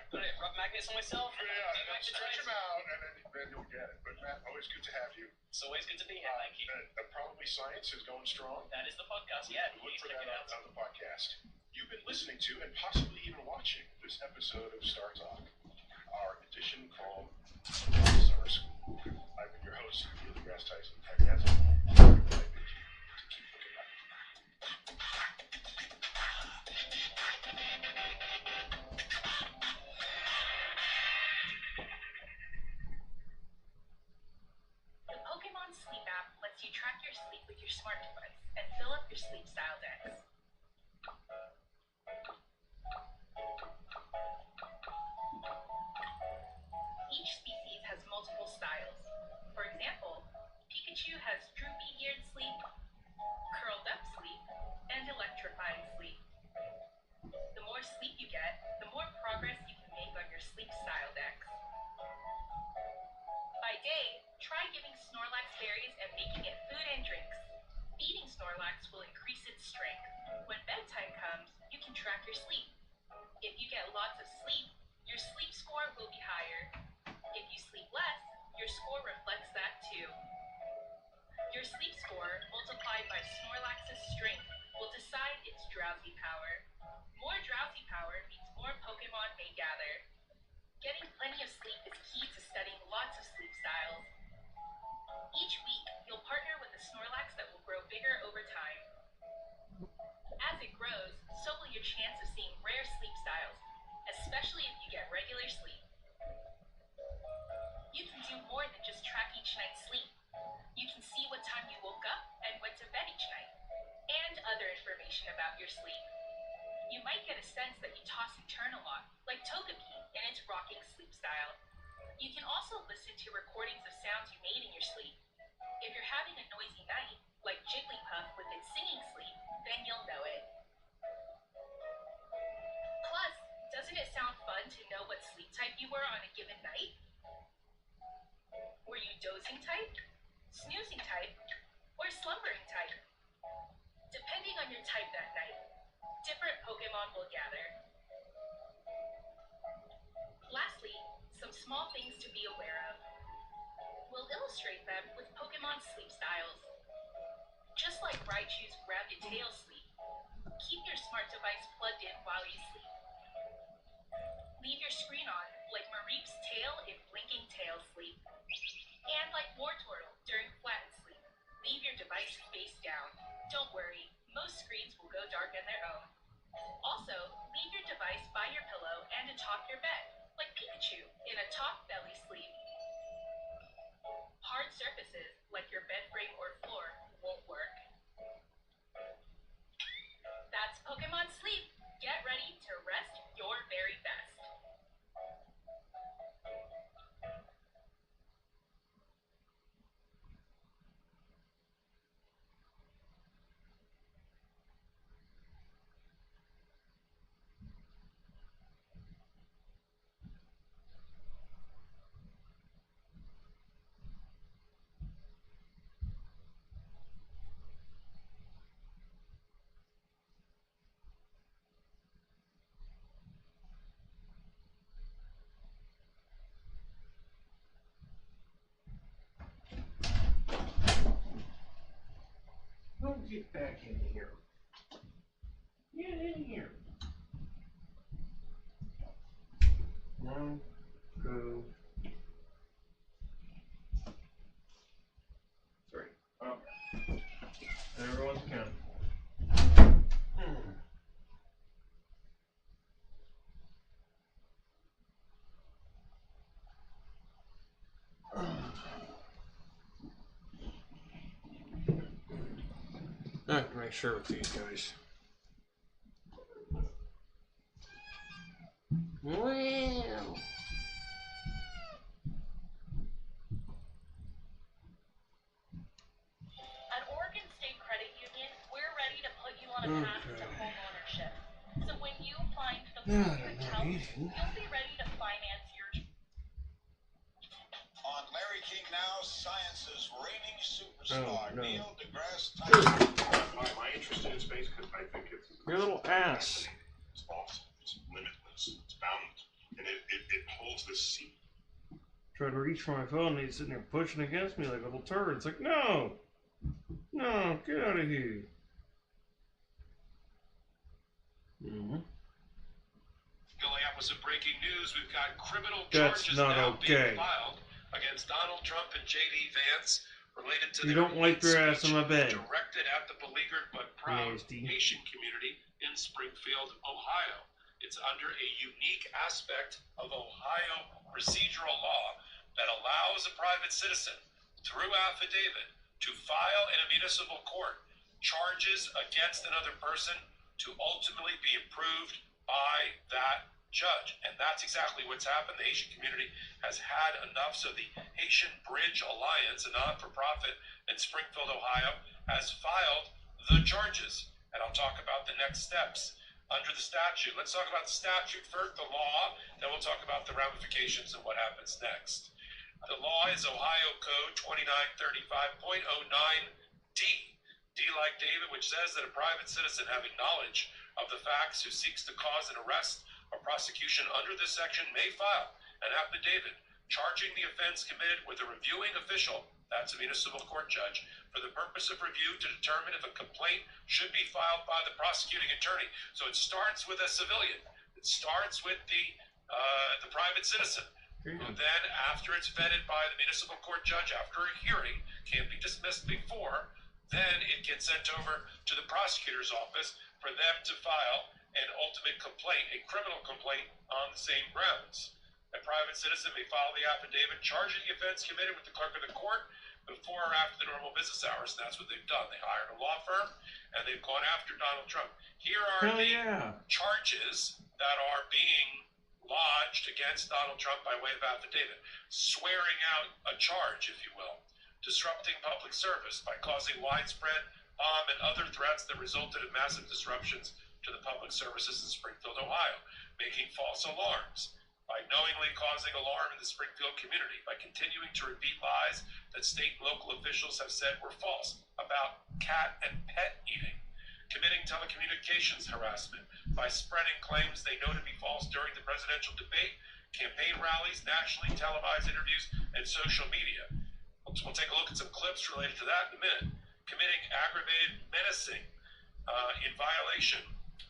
Put rub magnets on myself. Yeah, and then stretch them out, and then you'll get it. But Matt, always good to have you. It's always good to be here. Thank you. Probably Science is going strong. That is the podcast. Yeah, Look for that on the podcast. You've been listening to and possibly even watching this episode of Star Talk, our edition called Summer School. I've been your host, Neil deGrasse Tyson. To keep looking up. The Pokemon Sleep app lets you track your sleep with your smart device and fill up your sleep style decks. Each species has multiple styles. For example, Pikachu has droopy-eared sleep, curled up sleep, and electrifying sleep. The more sleep you get, the more progress you can make on your sleep style decks. By day, try giving Snorlax berries and making it food and drinks. Feeding Snorlax will increase its strength. When bedtime comes, you can track your sleep. If you get lots of sleep, your sleep score will be higher. If you sleep less, your score reflects that too. Your sleep score, multiplied by Snorlax's strength, will decide its drowsy power. More drowsy power means more Pokemon may gather. Getting plenty of sleep is key to studying lots of sleep styles. Each week, you'll partner with a Snorlax that will grow bigger over time. As it grows, so will your chance of seeing rare sleep styles, especially if you get regular sleep. You can do more than just track each night's sleep. You can see what time you woke up and went to bed each night, and other information about your sleep. You might get a sense that you toss and turn a lot, like Togepi in its rocking sleep style. You can also listen to recordings of sounds you made in your sleep. If you're having a noisy night, like Jigglypuff with its singing sleep, then you'll know it. Plus, doesn't it sound fun to know what sleep type you were on a given night? Were you dozing type, snoozing type, or slumbering type? Depending on your type that night, different Pokemon will gather. Lastly, some small things to be aware of. We'll illustrate them with Pokemon sleep styles. Just like Raichu's rounded tail sleep, keep your smart device plugged in while you sleep. Leave your screen on, like Mareep's tail in blinking tail sleep. And like Wartortle during flattened sleep, leave your device face down. Don't worry, most screens will go dark on their own. Also, leave your device by your pillow and atop your bed, like Pikachu in a top belly sleep. Hard surfaces, like your bed frame or floor, won't work. That's Pokemon Sleep. Get ready to rest your very best. Get back in here. Get in here. 1, 2, 3. Okay. Everyone's counting. I have to make sure with these guys. Wow. At Oregon State Credit Union, we're ready to put you on a path to home ownership. So when you apply for the perfect house, you'll be ready to finance your. On Larry King Now, Science's reigning superstar, Neil deGrasse Tyson. Am I interested in space? Because I think it's... Your little ass. It's awesome. It's limitless. It's boundless. And it holds this seat. Tried to reach for my phone and he's sitting there pushing against me like a little turd. It's like, no! No, get out of here. Going with some breaking news, we've got criminal charges now being filed against Donald Trump and J.D. Vance related to you don't wipe your ass on my bed. Directed at the beleaguered but proud Haitian community in Springfield, Ohio. It's under a unique aspect of Ohio procedural law that allows a private citizen, through affidavit, to file in a municipal court charges against another person to ultimately be approved by that judge. And that's exactly what's happened. The Haitian community has had enough. So the Haitian Bridge Alliance, a non-for-profit in Springfield, Ohio, has filed the charges. And I'll talk about the next steps under the statute. Let's talk about the statute first, the law, then we'll talk about the ramifications and what happens next. The law is Ohio Code 2935.09D. D like David, which says that a private citizen having knowledge of the facts who seeks to cause an arrest or prosecution under this section may file an affidavit charging the offense committed with a reviewing official, that's a municipal court judge, for the purpose of review to determine if a complaint should be filed by the prosecuting attorney. So it starts with a civilian. It starts with the private citizen. Who then, after it's vetted by the municipal court judge, after a hearing, can't be dismissed before, then it gets sent over to the prosecutor's office for them to file an ultimate complaint, a criminal complaint, on the same grounds. A private citizen may file the affidavit charging the offense committed with the clerk of the court before or after the normal business hours. And that's what they've done. They hired a law firm, and they've gone after Donald Trump. Here are charges that are being lodged against Donald Trump by way of affidavit. Swearing out a charge, if you will. Disrupting public service by causing widespread bomb and other threats that resulted in massive disruptions to the public services in Springfield, Ohio. Making false alarms by knowingly causing alarm in the Springfield community, by continuing to repeat lies that state and local officials have said were false about cat and pet eating. Committing telecommunications harassment by spreading claims they know to be false during the presidential debate, campaign rallies, nationally televised interviews, and social media. We'll take a look at some clips related to that in a minute. Committing aggravated menacing in violation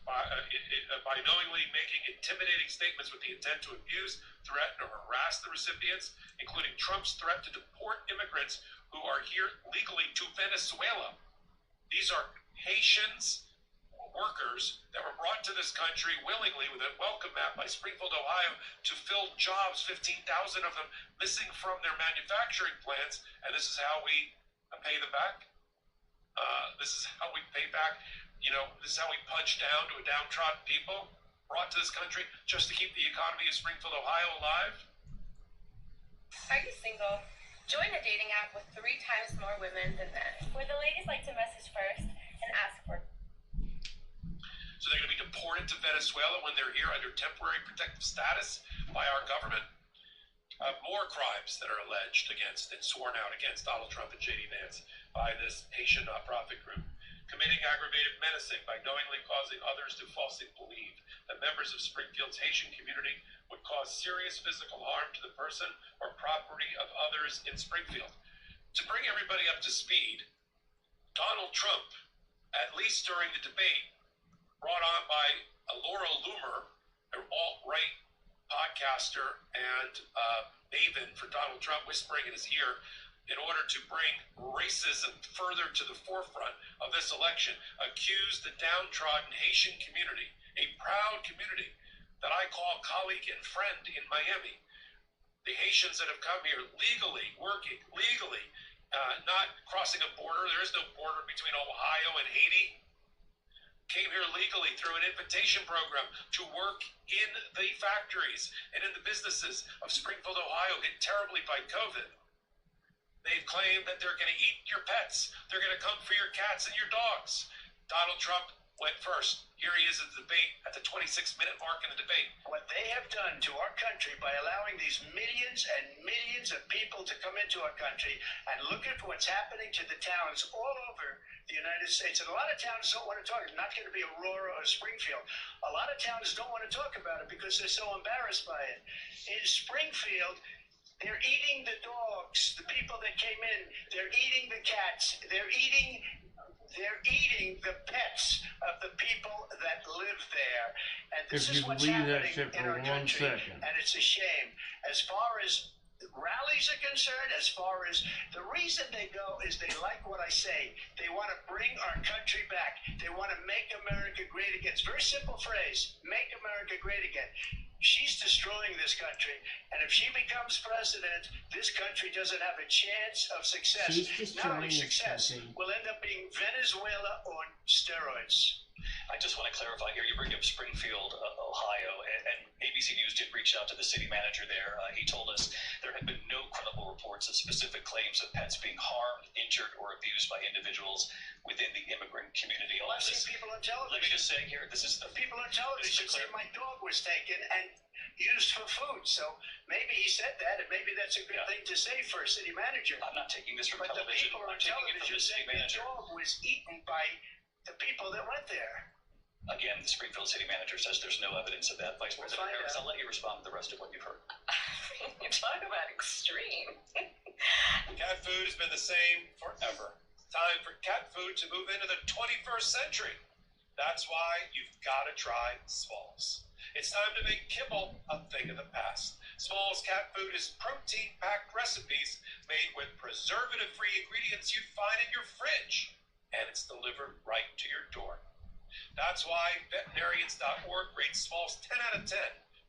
by knowingly making intimidating statements with the intent to abuse, threaten, or harass the recipients, including Trump's threat to deport immigrants who are here legally to Venezuela. These are Haitians, workers that were brought to this country willingly with a welcome mat by Springfield, Ohio, to fill jobs, 15,000 of them missing from their manufacturing plants, and this is how we pay them back. This is how we pay back. You know, this is how we punch down to a downtrodden people brought to this country just to keep the economy of Springfield, Ohio alive. Are you single? Join a dating app with 3 times more women than men, where the ladies like to message first and ask for. So they're going to be deported to Venezuela when they're here under temporary protective status by our government. More crimes that are alleged against and sworn out against Donald Trump and J.D. Vance by this Haitian nonprofit group. Committing aggravated menacing by knowingly causing others to falsely believe that members of Springfield's Haitian community would cause serious physical harm to the person or property of others in Springfield. To bring everybody up to speed, Donald Trump at least during the debate, brought on by Laura Loomer, an alt-right podcaster and maven for Donald Trump, whispering in his ear in order to bring racism further to the forefront of this election, accused the downtrodden Haitian community, a proud community that I call colleague and friend in Miami. The Haitians that have come here legally, working legally, not crossing a border. There is no border between Ohio and Haiti. Came here legally through an invitation program to work in the factories and in the businesses of Springfield, Ohio, hit terribly by COVID. They've claimed that they're going to eat your pets. They're going to come for your cats and your dogs. Donald Trump went first. Here he is at the debate, at the 26-minute mark in the debate. What they have done to our country by allowing these millions and millions of people to come into our country, and look at what's happening to the towns all over the United States. And a lot of towns don't want to talk. It's not going to be Aurora or Springfield. A lot of towns don't want to talk about it because they're so embarrassed by it. In Springfield, they're eating the dogs, the people that came in. They're eating the cats. They're eating the pets of the people that live there. And this is what's happening in our country. And it's a shame. As far as rallies are concerned, as far as the reason they go is they like what I say. They want to bring our country back. They want to make America great again. It's a very simple phrase, make America great again. She's destroying this country, and if she becomes president, this country doesn't have a chance of success. Not only success, will end up being Venezuela on steroids. I just want to clarify here. You bring up Springfield, Ohio, and ABC News did reach out to the city manager there. He told us there had been no credible reports of specific claims of pets being harmed, injured, or abused by individuals within the immigrant community. Well, I've seen people on television. Let me just say here, this is the people on television say my dog was taken and used for food. So maybe he said that, and maybe that's a good thing to say for a city manager. I'm not taking this from television. But the people on television say the dog was eaten by the people that went there. Again, the Springfield city manager says there's no evidence of that. Vice President Harris, I'll let you respond to the rest of what you've heard. You talk about extreme. Cat food has been the same forever. Time for cat food to move into the 21st century. That's why you've got to try Smalls. It's time to make kibble a thing of the past. Smalls cat food is protein-packed recipes made with preservative-free ingredients you'd find in your fridge, and it's delivered right to your door. That's why veterinarians.org rates Smalls 10 out of 10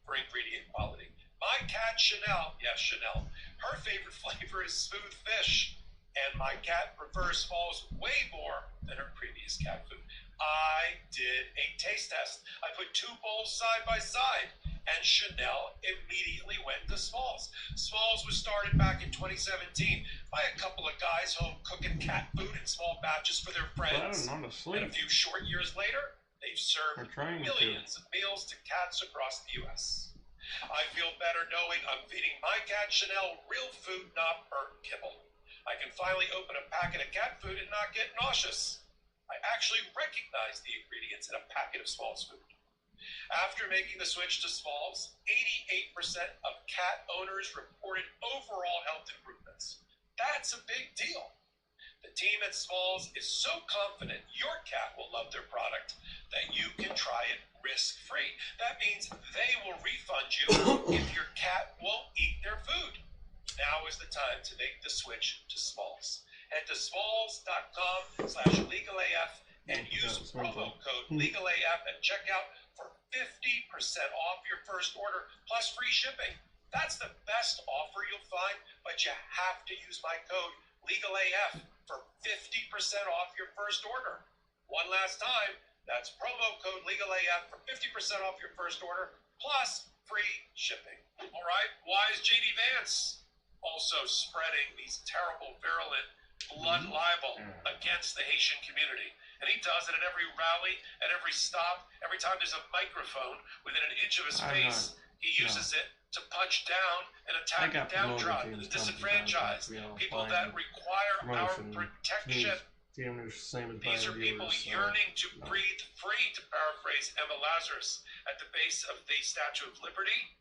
for ingredient quality. My cat Chanel, yes, Chanel, her favorite flavor is smooth fish, and my cat prefers Smalls way more than her previous cat food. I did a taste test. I put two bowls side by side, and Chanel immediately went to Smalls. Smalls was started back in 2017 by a couple of guys home cooking cat food in small batches for their friends. And a few short years later, they've served millions of meals to cats across the U.S. I feel better knowing I'm feeding my cat Chanel real food, not burnt kibble. I can finally open a packet of cat food and not get nauseous. I actually recognize the ingredients in a packet of Smalls food. After making the switch to Smalls, 88% of cat owners reported overall health improvements. That's a big deal. The team at Smalls is so confident your cat will love their product that you can try it risk-free. That means they will refund you if your cat won't eat their food. Now is the time to make the switch to Smalls. Head to smalls.com/legalaf and use promo code legalaf at checkout for 50% off your first order plus free shipping. That's the best offer you'll find, but you have to use my code legalaf for 50% off your first order. One last time, that's promo code legalaf for 50% off your first order plus free shipping. All right, why is JD Vance also spreading these terrible, virulent blood libel against the Haitian community? And he does it at every rally, at every stop, every time there's a microphone within an inch of his face, he uses it to punch down and attack the downtrodden, the disenfranchised, people that require our protection. These are people yearning to breathe free, to paraphrase Emma Lazarus at the base of the Statue of Liberty,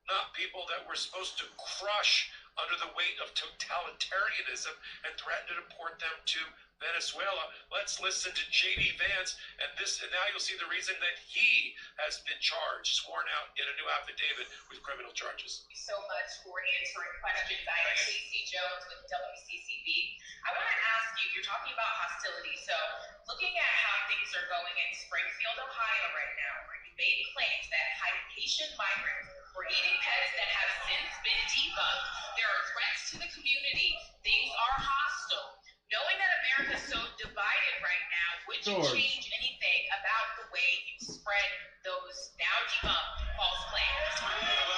not people that we're supposed to crush under the weight of totalitarianism and threatened to deport them to Venezuela. Let's listen to J.D. Vance, and now you'll see the reason that he has been charged, sworn out in a new affidavit with criminal charges. Thank you so much for answering questions. I am Casey Jones with WCCB. I want to ask you, you're talking about hostility, so looking at how things are going in Springfield, Ohio right now, where you made claims that Haitian migrants were eating pets that have since been debunked. There are threats to the community. Things are hostile. Knowing that America's so divided right now, would you change anything about the way you spread those now debunked false claims?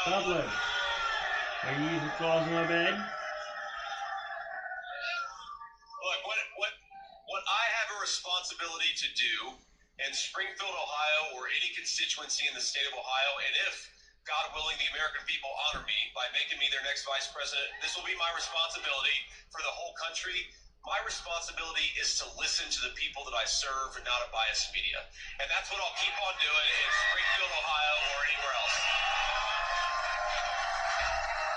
Dublin, are you using claws in my bed? Look, what I have a responsibility to do in Springfield, Ohio, or any constituency in the state of Ohio, and if, God willing, the American people honor me by making me their next vice president, this will be my responsibility for the whole country. My responsibility is to listen to the people that I serve and not a biased media. And that's what I'll keep on doing in Springfield, Ohio, or anywhere else.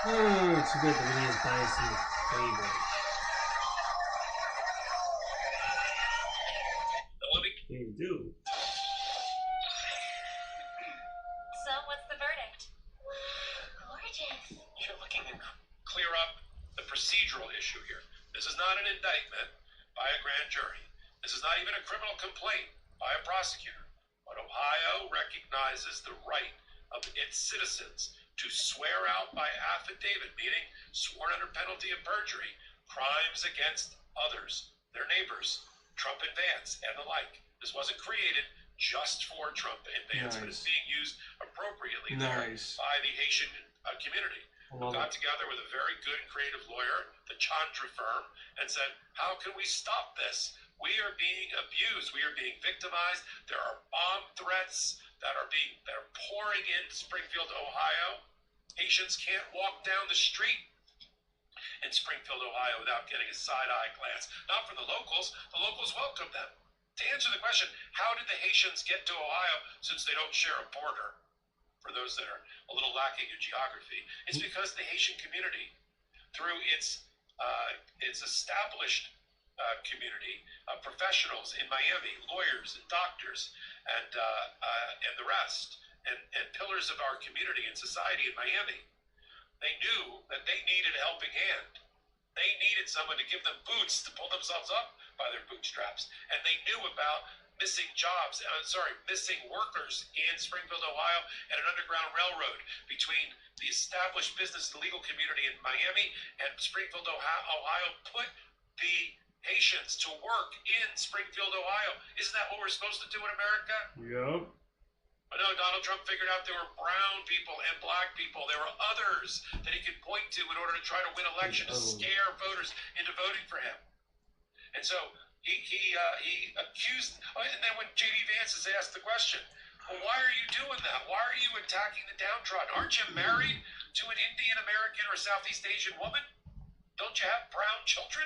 Oh, it's good that he is biased in his favor. They do. So, what's the verdict? Gorgeous. You're looking to clear up the procedural issue here. This is not an indictment by a grand jury. This is not even a criminal complaint by a prosecutor. But Ohio recognizes the right of its citizens to swear out by affidavit, meaning sworn under penalty of perjury, crimes against others, their neighbors, Trump and Vance, and the like. This wasn't created just for Trump and Vance, but it's being used appropriately there by the Haitian community. Who got together with a very good and creative lawyer, the Chandra firm, and said, how can we stop this? We are being abused. We are being victimized. There are bomb threats that are pouring into Springfield, Ohio. Haitians can't walk down the street in Springfield, Ohio without getting a side-eye glance. Not from the locals. The locals welcome them. To answer the question, how did the Haitians get to Ohio since they don't share a border? For those that are a little lacking in geography, it's because the Haitian community, through its established community of professionals in Miami, lawyers and doctors and the rest, and pillars of our community and society in Miami, they knew that they needed a helping hand. They needed someone to give them boots to pull themselves up by their bootstraps, and they knew about missing workers in Springfield, Ohio, and an underground railroad between the established business and legal community in Miami and Springfield, Ohio, put the Haitians to work in Springfield, Ohio. Isn't that what we're supposed to do in America? Yep. But no, Donald Trump figured out there were brown people and black people. There were others that he could point to in order to try to win elections, to scare voters into voting for him. And so he accused, and then when J.D. Vance is asked the question, well, why are you doing that? Why are you attacking the downtrodden? Aren't you married to an Indian American or Southeast Asian woman? Don't you have brown children?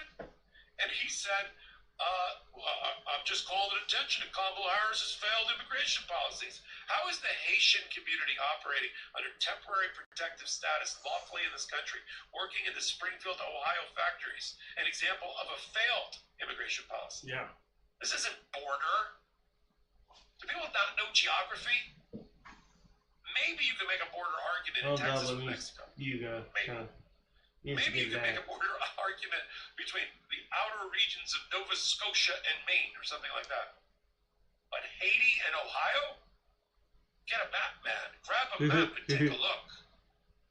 And he said, I'm just calling attention to Kamala Harris's failed immigration policies. How is the Haitian community operating under temporary protective status lawfully in this country, working in the Springfield, Ohio factories? An example of a failed immigration policy. Yeah. This isn't border. Do people not know geography? Maybe you can make a border argument in Texas with Mexico. Maybe you can make a border argument between the outer regions of Nova Scotia and Maine or something like that. But Haiti and Ohio? Get a map, man. Grab a map and take a look.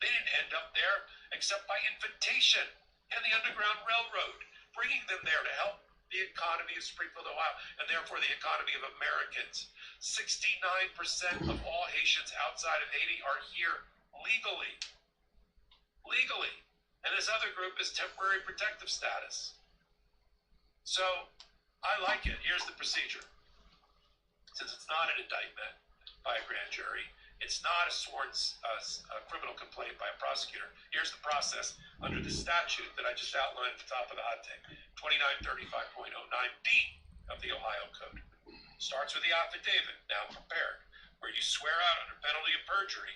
They didn't end up there except by invitation and the Underground Railroad, bringing them there to help the economy of Springfield, Ohio, and therefore the economy of Americans. 69% of all Haitians outside of Haiti are here legally. Legally. And this other group is temporary protective status. So, I like it. Here's the procedure. Since it's not an indictment by a grand jury, it's not a sworn criminal complaint by a prosecutor. Here's the process under the statute that I just outlined at the top of the hot take, 2935.09b of the Ohio Code. Starts with the affidavit, now prepared, where you swear out under penalty of perjury,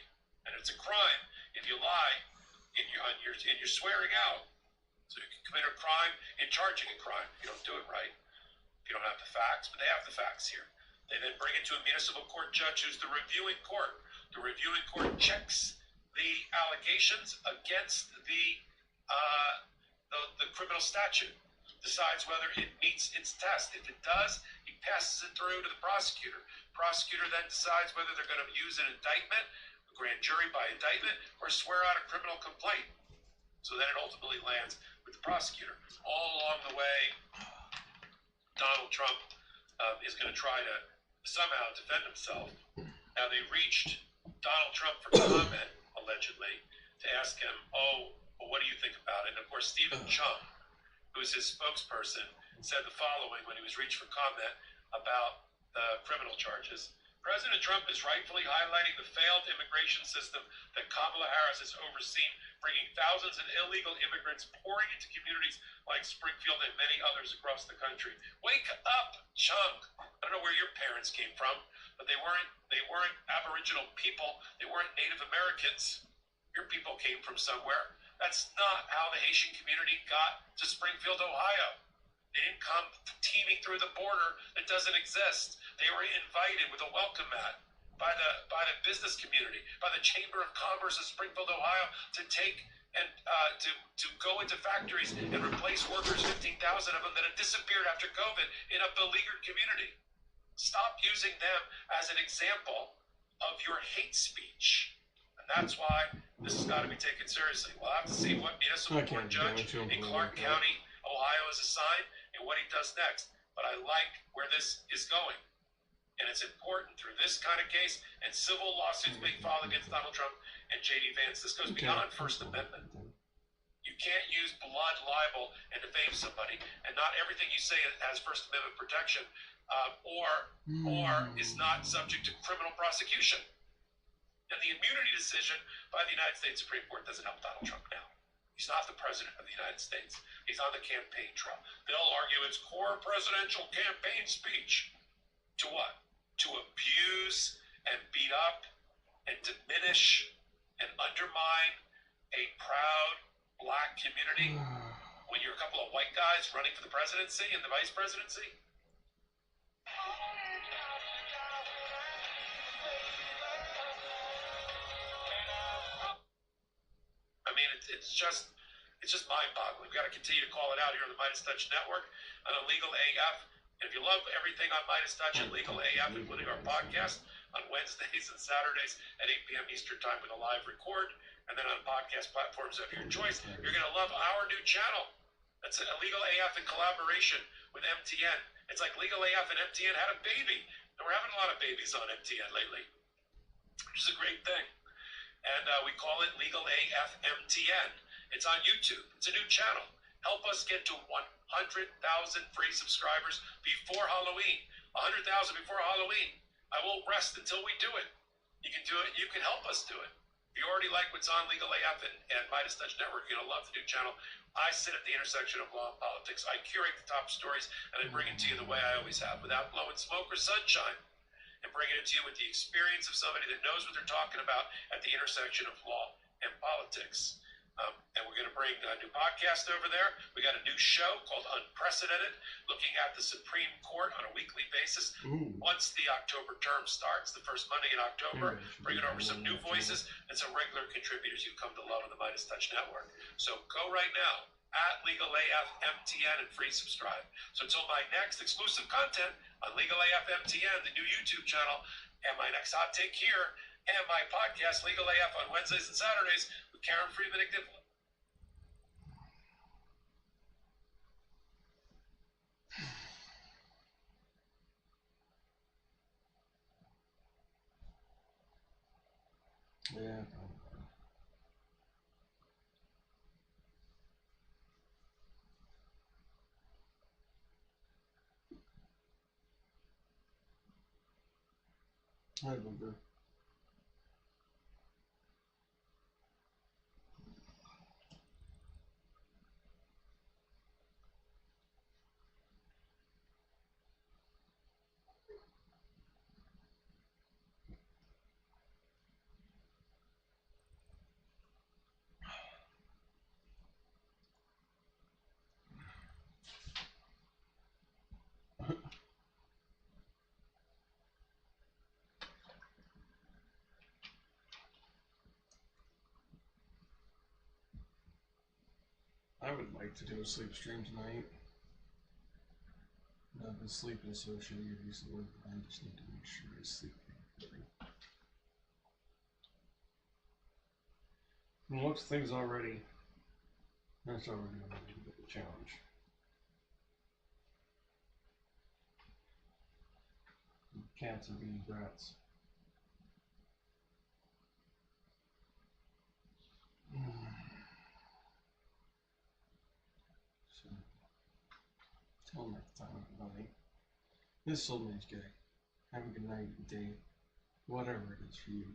and it's a crime if you lie in your swearing out. So you can commit a crime in charging a crime if you don't do it right, if you don't have the facts. But they have the facts here. They then bring it to a municipal court judge who's the reviewing court. The reviewing court checks the allegations against the criminal statute, decides whether it meets its test. If it does, he passes it through to the prosecutor. Prosecutor then decides whether they're going to use an indictment, a grand jury by indictment, or swear out a criminal complaint. So then it ultimately lands with the prosecutor. All along the way, Donald Trump is going to try to somehow defend himself. Now, they reached Donald Trump for comment, allegedly, to ask him, oh, well, what do you think about it? And of course, Stephen Chung, who's his spokesperson, said the following when he was reached for comment about the criminal charges. President Trump is rightfully highlighting the failed immigration system that Kamala Harris has overseen, bringing thousands of illegal immigrants pouring into communities like Springfield and many others across the country. Wake up, Chung! I don't know where your parents came from, but they weren't Aboriginal people. They weren't Native Americans. Your people came from somewhere. That's not how the Haitian community got to Springfield, Ohio. They didn't come teeming through the border that doesn't exist. They were invited with a welcome mat by the business community, by the Chamber of Commerce of Springfield, Ohio, to take and to go into factories and replace workers, 15,000 of them that had disappeared after COVID in a beleaguered community. Stop using them as an example of your hate speech. And that's why this has got to be taken seriously. We'll have to see what municipal court judge in Clark County, Ohio is assigned and what he does next. But I like where this is going. And it's important through this kind of case and civil lawsuits being filed against Donald Trump and J.D. Vance. This goes beyond First Amendment. You can't use blood libel and defame somebody, and not everything you say has First Amendment protection or is not subject to criminal prosecution. And the immunity decision by the United States Supreme Court doesn't help Donald Trump now. He's not the president of the United States. He's on the campaign trail. They'll argue it's core presidential campaign speech. To what? To abuse and beat up and diminish and undermine a proud black community when you're a couple of white guys running for the presidency and the vice presidency? I mean, it's just mind-boggling. We've got to continue to call it out here on the Midas Touch Network on Illegal AF. And if you love everything on Midas Touch and Legal AF, including our podcast on Wednesdays and Saturdays at 8 p.m. Eastern Time with a live record, and then on podcast platforms of your choice, you're going to love our new channel. That's Illegal AF in collaboration with MTN. It's like Legal AF and MTN had a baby. And we're having a lot of babies on MTN lately, which is a great thing. And we call it Legal AF MTN. It's on YouTube. It's a new channel. Help us get to 100,000 free subscribers before Halloween. 100,000 before Halloween. I won't rest until we do it. You can do it. You can help us do it. If you already like what's on Legal AF and Midas Touch Network, you're going to love the new channel. I sit at the intersection of law and politics. I curate the top stories, and I bring it to you the way I always have, without blowing smoke or sunshine, and bringing it to you with the experience of somebody that knows what they're talking about at the intersection of law and politics. And we're going to bring a new podcast over there. We got a new show called Unprecedented, looking at the Supreme Court on a weekly basis. Once the October term starts, the first Monday in October, bringing over some new voices and some regular contributors you come to love on the Midas Touch Network. So go right now at Legal AF MTN and free subscribe. So until my next exclusive content on Legal AF MTN, the new YouTube channel, and my next hot take here, and my podcast Legal AF on Wednesdays and Saturdays with Karen Friedman and Giblet. Yeah. That'd be good. I would like to do a sleep stream tonight. I've been sleeping so shitty recently, but I just need to make sure I sleep properly. And once things already, that's already a little bit of a challenge. Cats are being brats. So, tell them next time, everybody. This is Soul Mage Guy. Have a good night, day, whatever it is for you.